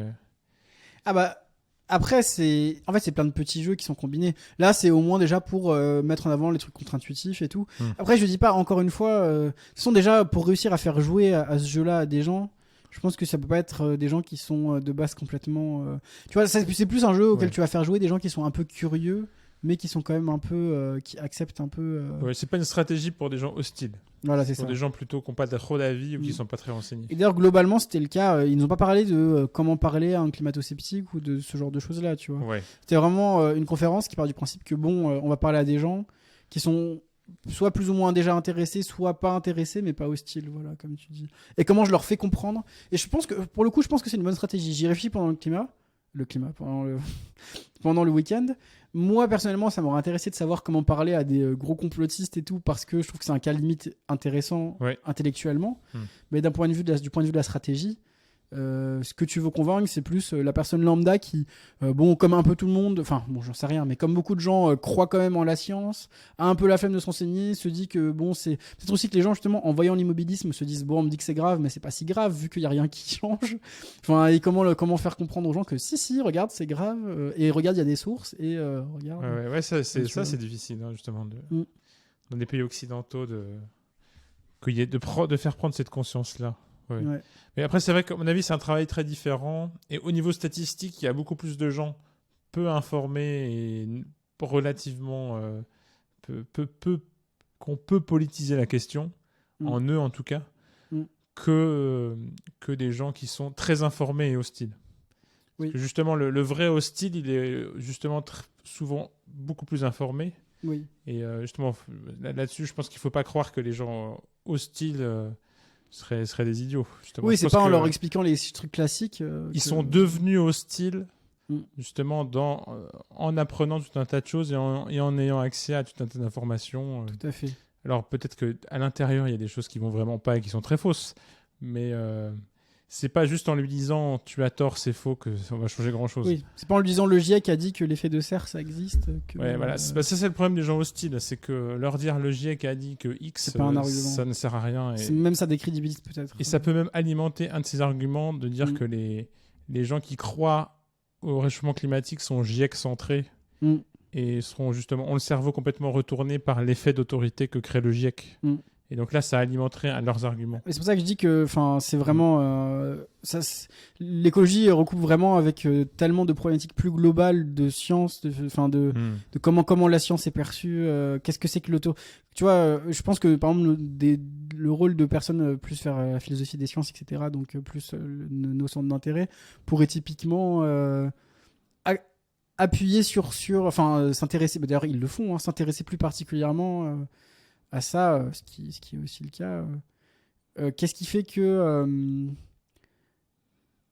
Speaker 2: après, c'est plein de petits jeux qui sont combinés. Là, c'est au moins déjà pour mettre en avant les trucs contre-intuitifs et tout. Après, je dis pas, encore une fois, ce sont déjà pour réussir à faire jouer à ce jeu-là à des gens. Je pense que ça peut pas être des gens qui sont de base complètement... Tu vois, c'est plus un jeu auquel tu vas faire jouer des gens qui sont un peu curieux, mais qui sont quand même un peu... qui acceptent un peu...
Speaker 1: c'est pas une stratégie pour des gens hostiles.
Speaker 2: Voilà, c'est
Speaker 1: pour
Speaker 2: ça.
Speaker 1: des gens plutôt qui n'ont pas trop d'avis ou qui sont pas très renseignés.
Speaker 2: Et d'ailleurs, globalement, c'était le cas. Ils n'ont pas parlé de comment parler à un climato-sceptique ou de ce genre de choses-là, tu vois.
Speaker 1: Ouais.
Speaker 2: C'était vraiment une conférence qui part du principe que, on va parler à des gens qui sont soit plus ou moins déjà intéressés, soit pas intéressés, mais pas hostiles, voilà, comme tu dis. Et comment je leur fais comprendre. Et je pense que, pour le coup, c'est une bonne stratégie. J'y réfléchis pendant le climat. le climat pendant le week-end. Moi, personnellement, ça m'aurait intéressé de savoir comment parler à des gros complotistes et tout, parce que je trouve que c'est un cas limite intéressant intellectuellement. Mais du point de vue de la stratégie, ce que tu veux convaincre, c'est plus la personne lambda qui, comme un peu tout le monde, enfin, j'en sais rien, mais comme beaucoup de gens croient quand même en la science, a un peu la flemme de se renseigner, se dit que, c'est peut-être aussi que les gens, justement, en voyant l'immobilisme, se disent, on me dit que c'est grave, mais c'est pas si grave, vu qu'il y a rien qui change. Enfin, et comment faire comprendre aux gens que si, regarde, c'est grave, et regarde, il y a des sources, et regarde.
Speaker 1: C'est difficile, hein, justement, dans les pays occidentaux, de faire prendre cette conscience-là. Ouais. Mais après, c'est vrai qu'à mon avis, c'est un travail très différent. Et au niveau statistique, il y a beaucoup plus de gens peu informés et relativement qu'on peut politiser la question, en eux en tout cas, que des gens qui sont très informés et hostiles. Parce que justement, le vrai hostile, il est justement souvent beaucoup plus informé.
Speaker 2: Oui.
Speaker 1: Et justement, là-dessus, je pense qu'il ne faut pas croire que les gens hostiles... seraient des idiots. Justement.
Speaker 2: Oui, c'est pas en leur expliquant les trucs classiques.
Speaker 1: Ils sont devenus hostiles, justement, en apprenant tout un tas de choses et en ayant accès à tout un tas d'informations.
Speaker 2: Tout à fait.
Speaker 1: Alors, peut-être qu'à l'intérieur, il y a des choses qui vont vraiment pas et qui sont très fausses. Mais c'est pas juste en lui disant « tu as tort, c'est faux » que ça va changer grand-chose.
Speaker 2: Oui, c'est pas en lui disant le GIEC a dit que l'effet de serre, ça existe.
Speaker 1: Voilà. Ça, c'est le problème des gens hostiles. C'est que leur dire le GIEC a dit que X, ça ne sert à rien.
Speaker 2: C'est même ça décrédibilise peut-être.
Speaker 1: Et ça peut même alimenter un de ces arguments de dire que les gens qui croient au réchauffement climatique sont GIEC-centrés et ont le cerveau complètement retourné par l'effet d'autorité que crée le GIEC. Et donc là, ça alimenterait leurs arguments.
Speaker 2: Et c'est pour ça que je dis que c'est vraiment... l'écologie recoupe vraiment avec tellement de problématiques plus globales de science, de comment la science est perçue, qu'est-ce que c'est que l'auto... Tu vois, je pense que par exemple, le rôle de personnes plus faire la philosophie des sciences, etc., donc plus nos centres d'intérêt, pourrait typiquement... appuyer sur s'intéresser, d'ailleurs ils le font, s'intéresser plus particulièrement à ça, ce qui est aussi le cas. Qu'est-ce qui fait que...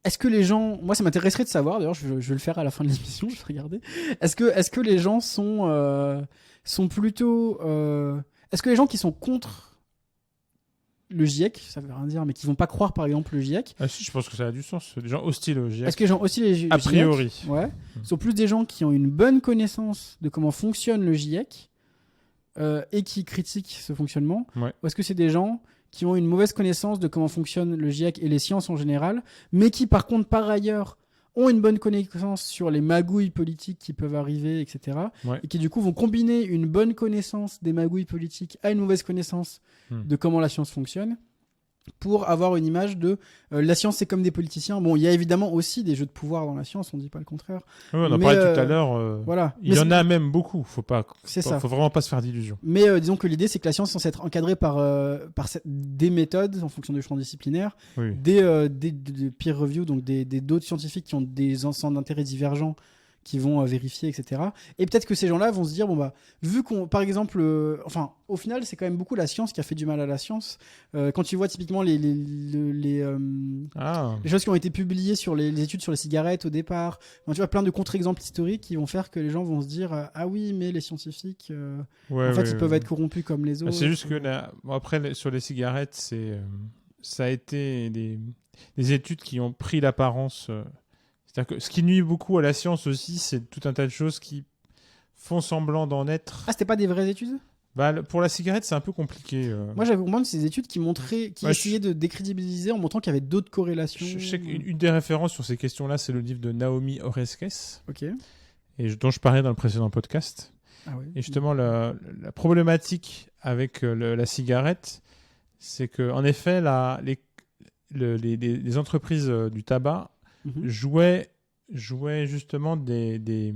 Speaker 2: est-ce que les gens... Moi, ça m'intéresserait de savoir, d'ailleurs, je vais le faire à la fin de l'émission, je vais regarder. Est-ce que les gens sont plutôt... Est-ce que les gens qui sont contre le GIEC, ça veut rien dire, mais qui vont pas croire, par exemple, le GIEC...
Speaker 1: Ah si, je pense que ça a du sens. Des gens hostiles au GIEC.
Speaker 2: Est-ce que les gens hostiles au GIEC,
Speaker 1: a priori,
Speaker 2: sont plus des gens qui ont une bonne connaissance de comment fonctionne le GIEC et qui critiquent ce fonctionnement, ou est-ce que c'est des gens qui ont une mauvaise connaissance de comment fonctionne le GIEC et les sciences en général, mais qui par contre par ailleurs ont une bonne connaissance sur les magouilles politiques qui peuvent arriver, etc. Et qui du coup vont combiner une bonne connaissance des magouilles politiques à une mauvaise connaissance de comment la science fonctionne, pour avoir une image de la sciance c'est comme des politiciens. Bon, il y a évidemment aussi des jeux de pouvoir dans la science, on dit pas le contraire.
Speaker 1: Oui, on en parlait tout à l'heure.
Speaker 2: Voilà.
Speaker 1: Il y en a même beaucoup. Faut vraiment pas se faire d'illusions.
Speaker 2: Mais disons que l'idée c'est que la science est censée être encadrée par des méthodes en fonction du champ disciplinaire, des peer review, donc des d'autres scientifiques qui ont des centres d'intérêt divergents qui vont vérifier, etc. Et peut-être que ces gens-là vont se dire, vu qu'on, par exemple, au final, c'est quand même beaucoup la science qui a fait du mal à la science. Quand tu vois typiquement les choses qui ont été publiées sur les études sur les cigarettes au départ, tu vois plein de contre-exemples historiques qui vont faire que les gens vont se dire, ah oui, mais les scientifiques, ils peuvent être corrompus comme les autres.
Speaker 1: C'est juste que après, sur les cigarettes, ça a été des études qui ont pris l'apparence... C'est-à-dire que ce qui nuit beaucoup à la science aussi, c'est tout un tas de choses qui font semblant d'en être.
Speaker 2: Ah, c'était pas des vraies études ?
Speaker 1: Pour la cigarette, c'est un peu compliqué.
Speaker 2: Moi, j'avais compris ces études qui essayaient de décrédibiliser en montrant qu'il y avait d'autres corrélations.
Speaker 1: Je sais qu'une des références sur ces questions-là, c'est le livre de Naomi Oreskes, dont je parlais dans le précédent podcast.
Speaker 2: Ah oui.
Speaker 1: Et justement, la problématique avec la cigarette, c'est qu'en effet, les entreprises du tabac jouaient justement des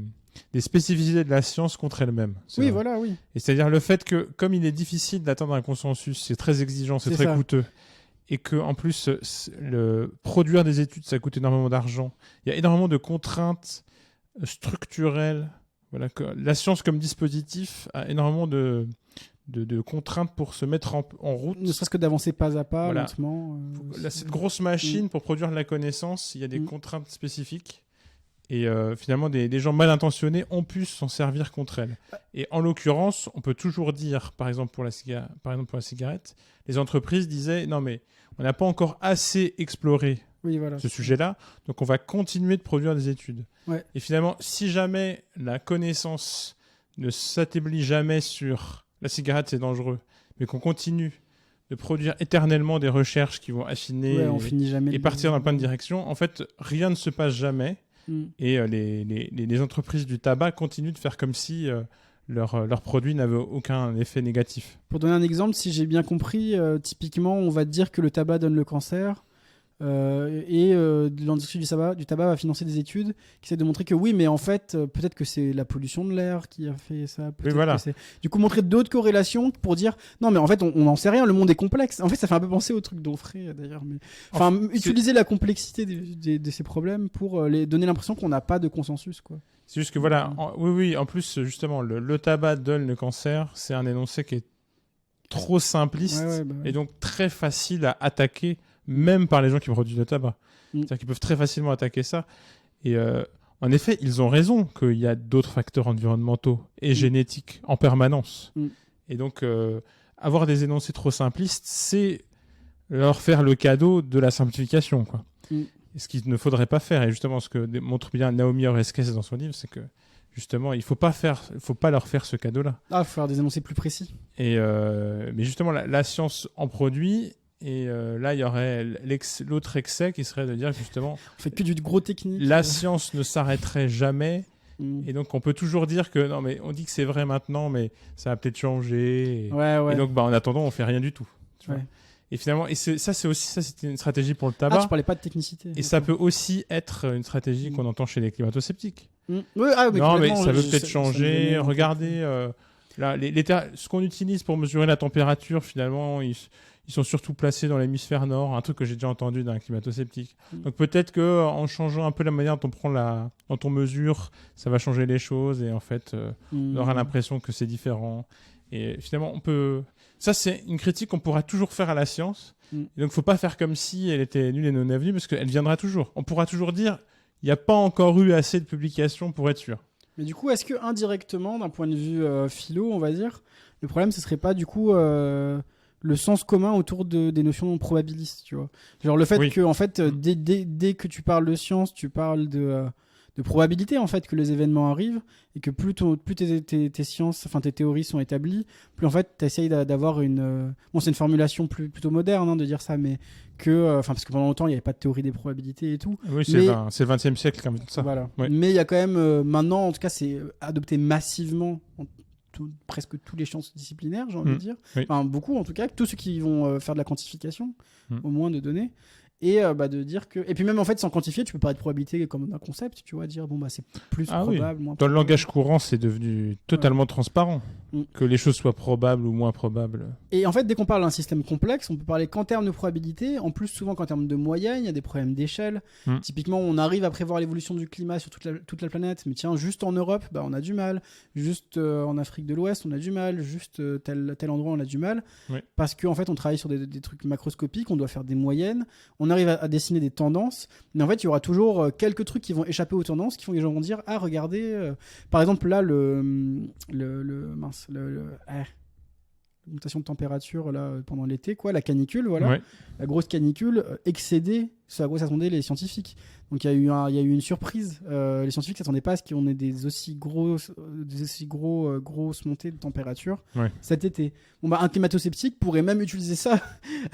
Speaker 1: spécificités de la science contre elles-mêmes.
Speaker 2: Oui, voilà, oui.
Speaker 1: Et c'est-à-dire le fait que, comme il est difficile d'atteindre un consensus, c'est très exigeant, c'est très coûteux, et que en plus, produire des études, ça coûte énormément d'argent. Il y a énormément de contraintes structurelles. Voilà, que la science comme dispositif a énormément de contraintes pour se mettre en route.
Speaker 2: Ne serait-ce que d'avancer pas à pas, lentement.
Speaker 1: Cette grosse machine, pour produire de la connaissance, il y a des contraintes spécifiques. Et finalement, des gens mal intentionnés ont pu s'en servir contre elle. Et en l'occurrence, on peut toujours dire, par exemple pour la cigarette, les entreprises disaient non mais on n'a pas encore assez exploré ce sujet-là, donc on va continuer de produire des études.
Speaker 2: Ouais.
Speaker 1: Et finalement, si jamais la connaissance ne s'établit jamais sur la cigarette c'est dangereux, mais qu'on continue de produire éternellement des recherches qui vont affiner
Speaker 2: on finit jamais
Speaker 1: et partir dans plein de directions, en fait, rien ne se passe jamais. Et les entreprises du tabac continuent de faire comme si leurs produits n'avaient aucun effet négatif.
Speaker 2: Pour donner un exemple, si j'ai bien compris, typiquement, on va dire que le tabac donne le cancer. L'industrie du tabac va financer des études qui essaient de montrer que oui, mais en fait, peut-être que c'est la pollution de l'air qui a fait ça.
Speaker 1: Oui, voilà.
Speaker 2: Du coup, montrer d'autres corrélations pour dire non, mais en fait, on n'en sait rien, le monde est complexe. En fait, ça fait un peu penser au truc d'Onfray d'ailleurs. Mais... utiliser la complexité de ces problèmes pour les donner l'impression qu'on n'a pas de consensus, quoi.
Speaker 1: C'est juste que voilà, en plus, justement, le tabac donne le cancer, c'est un énoncé qui est trop simpliste et donc très facile à attaquer. Même par les gens qui produisent le tabac. C'est-à-dire qu'ils peuvent très facilement attaquer ça. Et en effet, ils ont raison qu'il y a d'autres facteurs environnementaux et génétiques en permanence. Et donc, avoir des énoncés trop simplistes, c'est leur faire le cadeau de la simplification, quoi. Et ce qu'il ne faudrait pas faire. Et justement, ce que montre bien Naomi Oreskes dans son livre, c'est que justement, il ne faut pas leur faire ce cadeau-là.
Speaker 2: Il faut faire des énoncés plus précis.
Speaker 1: Et, mais justement, la science en produit... Et là, il y aurait l'autre excès qui serait de dire justement...
Speaker 2: On fait que du gros technique.
Speaker 1: La science ne s'arrêterait jamais. Et donc, on peut toujours dire que... Non, mais on dit que c'est vrai maintenant, mais ça va peut-être changer. Et donc, en attendant, on fait rien du tout. Tu vois. Et finalement, c'était une stratégie pour le tabac.
Speaker 2: Tu parlais pas de technicité.
Speaker 1: Et ça peut aussi être une stratégie qu'on entend chez les climato-sceptiques.
Speaker 2: Mais
Speaker 1: ça veut peut-être changer. Regardez, ce qu'on utilise pour mesurer la température, finalement... Ils sont surtout placés dans l'hémisphère nord, un truc que j'ai déjà entendu d'un climato-sceptique. Donc peut-être qu'en changeant un peu la manière dont on mesure, ça va changer les choses et en fait, on aura l'impression que c'est différent. Et finalement, ça, c'est une critique qu'on pourra toujours faire à la science. Et donc, il ne faut pas faire comme si elle était nulle et non avenue parce qu'elle viendra toujours. On pourra toujours dire, il n'y a pas encore eu assez de publications pour être sûr.
Speaker 2: Mais du coup, est-ce que indirectement, d'un point de vue philo, on va dire, le problème, ce serait pas du coup... le sens commun autour des notions probabilistes, tu vois. Genre le fait que, en fait, dès que tu parles de science, tu parles de probabilité, en fait, que les événements arrivent, et que plus tes sciences, enfin tes théories sont établies, plus en fait, tu essayes d'avoir une... Bon, c'est une formulation plutôt moderne de dire ça, mais que... parce que pendant longtemps, il n'y avait pas de théorie des probabilités et tout.
Speaker 1: Oui, c'est le 20e siècle, quand même, ça.
Speaker 2: Voilà. Ouais. Mais il y a quand même... maintenant, en tout cas, c'est adopté massivement... presque tous les sciences disciplinaires, j'ai envie de dire. Enfin, beaucoup en tout cas, tous ceux qui vont faire de la quantification, au moins de données. Et de dire que... Et puis même en fait, sans quantifier, tu peux parler de probabilité comme un concept, tu vois, dire c'est plus probable, moins probable.
Speaker 1: Dans le langage courant, c'est devenu totalement transparent. Que les choses soient probables ou moins probables.
Speaker 2: Et en fait, dès qu'on parle d'un système complexe, on peut parler qu'en termes de probabilité, en plus souvent qu'en termes de moyenne, il y a des problèmes d'échelle. Typiquement, on arrive à prévoir l'évolution du climat sur toute la planète, mais tiens, juste en Europe, on a du mal. Juste en Afrique de l'Ouest, on a du mal. Juste tel endroit, on a du mal. Parce qu'en fait, on travaille sur des trucs macroscopiques, on doit faire des moyennes. On arrive à dessiner des tendances, mais en fait, il y aura toujours quelques trucs qui vont échapper aux tendances, qui font que les gens vont dire, ah, regardez, par exemple, là, l'augmentation de température là, pendant l'été, quoi, la canicule, voilà, la grosse canicule excédait ce à quoi s'attendaient les scientifiques. Donc il y a eu une surprise. Les scientifiques ne s'attendaient pas à ce qu'on ait des aussi grosses montées de température cet été. Un climato-sceptique pourrait même utiliser ça,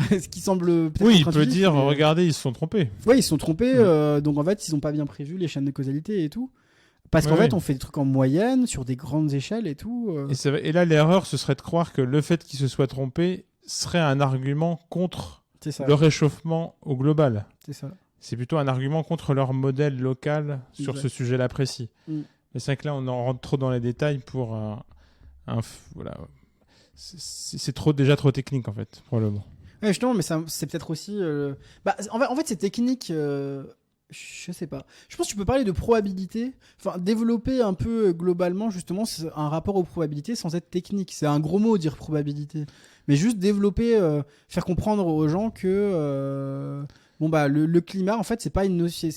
Speaker 2: ce qui semble peut-être
Speaker 1: il peut dire, regardez, ils se sont trompés.
Speaker 2: Oui, ils se sont trompés. Donc en fait, ils n'ont pas bien prévu les chaînes de causalité et tout. Parce qu'en fait, on fait des trucs en moyenne, sur des grandes échelles et tout.
Speaker 1: Et là, l'erreur, ce serait de croire que le fait qu'ils se soient trompés serait un argument contre le réchauffement au global.
Speaker 2: C'est ça.
Speaker 1: C'est plutôt un argument contre leur modèle local sur ce sujet-là précis. Mais c'est vrai que là, on en rentre trop dans les détails pour voilà. C'est déjà trop technique, en fait, probablement.
Speaker 2: Ouais, justement, mais c'est peut-être aussi... en fait, c'est technique... Je sais pas. Je pense que tu peux parler de probabilité, enfin développer un peu globalement justement un rapport aux probabilités sans être technique. C'est un gros mot dire probabilité, mais juste développer, faire comprendre aux gens que Bon bah le climat en fait c'est pas une notion,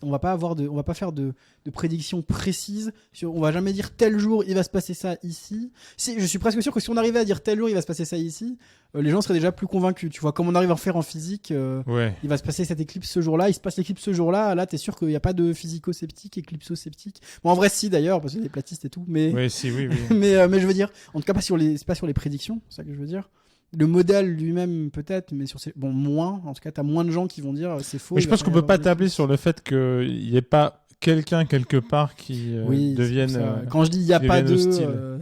Speaker 2: on va pas faire de prédictions précises on va jamais dire tel jour il va se passer ça ici. Je suis presque sûr que si on arrivait à dire tel jour il va se passer ça ici, les gens seraient déjà plus convaincus, tu vois, comme on arrive à en faire en physique. Il va se passer cette éclipse ce jour-là, il se passe l'éclipse ce jour-là, là t'es sûr qu'il n'y a pas de physico-sceptique, éclipso-sceptique. Bon en vrai si d'ailleurs parce qu'il y a des platistes et tout, mais
Speaker 1: oui.
Speaker 2: mais je veux dire en tout cas c'est pas sur les prédictions, c'est ça que je veux dire. Le modèle lui-même peut-être, mais moins. En tout cas, t'as moins de gens qui vont dire c'est faux.
Speaker 1: Mais je pense qu'on peut pas tabler sur le fait qu'il n'y ait pas quelqu'un quelque part qui devienne.
Speaker 2: Quand je dis il n'y a pas de.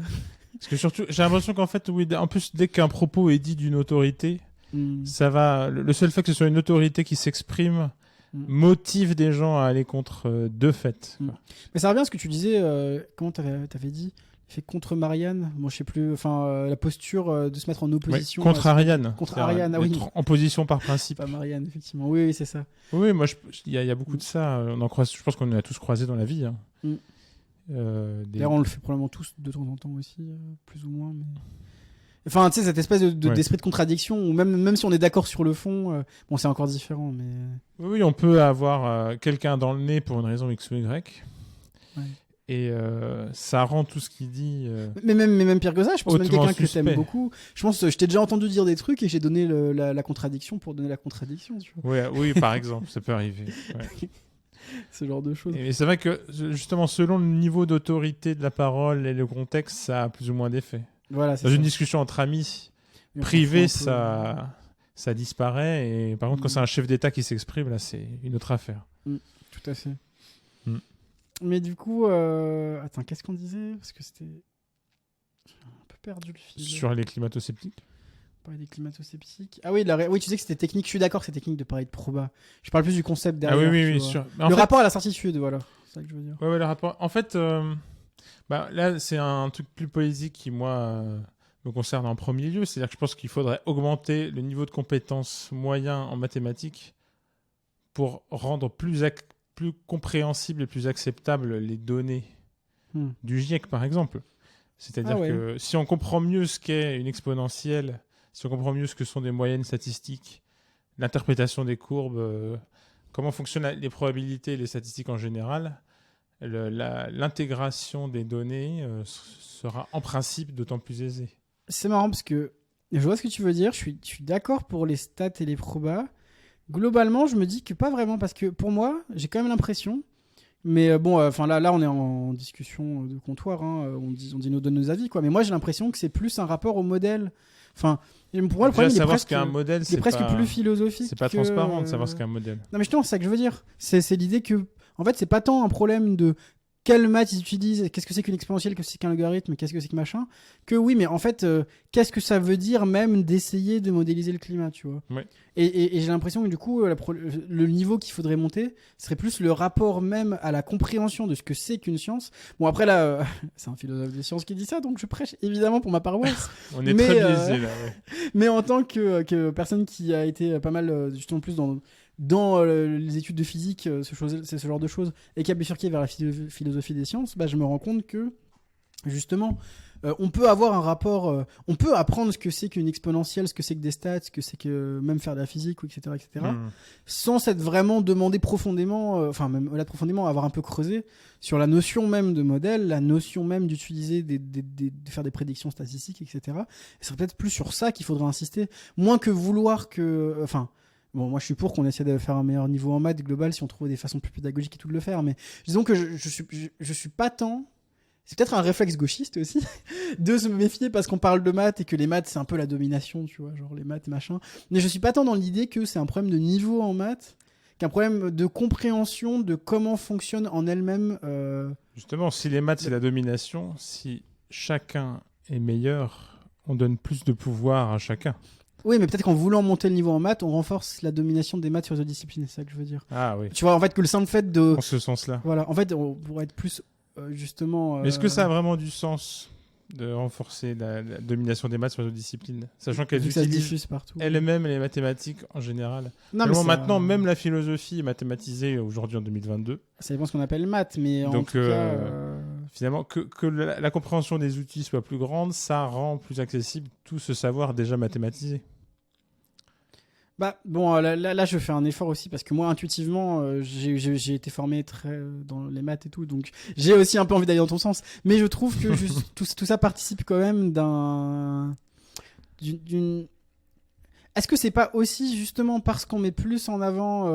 Speaker 1: Parce que surtout, j'ai l'impression qu'en fait, en plus, dès qu'un propos est dit d'une autorité, ça va. Le seul fait que ce soit une autorité qui s'exprime motive des gens à aller contre de fait.
Speaker 2: Mais ça revient à ce que tu disais. Comment t'avais dit? Fait contre Marianne, bon je sais plus, enfin la posture de se mettre en opposition
Speaker 1: contre Ariane.
Speaker 2: Contre Ariane, ah oui.
Speaker 1: En position par principe.
Speaker 2: Pas Marianne, effectivement. Oui, c'est ça.
Speaker 1: Oui, moi il y a beaucoup de ça. On en croise, je pense qu'on en a tous croisé dans la vie. Hein.
Speaker 2: D'ailleurs, on le fait probablement tous de temps en temps aussi, plus ou moins. Mais... Enfin, tu sais, cette espèce d'esprit de contradiction, où même si on est d'accord sur le fond, bon, c'est encore différent. Mais...
Speaker 1: Oui, on peut avoir quelqu'un dans le nez pour une raison X ou Y. Ouais. Et ça rend tout ce qu'il dit.
Speaker 2: Mais même pire que ça, je pense même quelqu'un que t'aimes beaucoup. Je pense que je t'ai déjà entendu dire des trucs et j'ai donné la contradiction pour donner la contradiction. Tu vois.
Speaker 1: Ouais, oui, par exemple, ça peut arriver. Ouais.
Speaker 2: Ce genre de choses.
Speaker 1: Et c'est vrai que justement, selon le niveau d'autorité de la parole et le contexte, ça a plus ou moins d'effet.
Speaker 2: Voilà,
Speaker 1: dans une discussion entre amis privés, ça disparaît. Et par contre, quand c'est un chef d'État qui s'exprime, là, c'est une autre affaire.
Speaker 2: Tout à fait. Mais du coup, attends, qu'est-ce qu'on disait? Parce que c'était un peu perdu le fil.
Speaker 1: Sur les climato-sceptiques.
Speaker 2: Parler des climato-sceptiques. Ah oui, oui, tu disais que c'était technique. Je suis d'accord que c'est technique de parler de proba. Je parle plus du concept derrière.
Speaker 1: Ah oui, sûr.
Speaker 2: Le rapport à la certitude, voilà. C'est ça que je veux dire.
Speaker 1: Ouais, le rapport. En fait, là, c'est un truc plus politique qui, moi, me concerne en premier lieu. C'est-à-dire que je pense qu'il faudrait augmenter le niveau de compétences moyen en mathématiques pour rendre plus compréhensibles et plus acceptables les données du GIEC, par exemple. C'est-à-dire que si on comprend mieux ce qu'est une exponentielle, si on comprend mieux ce que sont des moyennes statistiques, l'interprétation des courbes, comment fonctionnent les probabilités et les statistiques en général, l'intégration des données sera en principe d'autant plus aisée.
Speaker 2: C'est marrant parce que je vois ce que tu veux dire, je suis d'accord pour les stats et les probas. Globalement, je me dis que pas vraiment, parce que pour moi, j'ai quand même l'impression, mais bon, là, on est en discussion de comptoir, hein, on donne nos avis, quoi. Mais moi, j'ai l'impression que c'est plus un rapport au modèle. Enfin, pour moi, le problème,
Speaker 1: savoir ce qu'est un modèle,
Speaker 2: c'est presque plus philosophique.
Speaker 1: C'est pas transparent de savoir ce qu'est un modèle.
Speaker 2: Non, mais justement, c'est ça que je veux dire. C'est l'idée que, en fait, c'est pas tant un problème de quelles maths ils utilisent, qu'est-ce que c'est qu'une exponentielle, qu'est-ce que c'est qu'un logarithme, qu'est-ce que c'est que machin, que oui, mais en fait, qu'est-ce que ça veut dire même d'essayer de modéliser le climat, tu vois.
Speaker 1: Ouais.
Speaker 2: Et j'ai l'impression que du coup, le niveau qu'il faudrait monter serait plus le rapport même à la compréhension de ce que c'est qu'une science. Bon, après là, c'est un philosophe des sciences qui dit ça, donc je prêche évidemment pour ma paroisse.
Speaker 1: On est très biaisé là, ouais.
Speaker 2: Mais en tant que personne qui a été pas mal, justement plus dans les études de physique, c'est ce genre de choses, et qui a bifurqué vers la philosophie des sciences, je me rends compte que, justement, on peut avoir un rapport, on peut apprendre ce que c'est qu'une exponentielle, ce que c'est que des stats, ce que c'est que même faire de la physique, etc., sans s'être vraiment demandé profondément, même là profondément, avoir un peu creusé sur la notion même de modèle, la notion même d'utiliser, de faire des prédictions statistiques, etc. Et c'est peut-être plus sur ça qu'il faudrait insister, moins que vouloir que... Bon, moi je suis pour qu'on essaie de faire un meilleur niveau en maths global si on trouve des façons plus pédagogiques et tout de le faire, mais disons que je suis pas tant... C'est peut-être un réflexe gauchiste aussi, de se méfier parce qu'on parle de maths et que les maths c'est un peu la domination, tu vois, genre les maths machin. Mais je suis pas tant dans l'idée que c'est un problème de niveau en maths qu'un problème de compréhension de comment fonctionne en elle-même.
Speaker 1: Justement, si les maths c'est la domination, si chacun est meilleur, on donne plus de pouvoir à chacun.
Speaker 2: Oui, mais peut-être qu'en voulant monter le niveau en maths, on renforce la domination des maths sur les autres disciplines, c'est ça que je veux dire.
Speaker 1: Ah oui.
Speaker 2: Tu vois, en fait, que le simple fait de...
Speaker 1: En ce sens-là.
Speaker 2: Voilà, en fait, on pourrait être plus, justement...
Speaker 1: Mais est-ce que ça a vraiment du sens de renforcer la domination des maths sur les autres disciplines, sachant qu'elles utilisent elles-mêmes les mathématiques en général. Non, maintenant, même la philosophie est mathématisée aujourd'hui en 2022.
Speaker 2: Ça dépend ce qu'on appelle maths, mais
Speaker 1: donc,
Speaker 2: en tout cas...
Speaker 1: Finalement, que la compréhension des outils soit plus grande, ça rend plus accessible tout ce savoir déjà mathématisé.
Speaker 2: Bah bon, là, je fais un effort aussi parce que moi intuitivement j'ai été formé très dans les maths et tout, donc j'ai aussi un peu envie d'aller dans ton sens, mais je trouve que tout ça participe quand même d'une. Est-ce que c'est pas aussi justement parce qu'on met plus en avant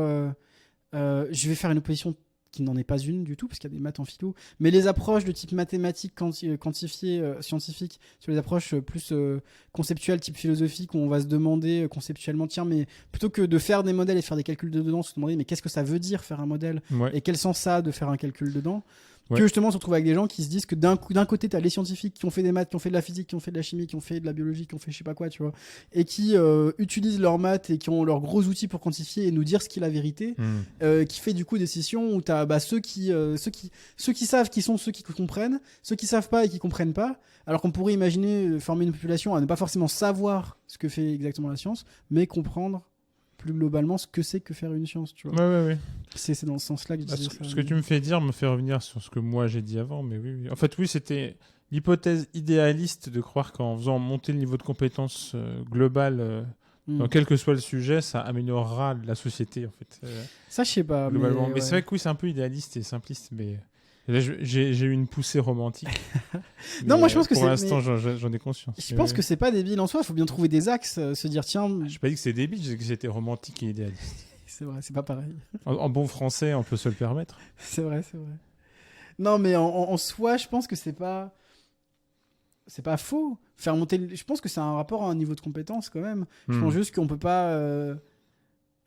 Speaker 2: je vais faire une opposition qui n'en est pas une du tout, parce qu'il y a des maths en philo, mais les approches de type mathématiques quantifiées, scientifiques, sur les approches plus conceptuelles, type philosophique, où on va se demander conceptuellement, tiens, mais plutôt que de faire des modèles et faire des calculs dedans, se demander, mais qu'est-ce que ça veut dire faire un modèle, et quel sens ça a de faire un calcul dedans, que justement on se retrouve avec des gens qui se disent que d'un côté t'as les scientifiques qui ont fait des maths, qui ont fait de la physique, qui ont fait de la chimie, qui ont fait de la biologie, qui ont fait je sais pas quoi, tu vois, et qui utilisent leurs maths et qui ont leurs gros outils pour quantifier et nous dire ce qu'est la vérité, qui fait du coup des sessions où t'as ceux qui savent, qui sont ceux qui comprennent, ceux qui savent pas et qui comprennent pas, alors qu'on pourrait imaginer former une population à ne pas forcément savoir ce que fait exactement la science, mais comprendre plus globalement ce que c'est que faire une science, tu vois.
Speaker 1: Ouais.
Speaker 2: C'est dans ce sens-là que je disais ça.
Speaker 1: Ce que tu me fais dire me fait revenir sur ce que moi j'ai dit avant, mais oui. En fait, oui, c'était l'hypothèse idéaliste de croire qu'en faisant monter le niveau de compétence global dans quel que soit le sujet, ça améliorera la société, en fait.
Speaker 2: Ça, je sais pas.
Speaker 1: Globalement. Mais
Speaker 2: ouais.
Speaker 1: c'est vrai que oui, c'est un peu idéaliste et simpliste, mais là, j'ai eu une poussée romantique.
Speaker 2: Non, moi je pense que
Speaker 1: pour
Speaker 2: c'est.
Speaker 1: l'instant, j'en ai conscience.
Speaker 2: Je pense que c'est pas débile en soi. Il faut bien trouver des axes, se dire tiens.
Speaker 1: Je n'ai pas dit que c'est débile, j'ai dit que c'était romantique et idéaliste.
Speaker 2: C'est vrai, c'est pas pareil.
Speaker 1: En bon français, on peut se le permettre.
Speaker 2: C'est vrai. Non, mais en soi, je pense que c'est pas faux. Faire monter. Je pense que c'est un rapport à un niveau de compétence quand même. Je pense juste qu'on peut pas.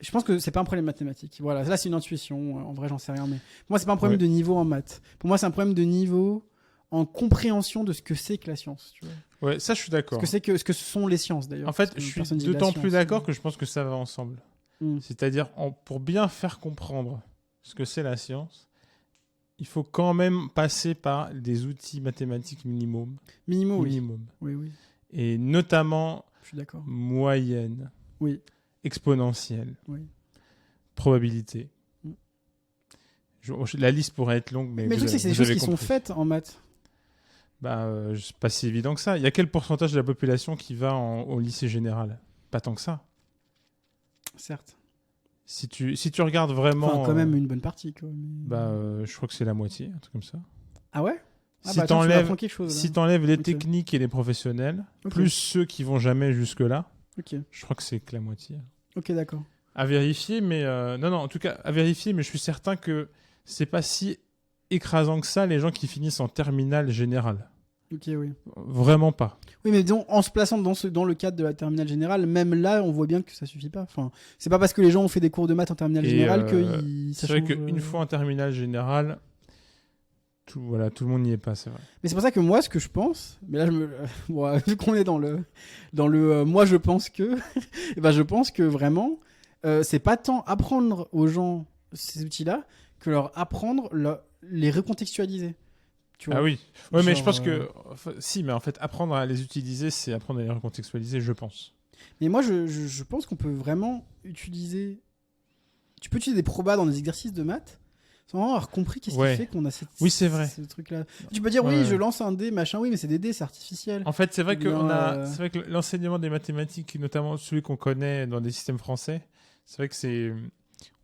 Speaker 2: Je pense que c'est pas un problème mathématique. Voilà, là c'est une intuition. En vrai, j'en sais rien, mais pour moi c'est pas un problème de niveau en maths. Pour moi, c'est un problème de niveau en compréhension de ce que c'est que la science. Tu vois.
Speaker 1: Ouais, ça je suis d'accord.
Speaker 2: Ce que ce sont les sciences d'ailleurs.
Speaker 1: En fait, je suis d'autant plus d'accord que je pense que ça va ensemble. C'est-à-dire, pour bien faire comprendre ce que c'est la science, il faut quand même passer par des outils mathématiques minimum.
Speaker 2: Minimum. Oui.
Speaker 1: Et notamment
Speaker 2: je suis d'accord.
Speaker 1: Moyenne.
Speaker 2: Oui.
Speaker 1: Exponentielle.
Speaker 2: Oui.
Speaker 1: Probabilité. La liste pourrait être longue, mais
Speaker 2: le truc, c'est que c'est des choses qui sont faites en maths.
Speaker 1: C'est pas si évident que ça. Il y a quel pourcentage de la population qui va au lycée général? Pas tant que ça.
Speaker 2: Certes.
Speaker 1: Si tu regardes vraiment...
Speaker 2: Enfin, quand même une bonne partie. Quoi.
Speaker 1: Je crois que c'est la moitié, un truc comme ça.
Speaker 2: Ah ouais?
Speaker 1: Si t'enlèves les techniques et les professionnels, plus ceux qui vont jamais jusque-là, je crois que c'est que la moitié.
Speaker 2: Ok, d'accord.
Speaker 1: À vérifier, mais... Non, en tout cas, à vérifier, mais je suis certain que c'est pas si écrasant que ça, les gens qui finissent en terminale générale.
Speaker 2: Ok, oui.
Speaker 1: Vraiment pas.
Speaker 2: Oui, mais disons, en se plaçant dans le cadre de la terminale générale, même là, on voit bien que ça suffit pas. Enfin, c'est pas parce que les gens ont fait des cours de maths en terminale générale que
Speaker 1: c'est vrai qu'une fois en terminale générale, tout le monde n'y est pas, c'est vrai.
Speaker 2: Mais c'est pour ça que moi, ce que je pense, mais là, vu qu'on est dans le moi, je pense que, je pense que vraiment, c'est pas tant apprendre aux gens ces outils-là que leur apprendre les recontextualiser. Tu vois,
Speaker 1: ah oui, ouais, mais je pense que si, mais en fait, apprendre à les utiliser, c'est apprendre à les recontextualiser, je pense.
Speaker 2: Mais moi, je pense qu'on peut vraiment utiliser. Tu peux utiliser des probas dans des exercices de maths sans vraiment avoir compris qu'est-ce qui fait qu'on a
Speaker 1: c'est vrai.
Speaker 2: ce truc-là. Tu peux dire je lance un dé, machin, oui, mais c'est des dés, c'est artificiel.
Speaker 1: En fait, c'est vrai que c'est vrai que l'enseignement des mathématiques, notamment celui qu'on connaît dans des systèmes français, c'est vrai que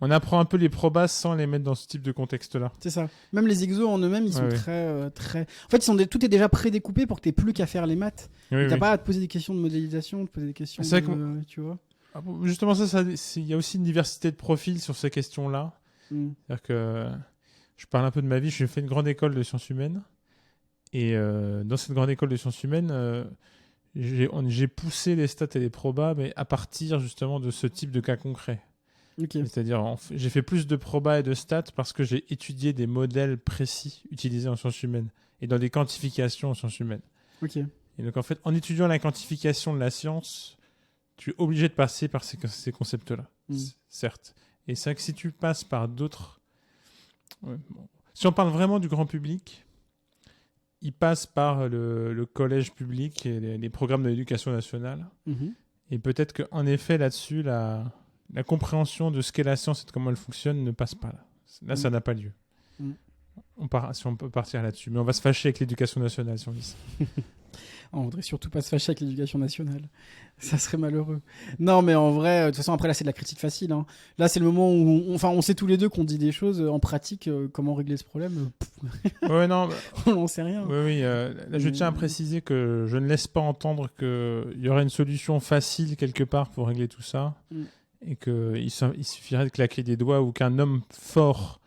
Speaker 1: on apprend un peu les probas sans les mettre dans ce type de contexte-là.
Speaker 2: C'est ça. Même les exos en eux-mêmes, ils sont très... En fait, tout est déjà prédécoupé pour que tu n'aies plus qu'à faire les maths. Tu n'as pas à te poser des questions de modélisation, te poser des questions tu vois.
Speaker 1: Justement, il y a aussi une diversité de profils sur ces questions-là. C'est-à-dire que je parle un peu de ma vie. J'ai fait une grande école de sciences humaines. Et dans cette grande école de sciences humaines, j'ai poussé les stats et les probas, mais à partir justement de ce type de cas concret. C'est-à-dire, j'ai fait plus de probas et de stats parce que j'ai étudié des modèles précis utilisés en sciences humaines et dans des quantifications en sciences humaines. Et donc, en fait, en étudiant la quantification de la science, tu es obligé de passer par ces concepts-là, certes. Et c'est vrai que si tu passes par d'autres... Si on parle vraiment du grand public, il passe par le collège public et les programmes de l'éducation nationale. Et peut-être qu'en effet, là-dessus, la compréhension de ce qu'est la science et de comment elle fonctionne ne passe pas là. Là, ça n'a pas lieu. Si on peut partir là-dessus. Mais on va se fâcher avec l'éducation nationale si on dit ça.
Speaker 2: On voudrait surtout pas se fâcher avec l'éducation nationale. Ça serait malheureux. Non, mais en vrai, de toute façon, après, là, c'est de la critique facile. Hein. Là, c'est le moment où on sait tous les deux qu'on dit des choses. En pratique, comment régler ce problème
Speaker 1: Ouais, non.
Speaker 2: On n'en sait rien.
Speaker 1: Oui. Là, je tiens à préciser que je ne laisse pas entendre qu'il y aurait une solution facile quelque part pour régler tout ça. Et qu'il suffirait de claquer des doigts ou qu'un homme fort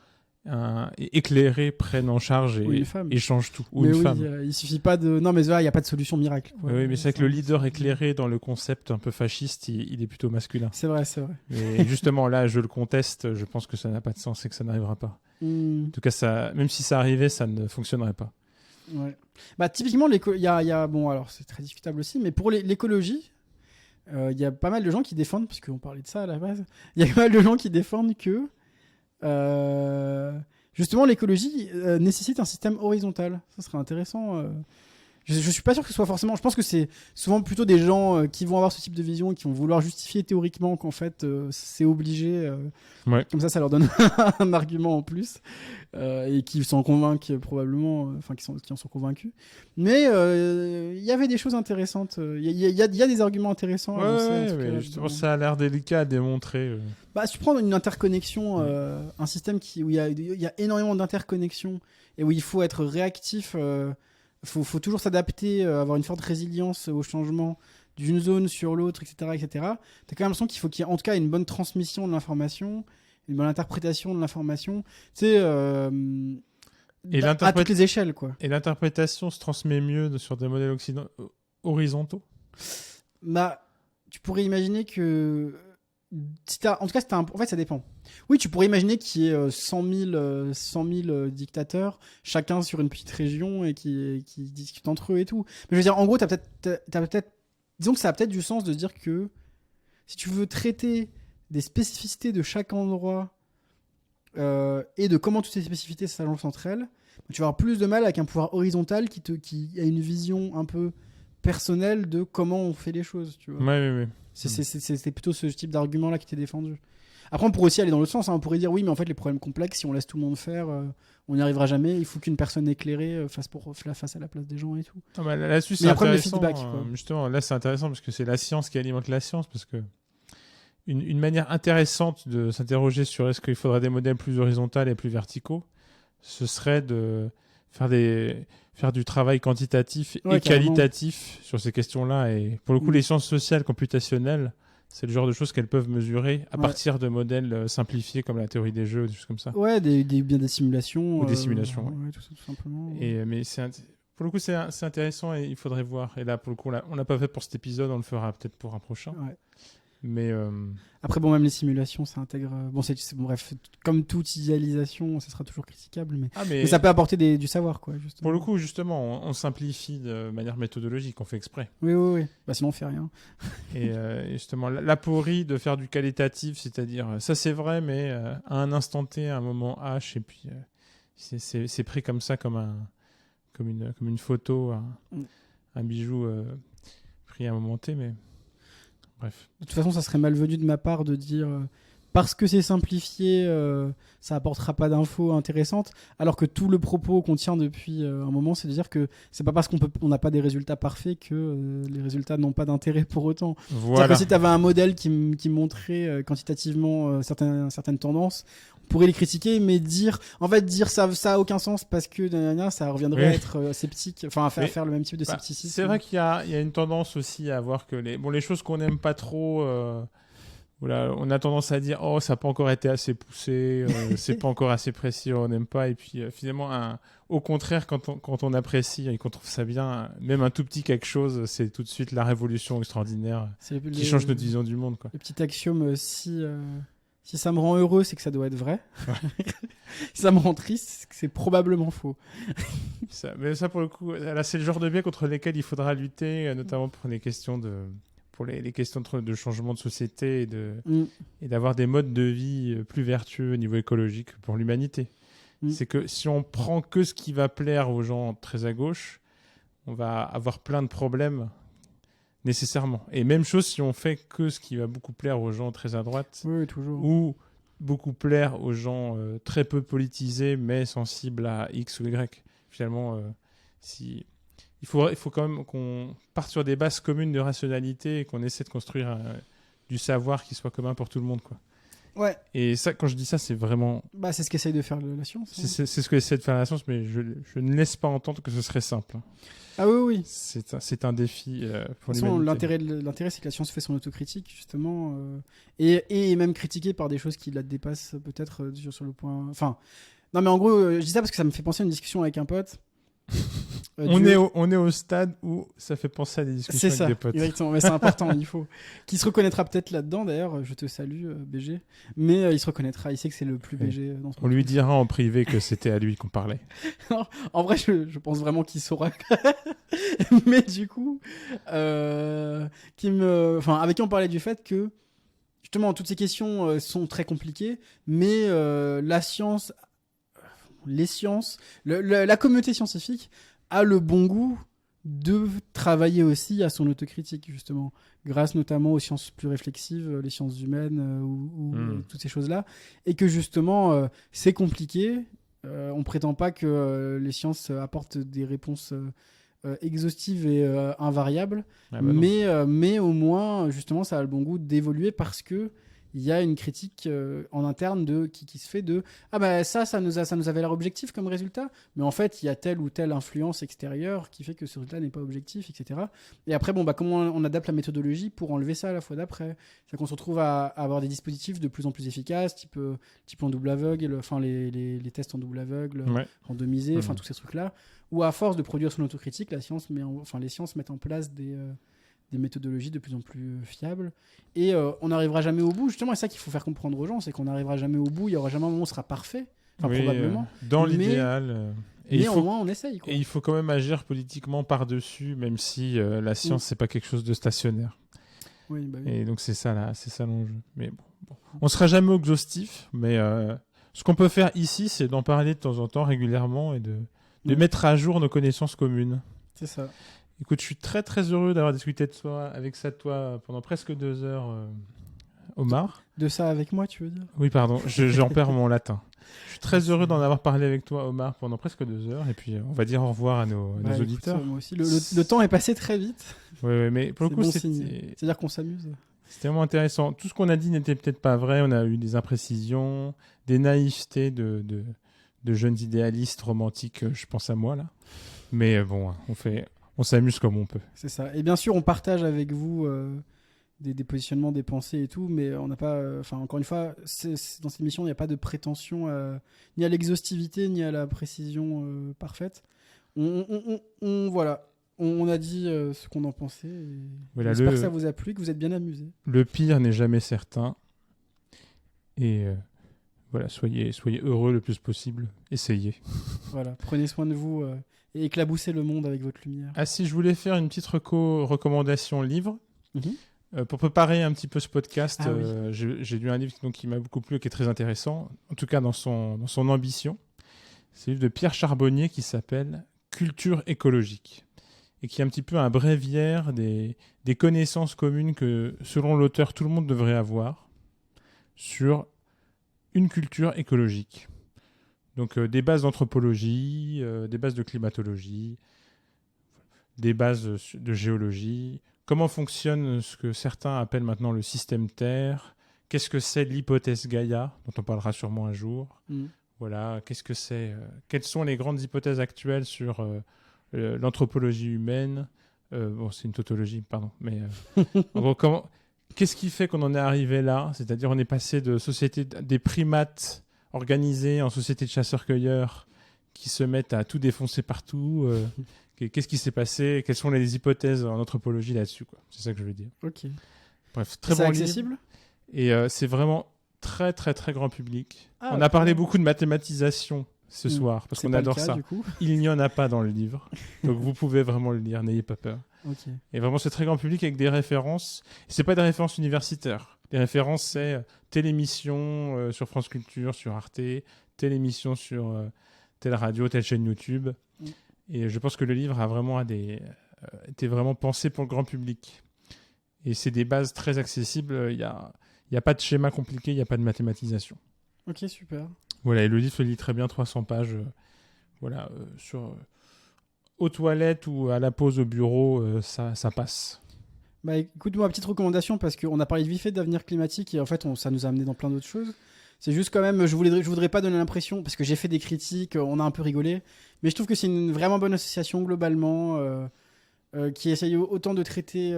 Speaker 1: éclairé prenne en charge et change tout. Ou
Speaker 2: mais
Speaker 1: une
Speaker 2: oui,
Speaker 1: femme.
Speaker 2: Il suffit pas de. Non, mais il n'y a pas de solution miracle. Quoi.
Speaker 1: Oui, mais c'est vrai que le leader éclairé dans le concept un peu fasciste, il est plutôt masculin.
Speaker 2: C'est vrai.
Speaker 1: Et justement, là, je le conteste. Je pense que ça n'a pas de sens et que ça n'arrivera pas. En tout cas, même si ça arrivait, ça ne fonctionnerait pas.
Speaker 2: Ouais. Bah, typiquement, bon, alors c'est très discutable aussi, mais pour l'écologie, il y a pas mal de gens qui défendent, parce qu'on parlait de ça à la base, il y a pas mal de gens qui défendent que justement l'écologie nécessite un système horizontal. Ça serait intéressant. Je suis pas sûr que ce soit forcément. Je pense que c'est souvent plutôt des gens qui vont avoir ce type de vision et qui vont vouloir justifier théoriquement qu'en fait c'est obligé.
Speaker 1: Ouais.
Speaker 2: Comme ça leur donne un argument en plus et qui s'en convainquent probablement. Enfin, qui en sont convaincus. Mais il y avait des choses intéressantes. Il y a des arguments intéressants.
Speaker 1: Mais justement, ça a l'air délicat à démontrer.
Speaker 2: Bah, si tu prends une interconnexion, un système où il y a énormément d'interconnexions et où il faut être réactif. Faut toujours s'adapter, avoir une forte résilience au changement d'une zone sur l'autre, etc., etc. T'as quand même l'impression qu'il faut qu'il y ait en tout cas une bonne transmission de l'information, une bonne interprétation de l'information, tu sais, à toutes les échelles, quoi.
Speaker 1: Et l'interprétation se transmet mieux sur des modèles horizontaux.
Speaker 2: Bah, tu pourrais imaginer que en fait, ça dépend. Oui, tu pourrais imaginer qu'il y ait 100 000 dictateurs, chacun sur une petite région et qui discutent entre eux et tout. Mais je veux dire, en gros, disons que ça a peut-être du sens de dire que si tu veux traiter des spécificités de chaque endroit et de comment toutes ces spécificités s'agencent entre elles, tu vas avoir plus de mal avec un pouvoir horizontal qui a une vision un peu personnelle de comment on fait les choses, tu vois.
Speaker 1: Ouais.
Speaker 2: C'est plutôt ce type d'argument-là qui était défendu. Après, on pourrait aussi aller dans le sens. On pourrait dire oui, mais en fait, les problèmes complexes, si on laisse tout le monde faire, on n'y arrivera jamais. Il faut qu'une personne éclairée fasse à la place des gens et tout.
Speaker 1: Là-dessus, c'est intéressant. Justement, là, c'est intéressant parce que c'est la science qui alimente la science. Parce que une manière intéressante de s'interroger sur est-ce qu'il faudrait des modèles plus horizontaux et plus verticaux, ce serait de faire du travail quantitatif et qualitatif sur ces questions-là. Et pour le coup, les sciences sociales computationnelles, c'est le genre de choses qu'elles peuvent mesurer à partir de modèles simplifiés comme la théorie des jeux, des choses comme ça.
Speaker 2: Ouais, des simulations.
Speaker 1: Ou des simulations.
Speaker 2: Ouais, tout simplement.
Speaker 1: Mais pour le coup, c'est intéressant et il faudrait voir. Et là, pour le coup, on l'a pas fait pour cet épisode, on le fera peut-être pour un prochain.
Speaker 2: Ouais.
Speaker 1: Mais
Speaker 2: après, bon, même les simulations, ça intègre. Bon, bref, comme toute idéalisation, ça sera toujours critiquable, mais ça peut apporter du savoir, quoi. Justement.
Speaker 1: Pour le coup, justement, on simplifie de manière méthodologique, on fait exprès.
Speaker 2: Oui. Bah, sinon, on fait rien.
Speaker 1: Et justement, l'aporie de faire du qualitatif, c'est-à-dire, ça c'est vrai, mais à un instant T, à un moment H, et puis c'est pris comme ça, comme une photo, un bijou pris à un moment T, mais. Bref.
Speaker 2: De toute façon, ça serait malvenu de ma part de dire parce que c'est simplifié, ça apportera pas d'infos intéressantes, alors que tout le propos qu'on tient depuis un moment, c'est de dire que c'est pas parce qu'on n'a pas des résultats parfaits que les résultats n'ont pas d'intérêt pour autant.
Speaker 1: Voilà.
Speaker 2: C'est-à-dire que si tu avais un modèle qui montrait quantitativement certaines tendances, on pourrait les critiquer, mais dire ça a aucun sens parce que ça reviendrait à être sceptique, enfin à faire le même type de scepticisme.
Speaker 1: C'est vrai qu'il y a une tendance aussi à voir que les choses qu'on n'aime pas trop, on a tendance à dire ça n'a pas encore été assez poussé, c'est pas encore assez précis, on n'aime pas, et puis finalement au contraire quand on apprécie et qu'on trouve ça bien, même un tout petit quelque chose, c'est tout de suite la révolution extraordinaire qui change notre vision du monde, quoi.
Speaker 2: Le petit axiome si ça me rend heureux, c'est que ça doit être vrai. Si ça me rend triste, c'est que c'est probablement faux.
Speaker 1: Mais ça, pour le coup, là, c'est le genre de biais contre lesquels il faudra lutter, notamment pour les questions les questions de changement de société et d'avoir des modes de vie plus vertueux au niveau écologique pour l'humanité. C'est que si on prend que ce qui va plaire aux gens très à gauche, on va avoir plein de problèmes nécessairement. Et même chose si on fait que ce qui va beaucoup plaire aux gens très à droite,
Speaker 2: toujours.
Speaker 1: Ou beaucoup plaire aux gens très peu politisés mais sensibles à X ou Y. Finalement, il il faut quand même qu'on parte sur des bases communes de rationalité et qu'on essaie de construire du savoir qui soit commun pour tout le monde, quoi.
Speaker 2: Ouais.
Speaker 1: Et ça, quand je dis ça, c'est vraiment...
Speaker 2: C'est ce qu'essaye de faire la science.
Speaker 1: C'est ce que essaie de faire la science, mais je ne laisse pas entendre que ce serait simple.
Speaker 2: Ah oui.
Speaker 1: C'est un défi pour
Speaker 2: l'humanité.
Speaker 1: l'humanité.
Speaker 2: L'intérêt, c'est que la science fait son autocritique, justement, et même critiquée par des choses qui la dépassent peut-être sur le point... Enfin, non mais en gros, je dis ça parce que ça me fait penser à une discussion avec un pote.
Speaker 1: On est au stade où ça fait penser à des discussions avec des potes.
Speaker 2: Exactement, mais c'est important, il faut. Qui se reconnaîtra peut-être là-dedans, d'ailleurs, je te salue, BG. Mais il se reconnaîtra, il sait que c'est le plus BG dans son
Speaker 1: On lui dira en privé que c'était à lui qu'on parlait.
Speaker 2: En vrai, je pense vraiment qu'il saura. Mais du coup, avec qui on parlait du fait que, justement, toutes ces questions sont très compliquées, mais la science, les sciences, la communauté scientifique a le bon goût de travailler aussi à son autocritique, justement, grâce notamment aux sciences plus réflexives, les sciences humaines ou toutes ces choses-là, et que justement, c'est compliqué. On prétend pas que les sciences apportent des réponses exhaustives et invariables, mais au moins, justement, ça a le bon goût d'évoluer parce que il y a une critique en interne qui se fait de ça nous avait l'air objectif comme résultat, mais en fait il y a telle ou telle influence extérieure qui fait que ce résultat n'est pas objectif, etc. Et après comment on adapte la méthodologie pour enlever ça à la fois d'après. C'est qu'on se retrouve à avoir des dispositifs de plus en plus efficaces, type en double aveugle, enfin les tests en double aveugle, randomisés, enfin tous ces trucs là, où à force de produire son autocritique, les sciences mettent en place des méthodologies de plus en plus fiables, et on n'arrivera jamais au bout, justement. Et c'est ça qu'il faut faire comprendre aux gens, c'est qu'on n'arrivera jamais au bout, il y aura jamais un moment où on sera parfait, probablement
Speaker 1: dans l'idéal,
Speaker 2: mais au moins on essaye, quoi.
Speaker 1: Et il faut quand même agir politiquement par-dessus, même si la science c'est pas quelque chose de stationnaire.
Speaker 2: Oui.
Speaker 1: Et donc c'est ça l'enjeu. Mais bon. On sera jamais exhaustif, mais ce qu'on peut faire ici, c'est d'en parler de temps en temps régulièrement et de mettre à jour nos connaissances communes.
Speaker 2: C'est ça.
Speaker 1: Écoute, je suis très très heureux d'avoir discuté avec toi pendant presque 2 heures, Omar.
Speaker 2: De ça avec moi, tu veux dire ?
Speaker 1: Oui, pardon, j'en perds mon latin. Je suis très heureux d'en avoir parlé avec toi, Omar, pendant presque 2 heures. Et puis, on va dire au revoir à nos auditeurs.
Speaker 2: Écoute, moi aussi, le temps est passé très vite.
Speaker 1: Oui, mais pour le coup,
Speaker 2: c'est-à-dire qu'on s'amuse.
Speaker 1: C'était vraiment intéressant. Tout ce qu'on a dit n'était peut-être pas vrai. On a eu des imprécisions, des naïvetés de jeunes idéalistes romantiques, je pense à moi, là. Mais bon, on s'amuse comme on peut. C'est
Speaker 2: ça. Et bien sûr, on partage avec vous des positionnements, des pensées et tout, mais on n'a pas... encore une fois, dans cette émission, il n'y a pas de prétention ni à l'exhaustivité, ni à la précision parfaite. Voilà. On a dit ce qu'on en pensait. J'espère que ça vous a plu, que vous êtes bien amusés.
Speaker 1: Le pire n'est jamais certain. Et voilà, soyez heureux le plus possible. Essayez.
Speaker 2: Voilà, prenez soin de vous et éclaboussez le monde avec votre lumière.
Speaker 1: Ah si, je voulais faire une petite recommandation livre. Pour préparer un petit peu ce podcast, j'ai lu un livre qui m'a beaucoup plu et qui est très intéressant, en tout cas dans son ambition. C'est le livre de Pierre Charbonnier qui s'appelle « Culture écologique » et qui est un petit peu un bréviaire des connaissances communes que, selon l'auteur, tout le monde devrait avoir sur une culture écologique. Donc des bases d'anthropologie, des bases de climatologie, des bases de géologie, comment fonctionne ce que certains appellent maintenant le système Terre, qu'est-ce que c'est l'hypothèse Gaïa, dont on parlera sûrement un jour. Voilà, qu'est-ce que c'est, quelles sont les grandes hypothèses actuelles sur l'anthropologie humaine, c'est une tautologie, pardon, mais en gros, qu'est-ce qui fait qu'on en est arrivé là, c'est-à-dire on est passé de société des primates organisés en société de chasseurs-cueilleurs qui se mettent à tout défoncer partout. Qu'est-ce qui s'est passé ? Quelles sont les hypothèses en anthropologie là-dessus, quoi. C'est ça que je veux dire.
Speaker 2: Ok.
Speaker 1: Bref, très bon
Speaker 2: accessible
Speaker 1: livre. Et c'est vraiment très, très, très grand public. On a parlé beaucoup de mathématisation ce soir, parce qu'on adore ça. Il n'y en a pas dans le livre. Donc vous pouvez vraiment le lire, n'ayez pas peur.
Speaker 2: Okay.
Speaker 1: Et vraiment, c'est très grand public avec des références. Ce n'est pas des références universitaires. Les références, c'est telle émission sur France Culture, sur Arte, telle émission sur telle radio, telle chaîne YouTube. Et je pense que le livre a vraiment été vraiment pensé pour le grand public. Et c'est des bases très accessibles. Il n'y a pas de schéma compliqué, il n'y a pas de mathématisation.
Speaker 2: Ok, super.
Speaker 1: Voilà, et le livre se lit très bien, 300 pages. Voilà, aux toilettes ou à la pause au bureau, ça passe.
Speaker 2: Bah écoute, moi, petite recommandation, parce qu'on a parlé vite fait d'avenir climatique et en fait, ça nous a amené dans plein d'autres choses. C'est juste quand même, je voudrais pas donner l'impression, parce que j'ai fait des critiques, on a un peu rigolé, mais je trouve que c'est une vraiment bonne association globalement, qui essaye autant de traiter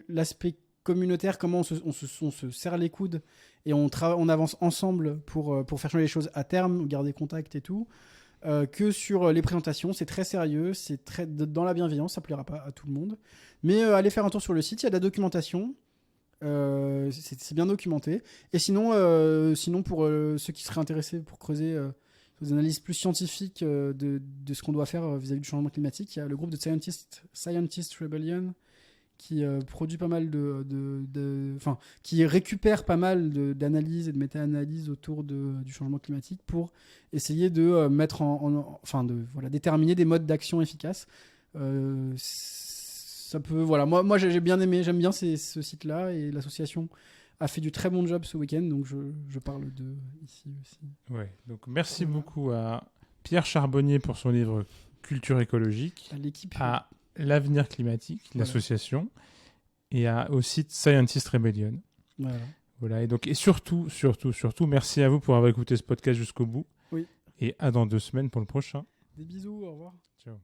Speaker 2: l'aspect communautaire, comment on se serre les coudes et on avance ensemble pour faire changer les choses à terme, garder contact et tout, que sur les présentations. C'est très sérieux, c'est très dans la bienveillance, ça plaira pas à tout le monde. Mais allez faire un tour sur le site, il y a de la documentation. C'est bien documenté. Et sinon pour ceux qui seraient intéressés pour creuser des analyses plus scientifiques de ce qu'on doit faire vis-à-vis du changement climatique, il y a le groupe de Scientist Rebellion qui produit pas mal qui récupère pas mal d'analyses et de méta-analyses autour du changement climatique pour essayer de mettre déterminer des modes d'action efficaces. Ça peut, voilà, moi j'ai bien aimé, j'aime bien ce site-là, et l'association a fait du très bon job ce week-end, donc je parle de ici aussi.
Speaker 1: Ouais, donc merci beaucoup à Pierre Charbonnier pour son livre Culture écologique,
Speaker 2: à l'équipe,
Speaker 1: à l'Avenir climatique, l'association, et au site Scientist Rebellion. Voilà, et surtout, merci à vous pour avoir écouté ce podcast jusqu'au bout.
Speaker 2: Oui.
Speaker 1: Et à dans 2 semaines pour le prochain.
Speaker 2: Des bisous, au revoir.
Speaker 1: Ciao.